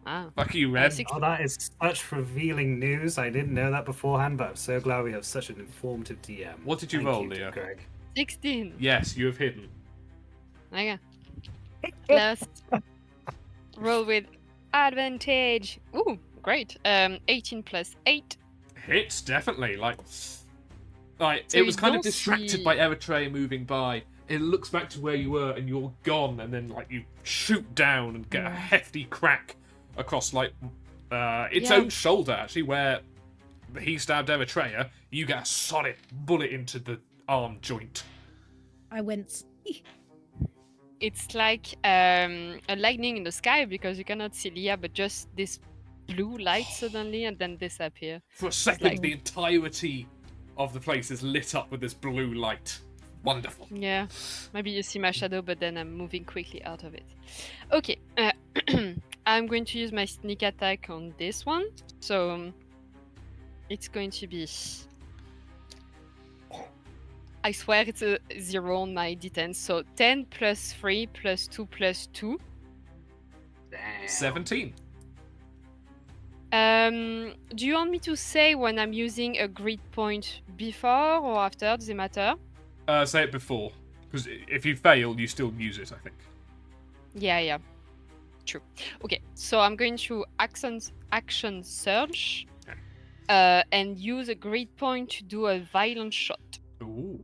Ah. Fuck you, Ren. 16. Oh, that is such revealing news. I didn't know that beforehand, but I'm so glad we have such an informative DM. What did you Thank roll, you, Leah? Greg. 16. Yes, you have hidden. Okay. Let's roll with advantage. Ooh, great. 18 plus 8. Hits, definitely. So it was you kind of don't distracted see- by Eritrea moving by. It looks back to where you were and you're gone, and then you shoot down and get a hefty crack across its Yeah. own shoulder, actually, where he stabbed Eritrea. You get a solid bullet into the arm joint. I wince. It's like a lightning in the sky because you cannot see Leah, but just this blue light suddenly and then disappear. For a second, like- the entirety of the place is lit up with this blue light. Wonderful. Yeah, maybe you see my shadow, but then I'm moving quickly out of it. Okay, I'm going to use my sneak attack on this one. So it's going to be. I swear it's a 0 on my d10. So 10 plus 3 plus 2 plus 2. Damn. 17. Do you want me to say when I'm using a grid point before or after? Does it matter? Say it before. Because if you fail, you still use it, I think. Yeah. True. Okay, so I'm going to action surge and use a grid point to do a violent shot. Ooh.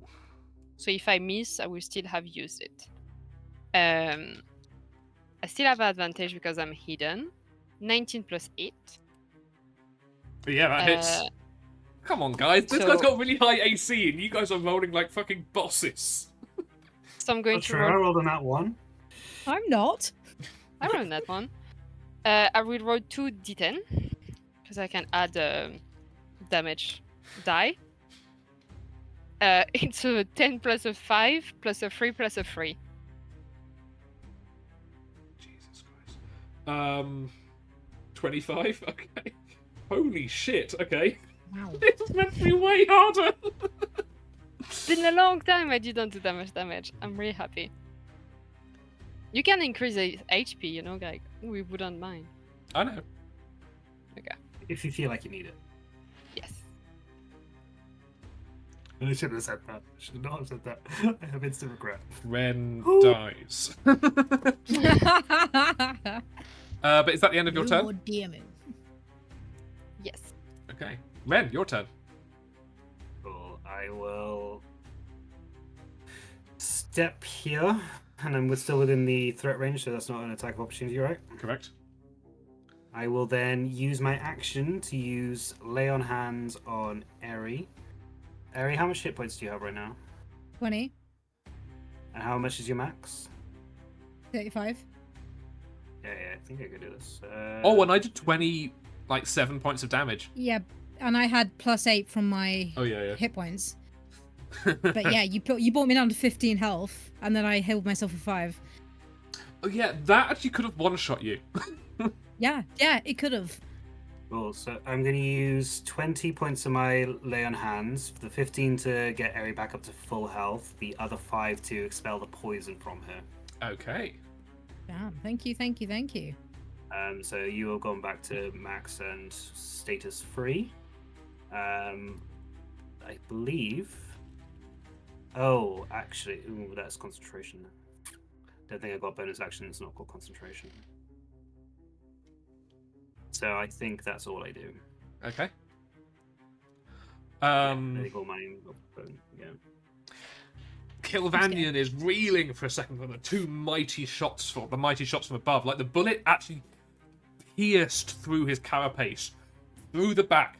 So if I miss, I will still have used it. I still have advantage because I'm hidden. 19 plus 8. Yeah, that hits. Come on, guys. This so- guy's got really high AC, and you guys are rolling like fucking bosses. So I'm going Not to sure I roll. rolled on that one. I'm not. I rolled that one. I will roll 2 d10 because I can add damage die. It's a 10 plus a 5 plus a 3 plus a 3. Jesus Christ. 25? Okay. Holy shit, okay. Wow. This is meant to be way harder. It's been a long time I didn't do that much damage. I'm really happy. You can increase the HP, like we wouldn't mind. I know. If you feel like you need it. Yes. I shouldn't have said that. I should not have said that. I have instant regret. Ren Ooh. dies. But is that the end of your No turn? more DMing. Yes. Okay. Ren, your turn. Cool. I will step here, and we're still within the threat range, so that's not an attack of opportunity, right? Correct. I will then use my action to use Lay on Hands on Eri. Eri, how much hit points do you have right now? 20, And how much is your max? 35. Yeah, I think I could do this. Oh, and I did 7 points of damage. Yeah, and I had +8 from my Oh, yeah. hit points. But yeah, you brought me down to 15 health, and then I healed myself for 5. Oh, yeah, that actually could have one-shot you. Yeah, it could have. Cool. So I'm going to use 20 points of my lay on hands, the 15 to get Eri back up to full health, the other 5 to expel the poison from her. Okay. Damn. Thank you. Thank you. Thank you. So you are going back to max and status free. I believe. Oh, actually, that's concentration. Don't think I got bonus action. It's not called concentration. So I think that's all I do. Okay. I think all my yeah. Kilvannian is reeling for a second from the two mighty shots from above. Like the bullet actually pierced through his carapace, through the back,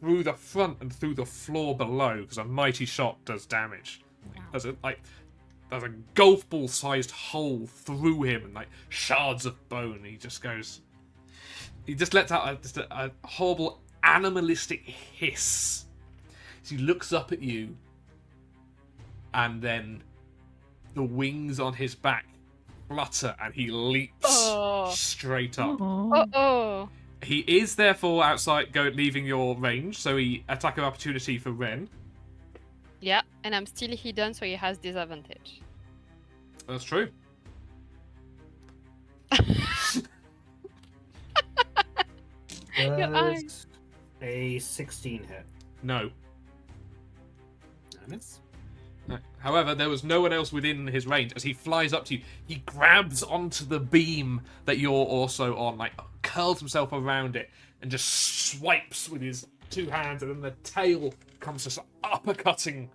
through the front, and through the floor below. Because a mighty shot does damage. There's a golf ball sized hole through him, and like shards of bone. He just lets out a horrible animalistic hiss. As he looks up at you, and then the wings on his back flutter, and he leaps straight up. Oh. He is therefore leaving your range, so he attack of opportunity for Ren. Yeah, and I'm still hidden, so he has disadvantage. That's true. Your eyes. A 16 hit. No. And it's However, there was no one else within his range. As he flies up to you, he grabs onto the beam that you're also on, like curls himself around it, and just swipes with his two hands, and then the tail comes just uppercutting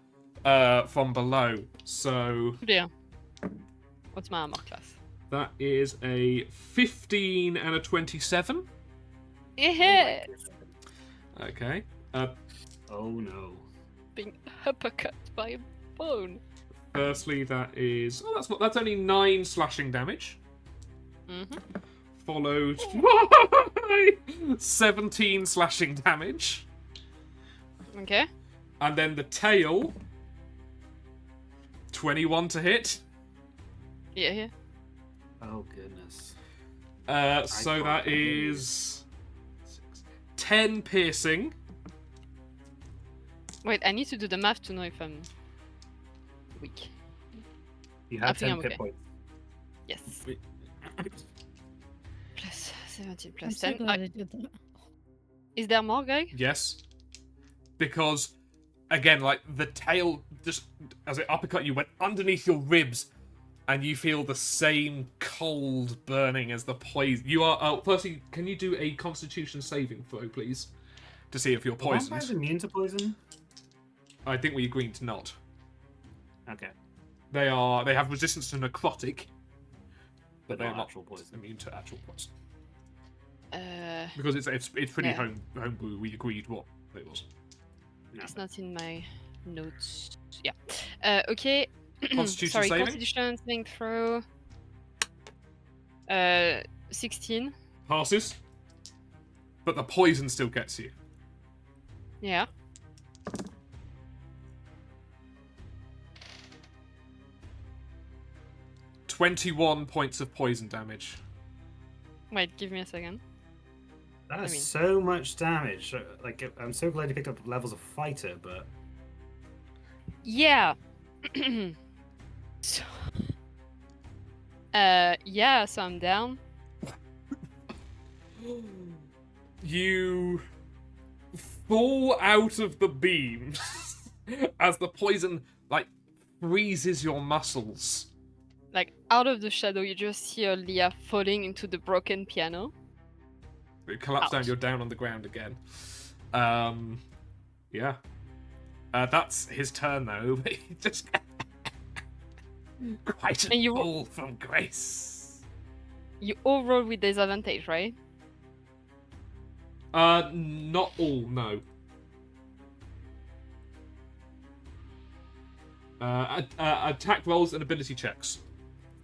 from below. So Yeah. What's my armor class? that is a 15 and a 27. It hits. Okay. oh no. Being uppercut by a bone. Firstly, that is that's only 9 slashing damage. Mm-hmm. Followed by 17 slashing damage. Okay. And then the tail, 21 to hit. Yeah. Oh goodness. So that is 10 piercing. Wait, I need to do the math to know if I'm weak. You I have think 10 I'm hit okay. points. Yes. Wait. Plus 17 I'm plus so 10. glad I did that. Is there more, guy? Yes. Because, again, like, the tail, just as it uppercut you, went underneath your ribs, and you feel the same cold burning as the poison. You are, firstly, can you do a constitution saving throw, please? To see if you're Are vampires poisoned. immune to poison? I think we agreed to not. Okay. They have resistance to necrotic, but they are not actual poison. immune to actual poison. Uh, Because it's pretty Yeah. homebrew. We agreed what it was. No. it's not in my notes. Yeah. Okay. Constitution Sorry, saving? Constitution saving throw. 16. Passes, but the poison still gets you. Yeah. $21 points of poison damage. Wait, give me a second. That's mean- so much damage. Like, I'm so glad you picked up levels of fighter, but Yeah. so, yeah, so I'm down. You fall out of the beam as the poison like freezes your muscles. Like, out of the shadow, you just see Leah falling into the broken piano. You collapse down. Ouch. You're down on the ground again. Yeah. That's his turn though. He just quite a And you- fall from grace. You all roll with disadvantage, right? Not all. No. Attack rolls and ability checks.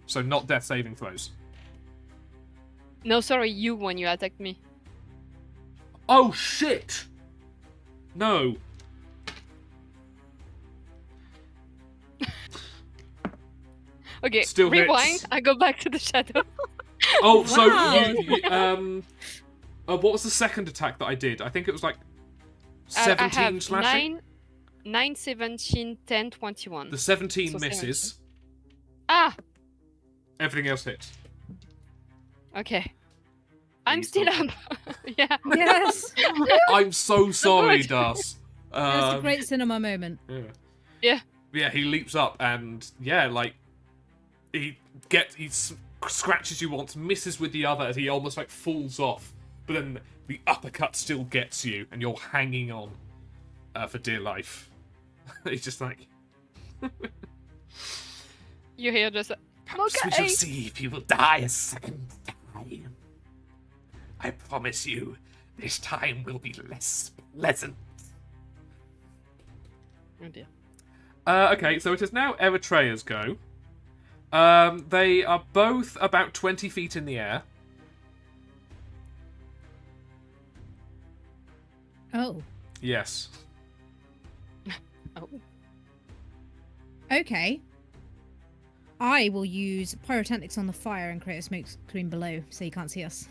So not death saving throws. No, sorry, you when you attacked me. Oh shit! No. Okay, Still rewind. hits. I go back to the shadow. Oh, so Wow. What was the second attack that I did? I think it was like I 17 have slashing. 9, 17, 10, 21. The 17 So misses. Ah, Everything else hits. okay. I'm you still still- up. Yeah. Yes. I'm so sorry, good. Das. That's a great cinema moment. Yeah. Yeah. Yeah, he leaps up and yeah, like he scratches you once, misses with the other as he almost like falls off, but then the uppercut still gets you, and you're hanging on for dear life. He's just like, You hear just. perhaps we shall see if you will die a second time. I promise you, this time will be less pleasant. Oh dear. Okay, so it is now Eritrea's go. They are both about 20 feet in the air. Oh. Yes. Oh. Okay. I will use pyrotechnics on the fire and create a smoke screen below, so you can't see us.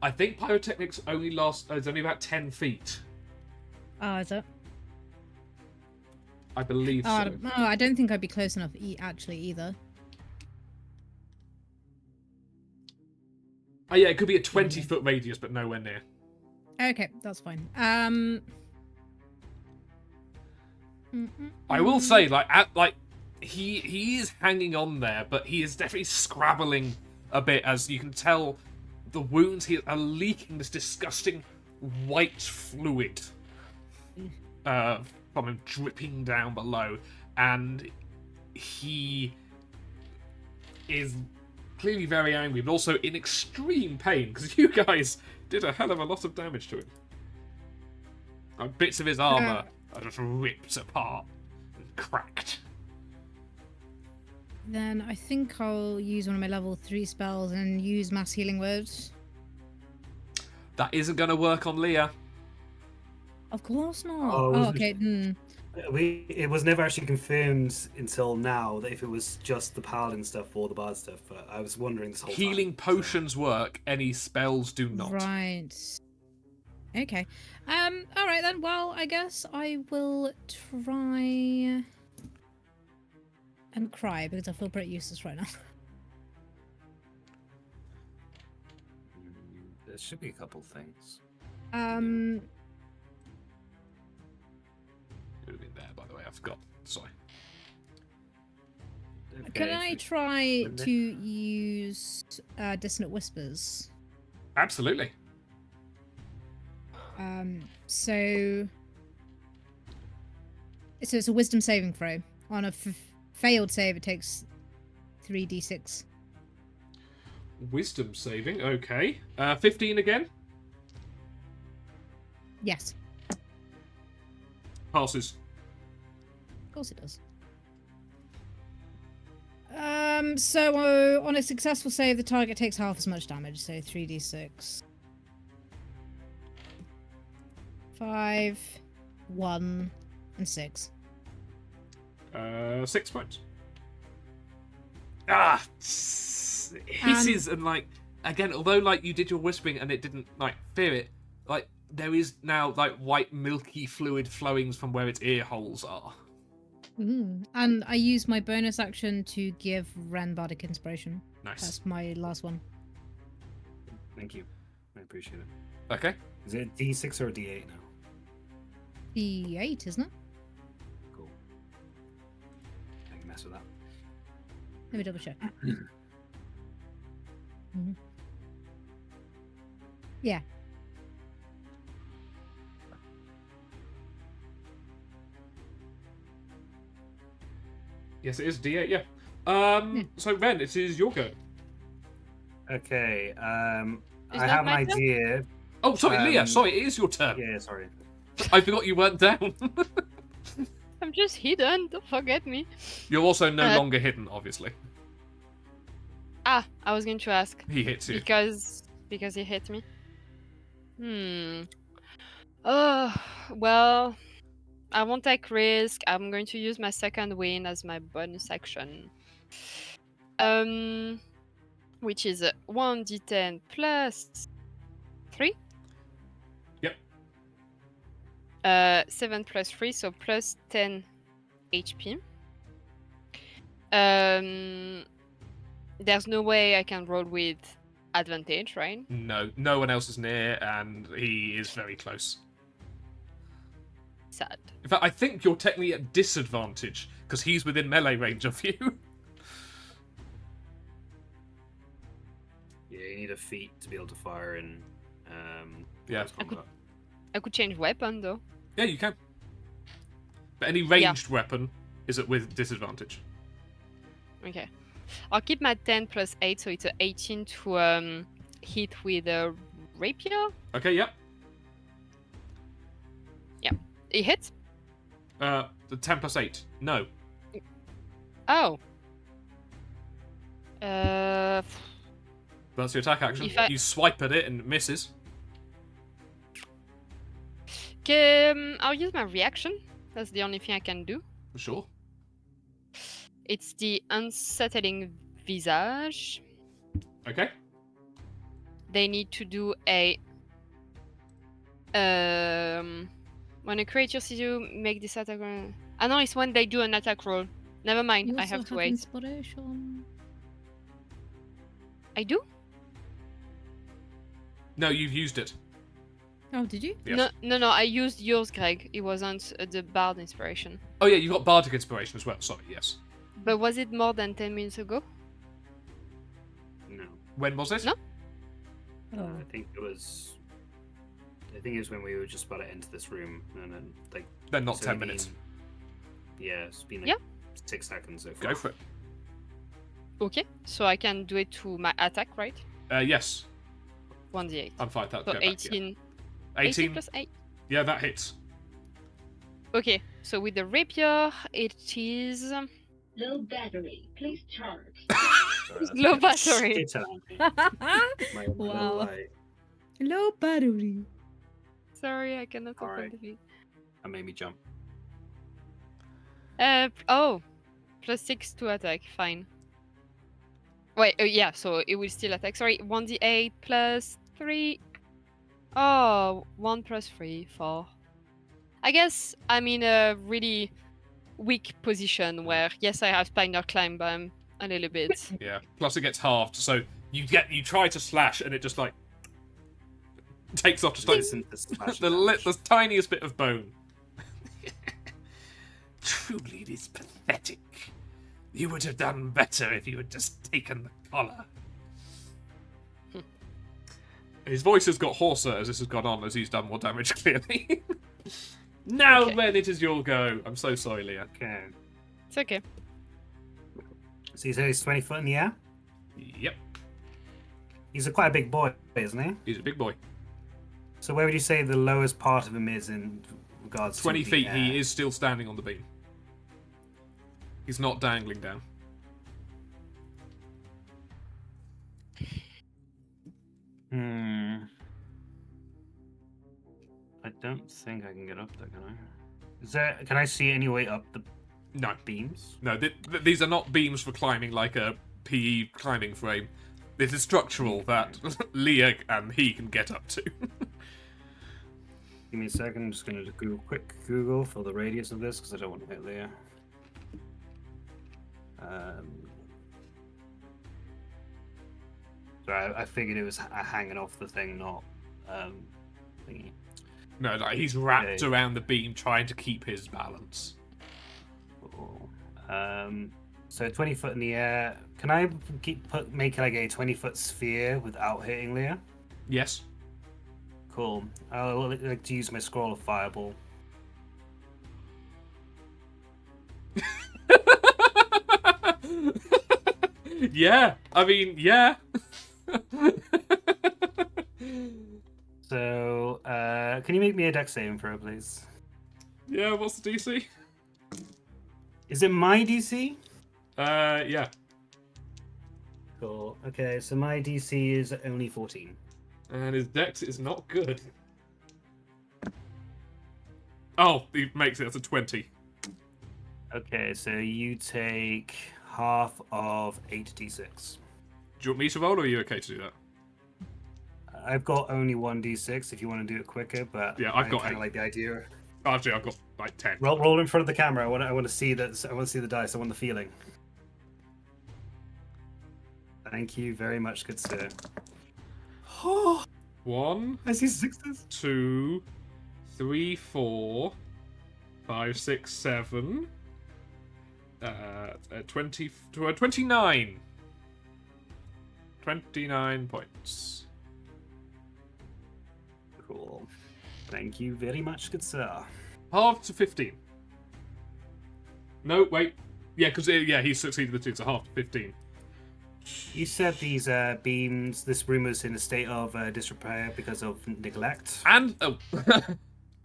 I think pyrotechnics only is only about 10 feet. Oh, is it? I believe Oh, so. I don't think I'd be close enough actually either. Oh yeah, it could be a 20-foot radius, but nowhere near. Okay, that's fine. I will say, he is hanging on there, but he is definitely scrabbling a bit, as you can tell the wounds here are leaking this disgusting white fluid from him dripping down below, and he is clearly very angry, but also in extreme pain, because you guys did a hell of a lot of damage to him. Like, bits of his armor are just ripped apart and cracked. Then I think I'll use one of my level 3 spells and use mass healing words. That isn't going to work on Leah. Of course not. Oh, Oh, okay. It was never actually confirmed until now that if it was just the paladin stuff or the bard stuff. But I was wondering this whole Healing time. potions work, any spells do not. Right. Okay. All right then. Well, I guess I will try and cry because I feel pretty useless right now. There should be a couple things. It would have been there, by the way. I forgot. Sorry. Can Okay, I so- try to use dissonant whispers? Absolutely. So it's a wisdom saving throw. On a failed save, it takes 3d6. Wisdom saving. Okay. 15 again. Yes, Passes. of course it does. So on a successful save, the target takes half as much damage, so 3d6. 5, 1, and 6. 6 points. Ah! Hisses and like again, although like you did your whispering and it didn't like fear it, like there is now like white milky fluid flowings from where its ear holes are. And I use my bonus action to give Ren Bardic Inspiration. Nice. That's my last one. Thank you. I appreciate it. Okay. Is it D6 or D8 now? D8, isn't it? Cool. I can mess with that. Let me double check. Yeah. Yes, it is D8. Yeah. So Ren, it is your go. Okay. Is I that have an my turn? idea. Oh, sorry, Leah. Um, Sorry, it is your turn. Yeah, sorry. I forgot you weren't down. I'm just hidden. Don't forget me. You're also no Uh, longer hidden, obviously. Ah, I was going to ask He hits you. because he hit me. Oh, well, I won't take risk. I'm going to use my second win as my bonus action. Which is 1d10 plus 3. Yep. 7 plus 3, so plus 10 HP. There's no way I can roll with advantage, right? No one else is near, and he is very close. Sad. In fact, I think you're technically at disadvantage because he's within melee range of you. Yeah, you need a feat to be able to fire in. Yeah. close combat. I could change weapon though. Yeah, you can. But any ranged weapon is with disadvantage. Okay. I'll keep my 10 plus 8, so it's a 18 to hit with a rapier. Okay, yep. It hits? The 10 plus 8. No. Oh. That's your attack action. If I- You swipe at it and it misses. I'll use my reaction. That's the only thing I can do. Sure. It's the unsettling visage. Okay. They need to do a when a creature sees you, make this attack roll. Ah no, it's when they do an attack roll. Never mind, You I also have to wait. inspiration. I do? No, you've used it. Oh, did you? Yes. No, I used yours, Greg. It wasn't the Bard inspiration. Oh yeah, you've got Bardic Inspiration as well. Sorry, yes. But was it more than 10 minutes ago? No. When was it? No. Oh. I think it was when we were just about to enter this room, and then like. Then not it's 10 only minutes. been- yeah, it's been like Yeah. 6 seconds so far. Go for it. Okay, so I can do it to my attack, right? Yes. 1d8. I'm fine. That, So go back, yeah. 18. 18. plus 8. Yeah, that hits. Okay, so with the rapier, it is Low battery. Please charge. Sorry, that's low like battery. shit out of me. My Wow. light. Low battery. Sorry, I cannot open Alright. the feed. That made me jump. Plus 6 to attack, fine. Wait, yeah, so it will still attack. Sorry, 1d8 plus 3. Oh, 1 plus 3, 4. I guess I'm in a really weak position where, yes, I have spinal climb, but I'm a little bit. Yeah. Plus it gets halved, so you try to slash and it just like takes off just like Listen to slash the tiniest bit of bone. Truly, it is pathetic. You would have done better if you had just taken the collar. His voice has got hoarser as this has gone on, as he's done more damage, clearly. Now, Okay. then, it is your go. I'm so sorry, Leah. Okay. It's okay. So you say he's 20 foot in the air? Yep, He's quite a big boy, isn't he? he's a big boy. So where would you say the lowest part of him is in regards 20 to feet, the air? he is still standing on the beam. He's not dangling down. I don't think I can get up there, can I? Can I see any way up the No, beams? no, these are not beams for climbing like a PE climbing frame. This is structural that Leah and he can get up to. Give me a second. I'm just going to do a quick Google for the radius of this because I don't want to hit Leah. So I figured it was hanging off the thing, not thingy. No, like he's wrapped Okay. around the beam trying to keep his balance. Cool. So 20 foot in the air. Can I make like a 20-foot sphere without hitting Leah? Yes. Cool. I'll like to use my scroll of fireball. Yeah, I mean, yeah. So, can you make me a dex saving throw, please? Yeah, what's the DC? Is it my DC? Yeah. Cool. Okay, so my DC is only 14. And his dex is not good. Oh, he makes it as a 20. Okay, so you take half of 8d6. Do you want me to roll, or are you okay to do that? I've got only 1d6 if you want to do it quicker, but Yeah, I've got kind 8. of like the idea. Actually, I've got like 10. Roll in front of the camera. I want to see that. I want to see the dice. I want the feeling. Thank you very much, good sir. Oh, 1, I see 6s. 2, 3, 4, 5, 6, 7. 29. 29 points. Cool. Thank you very much, good sir. Half to 15. No, wait. Yeah, because he succeeded the 2, so half to 15. You said these beams, this room was in a state of disrepair because of neglect. And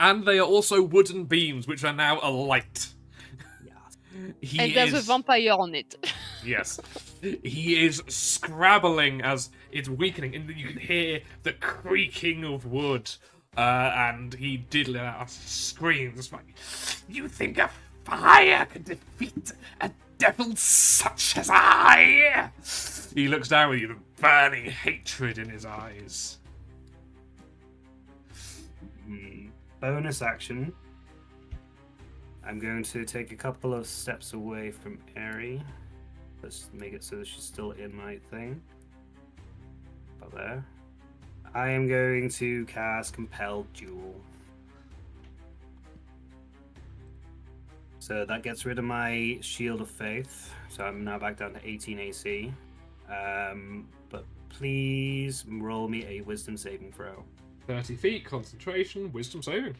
and they are also wooden beams, which are now alight. Yeah. And there's a vampire on it. Yes. He is scrabbling as it's weakening, and you can hear the creaking of wood. And he did let out screams like, "You think a fire can defeat a devil such as I?" He looks down with you, the burning hatred in his eyes. Bonus action. I'm going to take a couple of steps away from Aerie. Let's make it so that she's still in my thing. About there. I am going to cast Compel Duel. So that gets rid of my Shield of Faith. So I'm now back down to 18 AC. But please roll me a Wisdom saving throw. 30 feet, concentration, wisdom saving.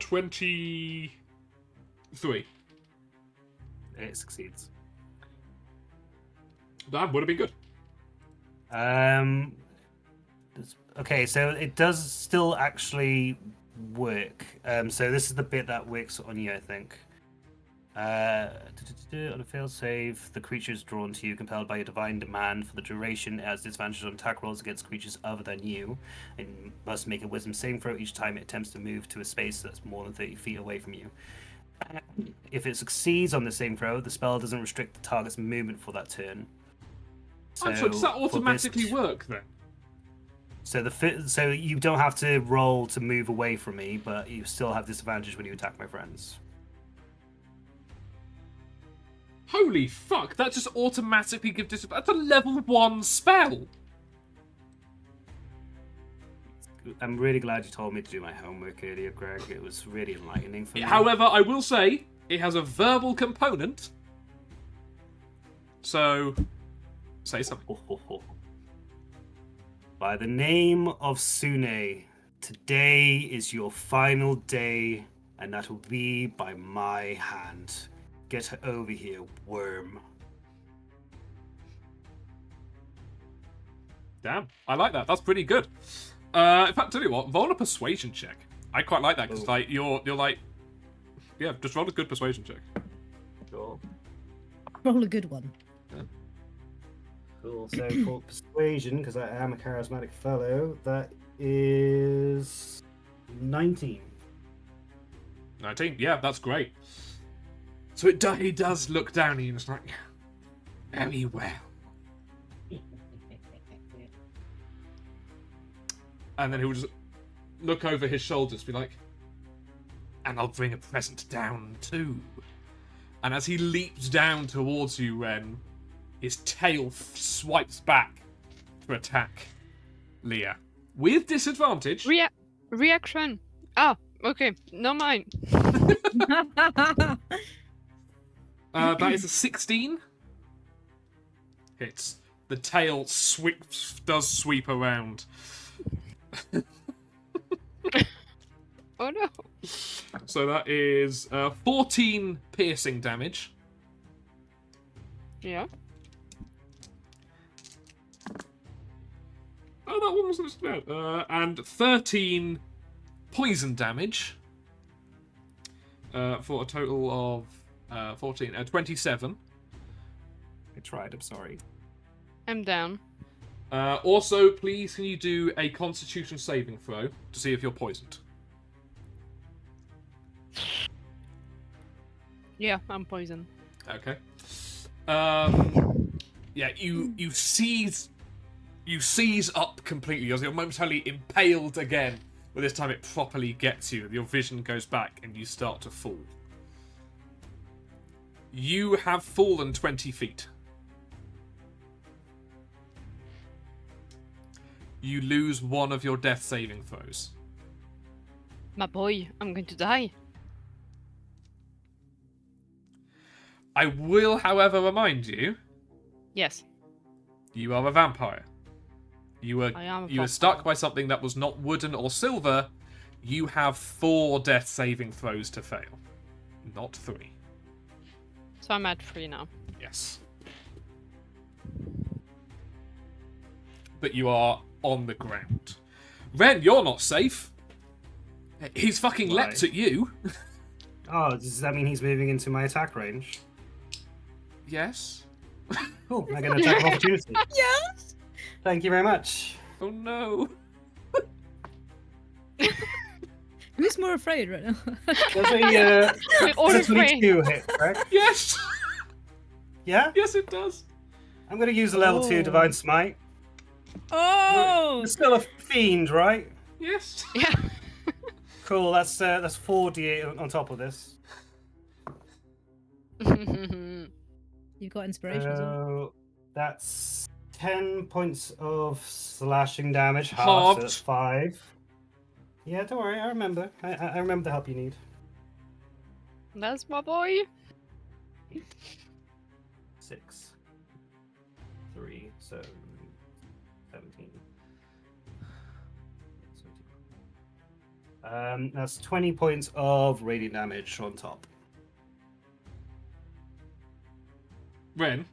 23. It succeeds. That would have been good. Okay, so it does still actually work. So this is the bit that works on you, I think. On a failed save, the creature is drawn to you, compelled by a divine demand. For the duration, it has disadvantage on attack rolls against creatures other than you, and must make a wisdom saving throw each time it attempts to move to a space that's more than 30 feet away from you. If it succeeds on the saving throw, the spell doesn't restrict the target's movement for that turn. So does that automatically work then? So you don't have to roll to move away from me, but you still have disadvantage when you attack my friends. Holy fuck, that just automatically gives disadvantage. That's a level 1 spell. I'm really glad you told me to do my homework earlier, Greg. It was really enlightening for me. However, I will say, it has a verbal component. So, say something. By the name of Sune, today is your final day, and that will be by my hand. Get over here, worm. Damn, I like that. That's pretty good. In fact, tell you what, roll a persuasion check. I quite like that because like you're like, yeah, just roll a good persuasion check. Sure. Roll a good one. Yeah. Cool. So for persuasion, because I am a charismatic fellow, that is 19. 19. Yeah, that's great. So he does look down at you and it's like, very well. And then he'll just look over his shoulders, be like, and I'll bring a present down too. And as he leaps down towards you, Ren, his tail swipes back to attack Leah. With disadvantage. Reaction. Ah, okay. No mind. That is a 16. Hits. The tail does sweep around. Oh no. So that is 14 piercing damage. Yeah. Oh, that one wasn't as bad. And 13 poison damage. For a total of 27. I tried, I'm sorry. I'm down. Also, please, can you do a Constitution saving throw to see if you're poisoned? Yeah, I'm poisoned. Okay. Yeah, you seize up completely. You're momentarily impaled again, but this time it properly gets you. Your vision goes back and you start to fall. You have fallen 20 feet. You lose one of your death saving throws. My boy, I'm going to die. I will, however, remind you, Yes, you are a vampire. You I am a were stuck vampire. by something that was not wooden or silver. You have 4 death saving throws to fail, not 3. So I'm at 3 now. Yes. But you are on the ground. Ren, you're not safe. He's fucking leapt Why? at you. Oh, does that mean he's moving into my attack range? Yes. Cool, I get an attack of opportunity. Yes. Thank you very much. Oh no. Who's more afraid right now? Does a We're all does a afraid. 22 hit, correct? Yes. Yeah? Yes, it does. I'm going to use a level 2 Oh. Divine Smite. Oh. You're still a fiend, right? Yes. Yeah. Cool, that's 4d8 on top of this. You've got inspiration as well. So that's 10 points of slashing damage, half, so Halved. that's 5. Yeah, don't worry, I remember. I remember the help you need. That's my boy. 6, 3, so 17. That's 20 points of radiant damage on top. Ren,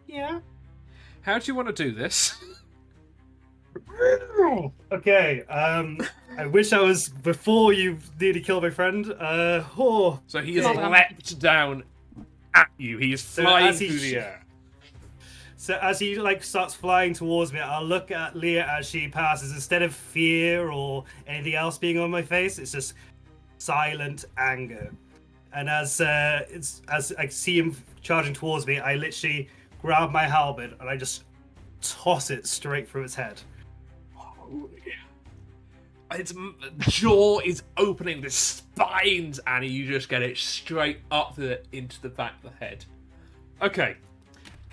Yeah. how do you want to do this? Okay. I wish I was before you nearly killed my friend. So he has Okay. leapt down at you. He is So flying as he through the sh- air. So as he starts flying towards me, I'll look at Leah as she passes. Instead of fear or anything else being on my face, it's just silent anger. And as I see him charging towards me, I literally grab my halberd and I just toss it straight through its head. Its jaw is opening, the spines, and you just get it straight up into the back of the head. Okay.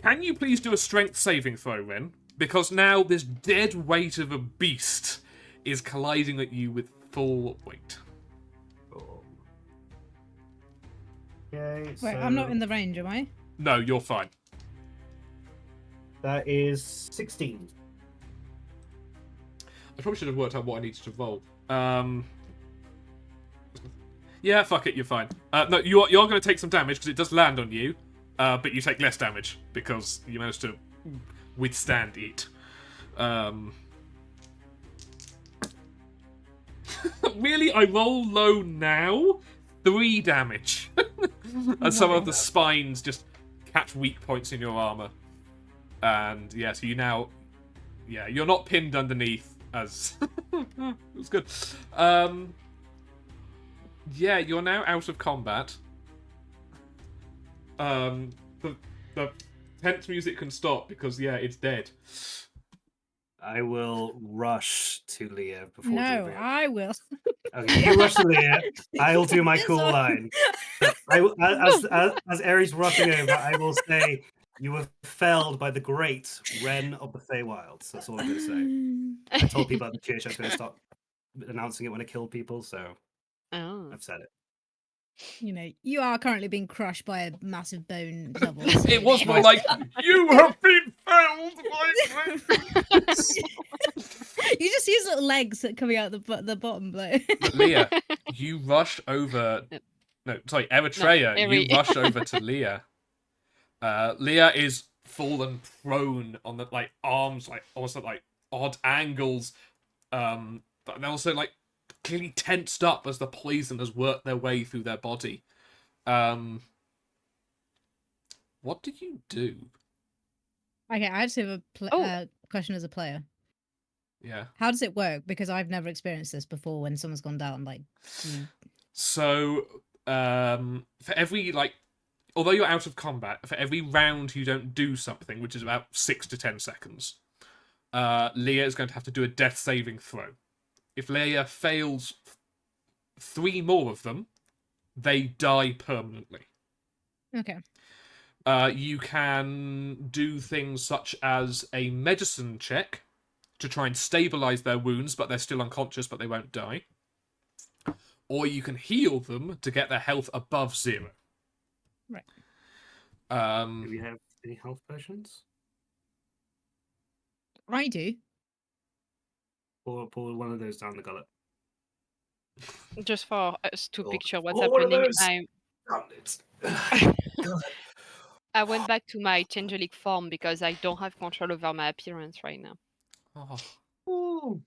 Can you please do a strength saving throw, Ren? Because now this dead weight of a beast is colliding at you with full weight. Okay. Wait, I'm not in the range, am I? No, you're fine. That is 16. I probably should have worked out what I needed to roll. Yeah, fuck it, you're fine. No, you're going to take some damage because it does land on you, but you take less damage because you managed to withstand it. Really, I roll low now? 3 damage. And some of the spines just catch weak points in your armor. And yeah, so you now... Yeah, you're not pinned underneath as... It was good. Yeah, you're now out of combat. The tense music can stop because, yeah, it's dead. I will rush to Leah before No, doing it. I will. Okay, you rush to Leah. I'll do my Piss cool off. line. As Ares rushing over, I will say, "You were felled by the great Wren of the Feywilds." That's all I'm going to say. I told people at the church I was going to stop announcing it when I killed people, so Oh. I've said it. You know, you are currently being crushed by a massive bone double. It was more like, you have been felled by... You just use little legs that coming out the bottom blow. But Leah, you rush over... No, sorry, Eritrea. No, You rush over to Leah. Leah is fallen prone on the arms, almost at odd angles, but they're also clearly tensed up as the poison has worked their way through their body. What do you do? Okay, I just have a question as a player. Yeah. How does it work? Because I've never experienced this before when someone's gone down. So for every although you're out of combat, for every round you don't do something, which is about 6 to 10 seconds, Leah is going to have to do a death saving throw. If Leah fails 3 more of them, they die permanently. Okay. You can do things such as a medicine check to try and stabilize their wounds, but they're still unconscious, but they won't die. Or you can heal them to get their health above 0. Right. Do we have any health potions? I do. Pour one of those down the gullet. Just for us to Oh, picture what's all of happening, those. I went back to my Changeling form because I don't have control over my appearance right now. Oh.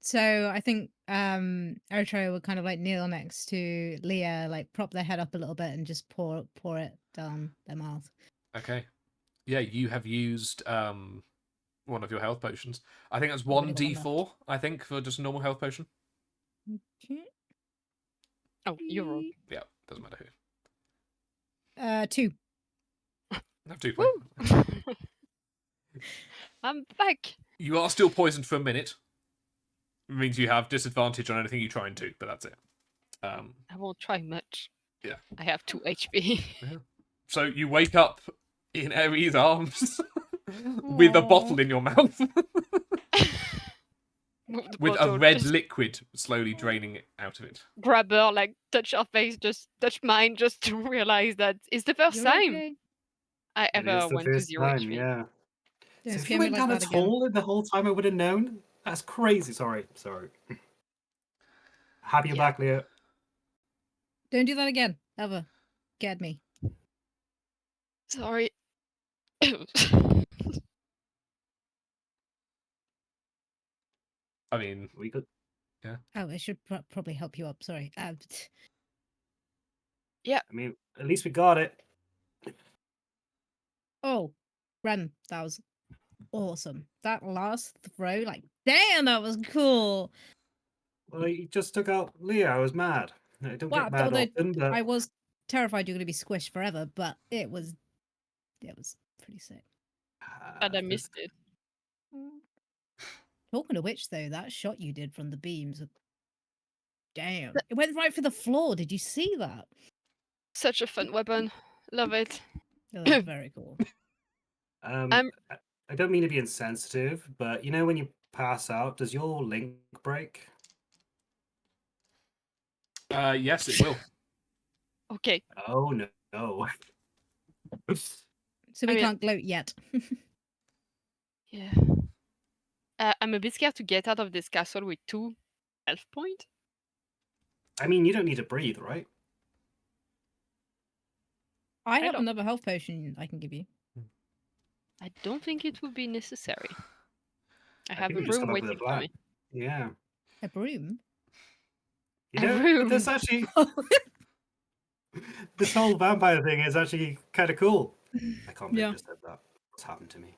So I think Eritrea would kind of like kneel next to Leah, like prop their head up a little bit and just pour it down their mouth. Okay. Yeah, you have used one of your health potions. I think that's I've only got one 1d4, I think, for just a normal health potion. Okay. Oh, you roll. Yeah, doesn't matter who. 2. Have 2 Woo! points. I'm back. You are still poisoned for a minute. It means you have disadvantage on anything you try and do, but that's it. I won't try much. Yeah. I have 2 HP. So you wake up in Aries' arms with a bottle in your mouth. With a red just liquid slowly draining out of it. grab her, like touch her face, just touch mine, just to realize that it's the first You're time okay. I It ever is the went to first 0 time, HP. yeah. Don't So if scare you me went like down a that again. hole the whole time, I would have known. That's crazy. Sorry. Happy you're Yeah. back, Leah. Don't do that again, ever. Scared me. Sorry. I mean, We good? Oh, I should probably help you up. Sorry. I mean, at least we got it. Oh, Rem, that was awesome. That last throw, like, damn, that was cool. Well, you just took out Leah. I was mad. I don't Wow, get mad although often, but I was terrified you're going to be squished forever, but it was pretty sick. And I this- missed it. Talking of which, though, that shot you did from the beams, damn, it went right for the floor. Did you see that? Such a fun weapon. Love it. Oh, that's very cool. I'm- I don't mean to be insensitive, but you know when you pass out, does your link break? yes, it will. Okay. Oh no. So we I mean- can't gloat yet. Yeah. I'm a bit scared to get out of this castle with 2 health points. I mean, you don't need to breathe, right? I have don't- another health potion I can give you. I don't think it would be necessary. I I have think a we just room come up with a waiting for plan. me. Yeah. A broom? You A know, room. this actually, this whole vampire thing is actually kind of cool. I can't believe Yeah. I just said that. What's happened to me?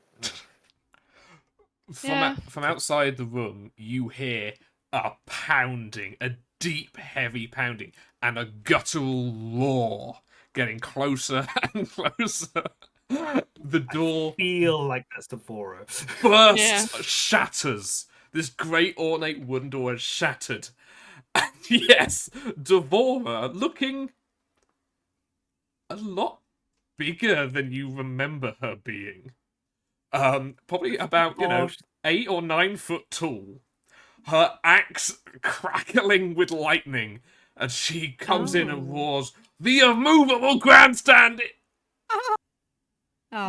Yeah. From outside the room, you hear a pounding, a deep, heavy pounding, and a guttural roar getting closer and closer. The door Feel like that's Devora. bursts, shatters. This great ornate wooden door is shattered. And yes, Devora, looking a lot bigger than you remember her being. Probably about, Gosh. 8 or 9 foot tall. Her axe crackling with lightning, and she comes in and Oh. roars, "The immovable grandstand!"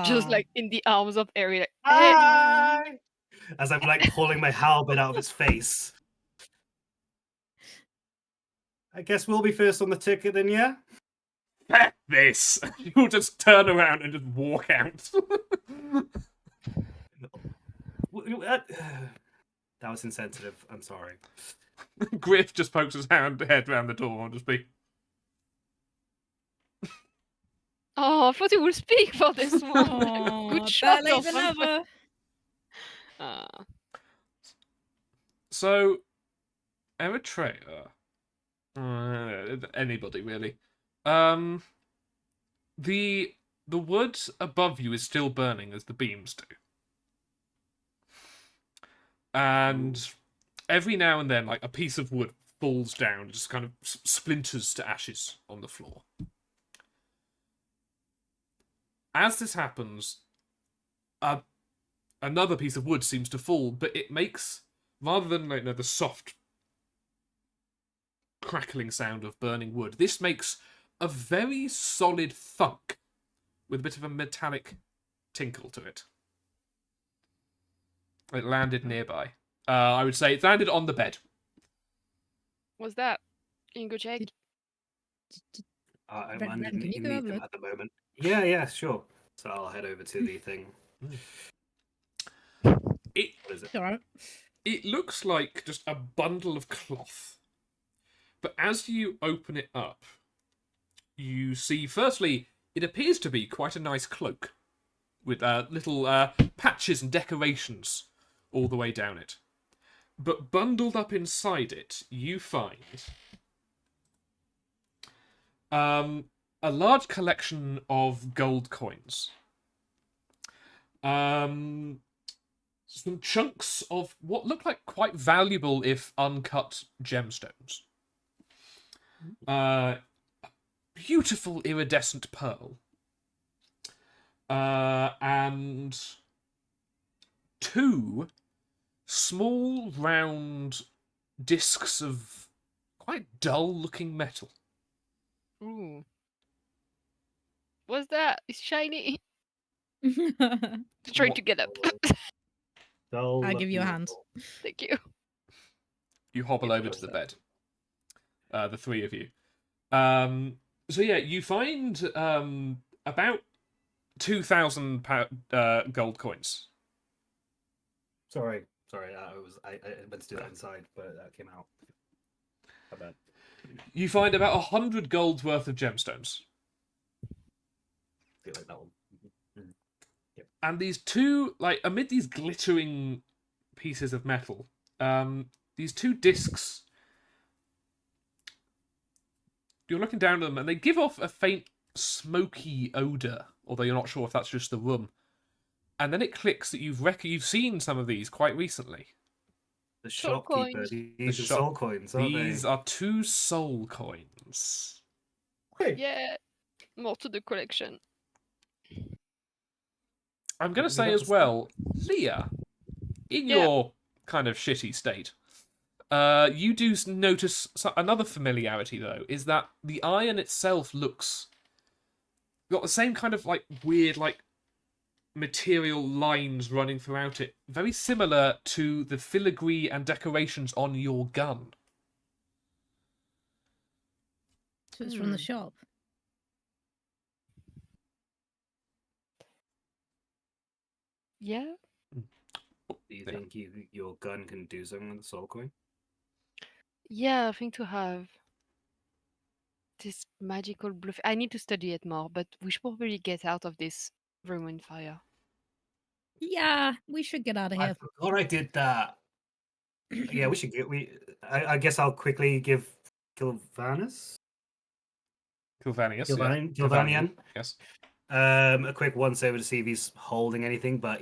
Just Aw. like in the arms of Ari. Like, Hi! As I'm like pulling my halberd out of his face. I guess we'll be first on the ticket then, yeah? F this! You'll just turn around and just walk out. That was insensitive. I'm sorry. Griff just pokes his head round the door and just be, Oh, I thought he would speak for this one. Aw, Good shot better late of than vampire. never. Uh, So, Eritrea, Anybody really. The wood above you is still burning as the beams do, and every now and then, like a piece of wood falls down, just kind of splinters to ashes on the floor. As this happens, another piece of wood seems to fall, but it makes, rather than the soft crackling sound of burning wood, this makes a very solid thunk with a bit of a metallic tinkle to it. It landed nearby. I would say it landed on the bed. What's that? Can you go check? I'm Ren, can you underneath go have a them look? at the moment. Yeah, sure. So I'll head over to the thing. It What is it? It's all right. it looks like just a bundle of cloth. But as you open it up, you see, firstly, it appears to be quite a nice cloak with little patches and decorations all the way down it. But bundled up inside it, you find a large collection of gold coins. Some chunks of what look like quite valuable, if uncut, gemstones. Beautiful iridescent pearl. And two small round discs of quite dull-looking metal. Ooh. What's that? It's shiny. Trying to get up. Dull I'll give you a looking hand. metal. Thank you. You hobble Yeah, over to close the that. bed. The three of you. So yeah, you find about 2,000 gold coins. Sorry. I meant to do that inside, but that came out. How bad? You find about 100 gold's worth of gemstones. Feel like that one. And these two, like, amid these glittering pieces of metal, these two discs, you're looking down at them and they give off a faint smoky odour, although you're not sure if that's just the room. And then it clicks that you've seen some of these quite recently. The Soul shopkeeper. coins. These are soul coins, aren't These they? are 2 soul coins. Hey, Yeah. More to the collection. I'm going to We say got as the well, Leah, in Yeah. your kind of shitty state, you do notice another familiarity, though, is that the iron itself looks got the same kind of like weird like material lines running throughout it, very similar to the filigree and decorations on your gun. So it's from the Hmm. shop. Yeah. Do you Yeah. think your gun can do something with the soul coin? Yeah, I think to have this magical blue. I need to study it more, but we should probably get out of this ruined fire. Yeah, we should get out of I here. forgot I did that. Yeah, we should get. I guess I'll quickly give Kilvanus. Kilvanius, Kilvanian. Yes. A quick once over to see if he's holding anything, but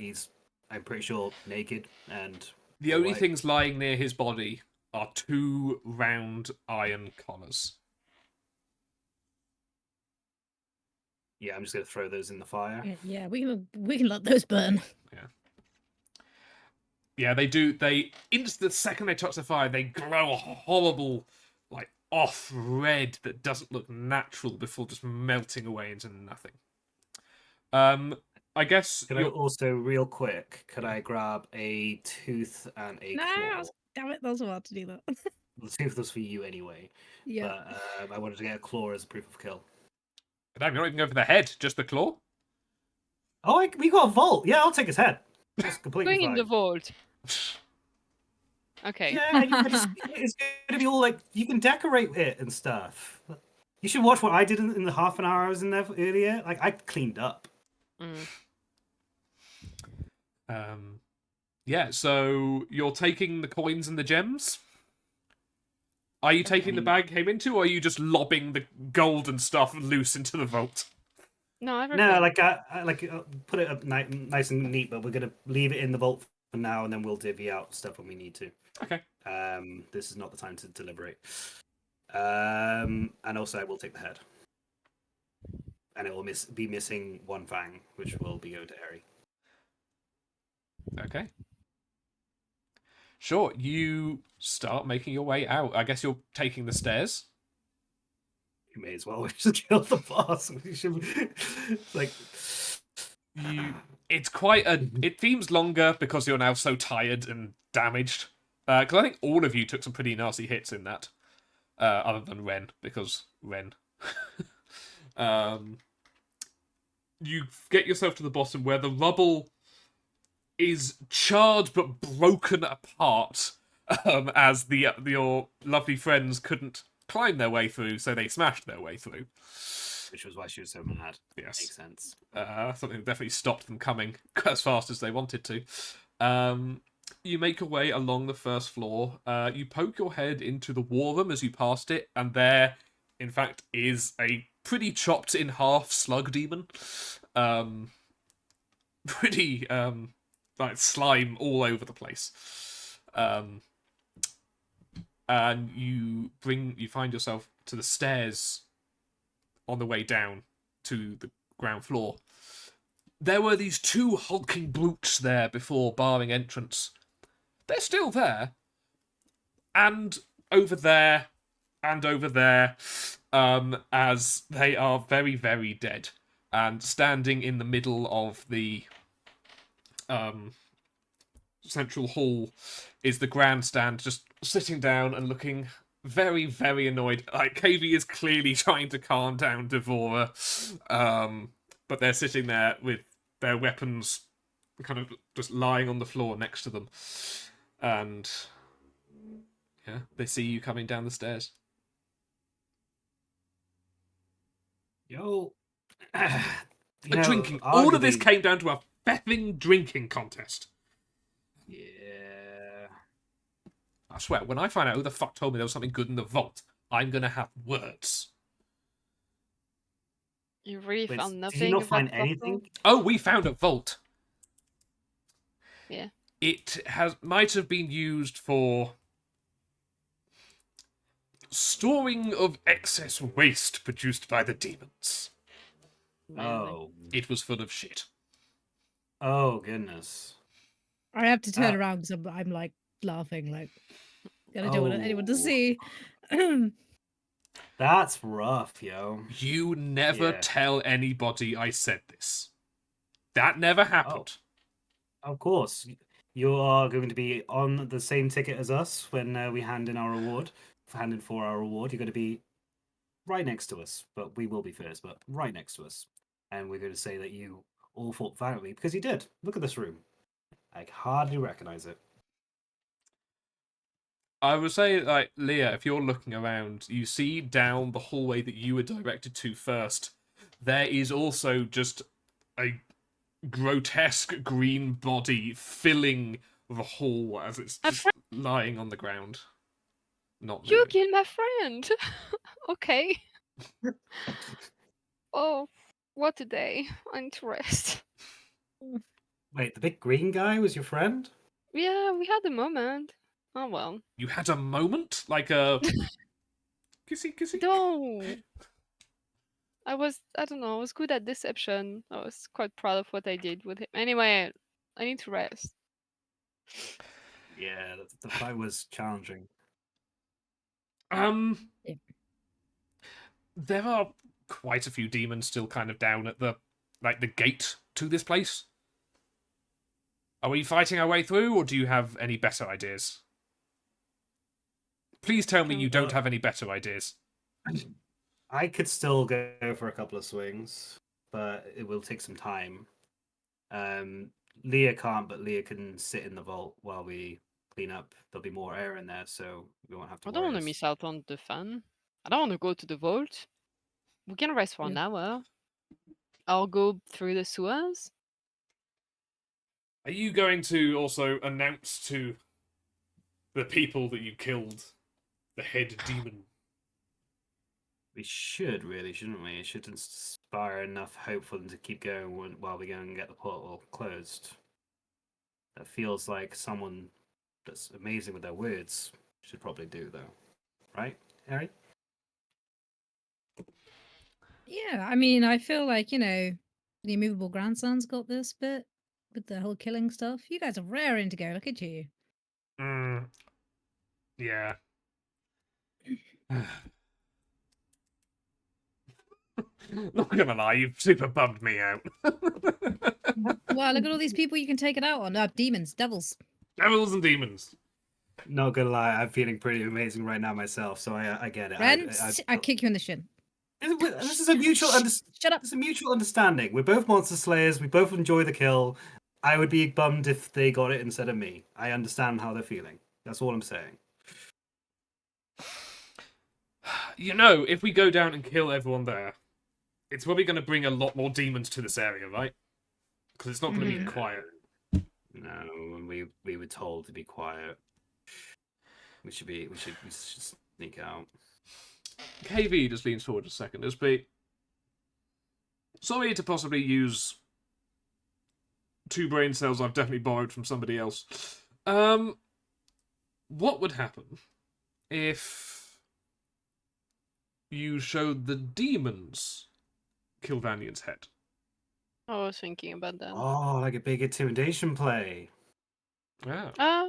I'm pretty sure, naked and. The only alright. things lying near his body are 2 round iron collars. Yeah, I'm just gonna throw those in the fire. Yeah, we can let those burn. Yeah, they do. The second they touch the fire, they glow a horrible, like, off red that doesn't look natural before just melting away into nothing. I guess. Could I also, real quick, could I grab a tooth and a No, claw? damn it, those about to do that. The tooth was for you anyway, Yeah. but I wanted to get a claw as a proof of kill. Damn, you're not even going for the head, just the claw? Oh, we got a vault. Yeah, I'll take his head. That's completely Going in fine. the vault. Okay. Yeah, it's gonna be all like you can decorate it and stuff. You should watch what I did in the half an hour I was in there earlier. Like I cleaned up. Mm. Yeah, so you're taking the coins and the gems? Are you taking the bag came into, or are you just lobbing the gold and stuff loose into the vault? No, everything. No, I put it up nice and neat, but we're gonna leave it in the vault for now, and then we'll divvy out stuff when we need to. Okay. This is not the time to deliberate. And also, I will take the head, and it will be missing one fang, which will be going to Harry. Okay. Sure, you start making your way out. I guess you're taking the stairs. You may as well just kill the boss. It's like It's quite a. It seems longer because you're now so tired and damaged. Because I think all of you took some pretty nasty hits in that. Other than Ren, because Ren. You get yourself to the bottom where the rubble is charred but broken apart, as your lovely friends couldn't climb their way through, so they smashed their way through. which was why she was so mad. Yes. Makes sense. Something that definitely stopped them coming as fast as they wanted to. You make your way along the first floor. You poke your head into the war room as you passed it, and there, in fact, is a pretty chopped in half slug demon. Pretty like slime all over the place. And you find yourself to the stairs on the way down to the ground floor. There were these two hulking brutes there before, barring entrance. They're still there. And over there, and over there, as they are very, very dead. And standing in the middle of the central hall is the grandstand, just sitting down and looking very, very annoyed. Like, KV is clearly trying to calm down Devourer, but they're sitting there with their weapons kind of just lying on the floor next to them. And yeah, they see you coming down the stairs. Yo. Drinking. All of this came down to a effing drinking contest. Yeah. I swear, when I find out who the fuck told me there was something good in the vault, I'm gonna have words. You really Wait, found nothing. did you not about find the vault? anything? Oh, we found a vault. Yeah. It might have been used for storing of excess waste produced by the demons. Oh. It was full of shit. Oh, goodness. I have to turn around because I'm like laughing, like, I don't want anyone to Oh. see. That's rough, yo. You never Yeah. tell anybody I said this. That never happened. Of course. You are going to be on the same ticket as us when we hand in our reward. Hand in for our reward. You're going to be right next to us. But we will be first, but right next to us. And we're going to say that you all fought valiantly because you did. Look at this room. I hardly recognize it. I would say, like, Leah, if you're looking around, you see down the hallway that you were directed to first, there is also just a grotesque green body filling the hall as it's just lying on the ground. Not You moving. killed my friend. Okay. Oh, what a day. I need to rest. Wait, the big green guy was your friend? Yeah, we had a moment. Oh well. You had a moment? Like a... kissy? No. I don't know, I was good at deception. I was quite proud of what I did with him. Anyway, I need to rest. Yeah, the fight was challenging. Yeah. Yeah. There are quite a few demons still kind of down at the gate to this place. Are we fighting our way through, or do you have any better ideas? Please tell me you don't have any better ideas. I could still go for a couple of swings, but it will take some time. Leah can't, but Leah can sit in the vault while we clean up. There'll be more air in there, so we won't have to I don't worry. want to miss out on the fun. I don't want to go to the vault. We can rest for an hour. I'll go through the sewers. Are you going to also announce to the people that you killed the head demon. We should really, shouldn't we? It should inspire enough hope for them to keep going while we go and get the portal closed. That feels like someone that's amazing with their words should probably do, though. Right, Harry? Yeah, I mean, I feel like, the immovable grandson's got this bit with the whole killing stuff. You guys are raring to go. Look at you. Yeah. Not gonna lie, you've super bummed me out. Wow, look at all these people you can take it out on. Demons, devils. Devils and demons. Not gonna lie, I'm feeling pretty amazing right now myself, so I get it. Ren, I kick you in the shin. This is a mutual Shut up. It's a mutual understanding. We're both monster slayers. We both enjoy the kill. I would be bummed if they got it instead of me. I understand how they're feeling. That's all I'm saying. If we go down and kill everyone there, it's probably going to bring a lot more demons to this area, right? Because it's not going to be quiet. No, we were told to be quiet. We should sneak out. KV just leans forward a second. Just be sorry to possibly use 2 brain cells I've definitely borrowed from somebody else. What would happen if you showed the demons Kilvanian's head? I was thinking about that. Oh, like a big intimidation play. Yeah.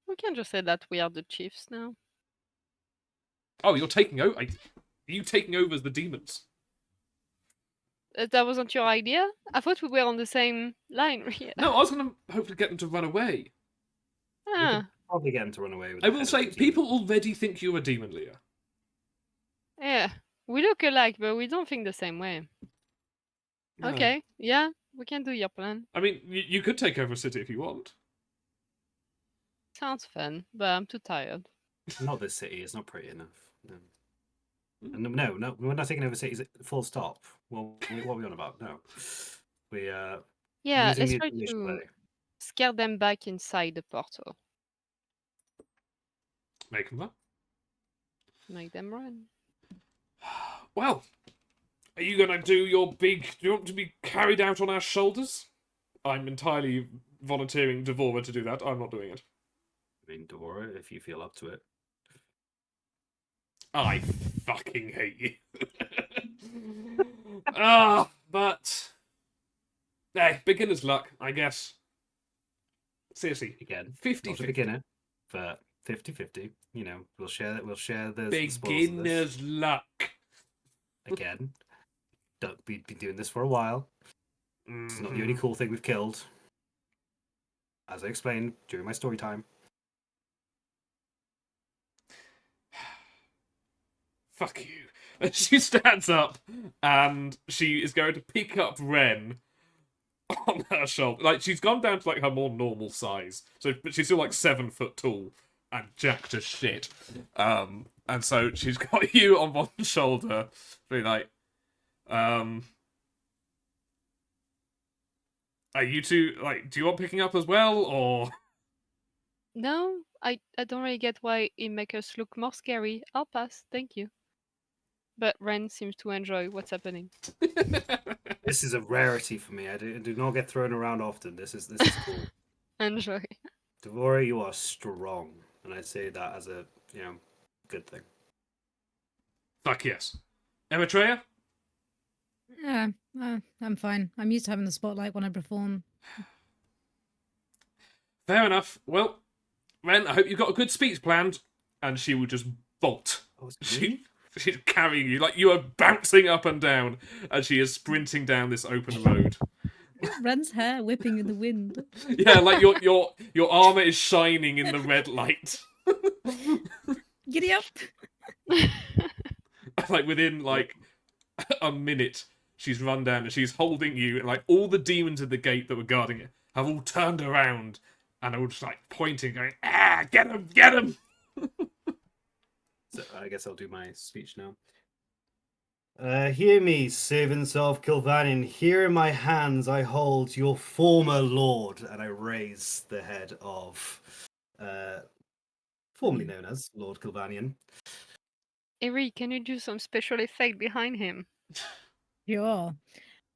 We can just say that we are the chiefs now. Oh, you're taking over. Are you taking over as the demons? That wasn't your idea? I thought we were on the same line. Really. No, I was going to hopefully get them to run away. We could probably get him to run away with I the will head of say, the demon. people already think you're a demon, Leah. Yeah, we look alike, but we don't think the same way. No. Okay, yeah, we can do your plan. I mean, you could take over a city if you want. Sounds fun, but I'm too tired. Not this city. It's not pretty enough. No, we're not taking over cities. Full stop. Well, what are we on about? No, we Yeah, using let's the try intimidation to play. scare them back inside the portal. Make them that. Make them run. Well, are you going to do your big... Do you want to be carried out on our shoulders? I'm entirely volunteering Devora to do that. I'm not doing it. I mean, Dora, if you feel up to it. I fucking hate you. But... Hey, beginner's luck, I guess. Seriously. Again, 50 not a beginner, but 50-50. We'll share the spoils of this. Beginner's luck. Again, we've been doing this for a while. It's not the only cool thing we've killed. As I explained during my story time. Fuck you. And she stands up and she is going to pick up Ren on her shoulder. Like, she's gone down to, like, her more normal size. But she's still, like, 7 foot tall and jacked as shit. And so she's got you on one shoulder, being like, are you two, like, do you want picking up as well, or? No, I don't really get why it makes us look more scary. I'll pass, thank you. But Ren seems to enjoy what's happening. This is a rarity for me. I do not get thrown around often. This is cool. Enjoy. Devora, you are strong, and I say that as a good thing. Fuck yes. Eritrea? Yeah, I'm fine. I'm used to having the spotlight when I perform. Fair enough. Well, Ren, I hope you've got a good speech planned. And she will just bolt. Oh, it's me? She's carrying you, like you are bouncing up and down as she is sprinting down this open road. Ren's hair whipping in the wind. Yeah, like your armor is shining in the red light. Giddy up! Like within like a minute, she's run down and she's holding you, and like all the demons at the gate that were guarding it have all turned around and are all just like pointing, going, "Ah, get him, get him!" So I guess I'll do my speech now. Hear me, servants of Kilvanian. Here in my hands I hold your former lord, and I raise the head of formerly known as Lord Kilvanian. Eric, can you do some special effect behind him? Sure.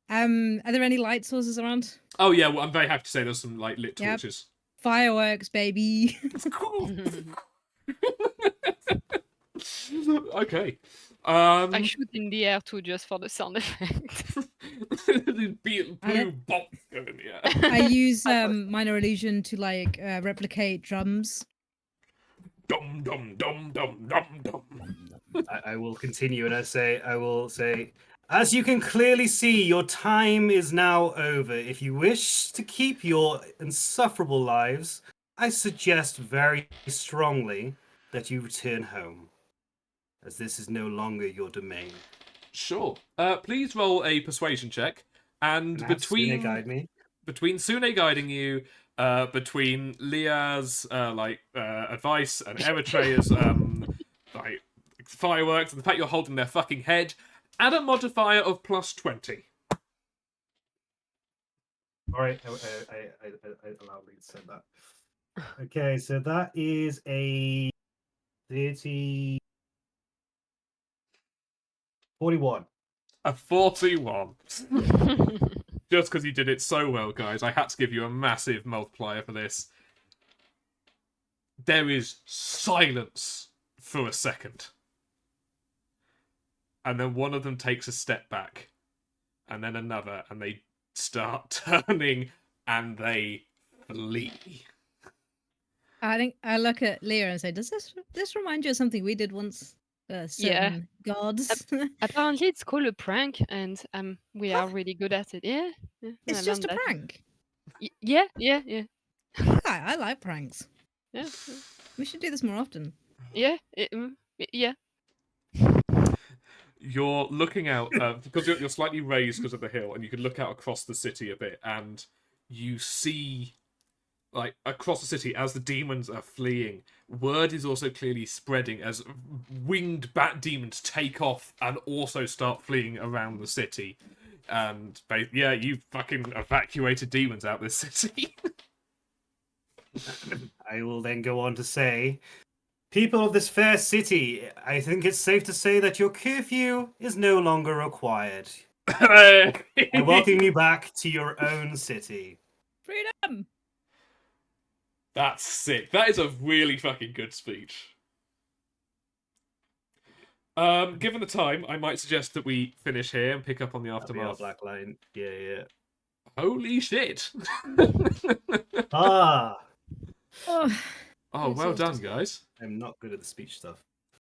Are there any light sources around? Oh yeah, well, I'm very happy to say there's some like lit Yep. torches. Fireworks, baby. Cool. Okay. I shoot in the air too, just for the sound effect. Blue bolt going, yeah. I use minor illusion to like replicate drums. Dum dum dum dum dum dum. I will continue and I will say, as you can clearly see, your time is now over. If you wish to keep your insufferable lives, I suggest very strongly that you return home, as this is no longer your domain. Sure. Please roll a persuasion check, and Can I have Sune between guide me? Sune guiding you, between Leah's advice and Eritrea's like fireworks, and the fact you're holding their fucking head, add a modifier of +20. All right, I loudly said that. Okay, so that is a 30... 41. A 41. Just because you did it so well, guys, I had to give you a massive multiplier for this. There is silence for a second. And then one of them takes a step back. And then another. And they start turning and they flee. I think I look at Leah and say, "Does this remind you of something we did once? Certain gods." Apparently, it's called a prank, and we are really good at it. Yeah, I It's just a learned that. prank. Yeah. I like pranks. Yeah. We should do this more often. Yeah. Yeah. You're looking out, because you're slightly raised because of the hill, and you can look out across the city a bit, and you see, like, across the city, as the demons are fleeing, word is also clearly spreading as winged bat demons take off and also start fleeing around the city. And, yeah, you fucking evacuated demons out this city. I will then go on to say, people of this fair city, I think it's safe to say that your curfew is no longer required. I welcome you back to your own city. Freedom! That's sick. That is a really fucking good speech. Given the time, I might suggest that we finish here and pick up on the That'll be our aftermath. black line. Yeah. Holy shit! Ah! Oh, Oh, well done, exhausted. guys. I'm not good at the speech stuff.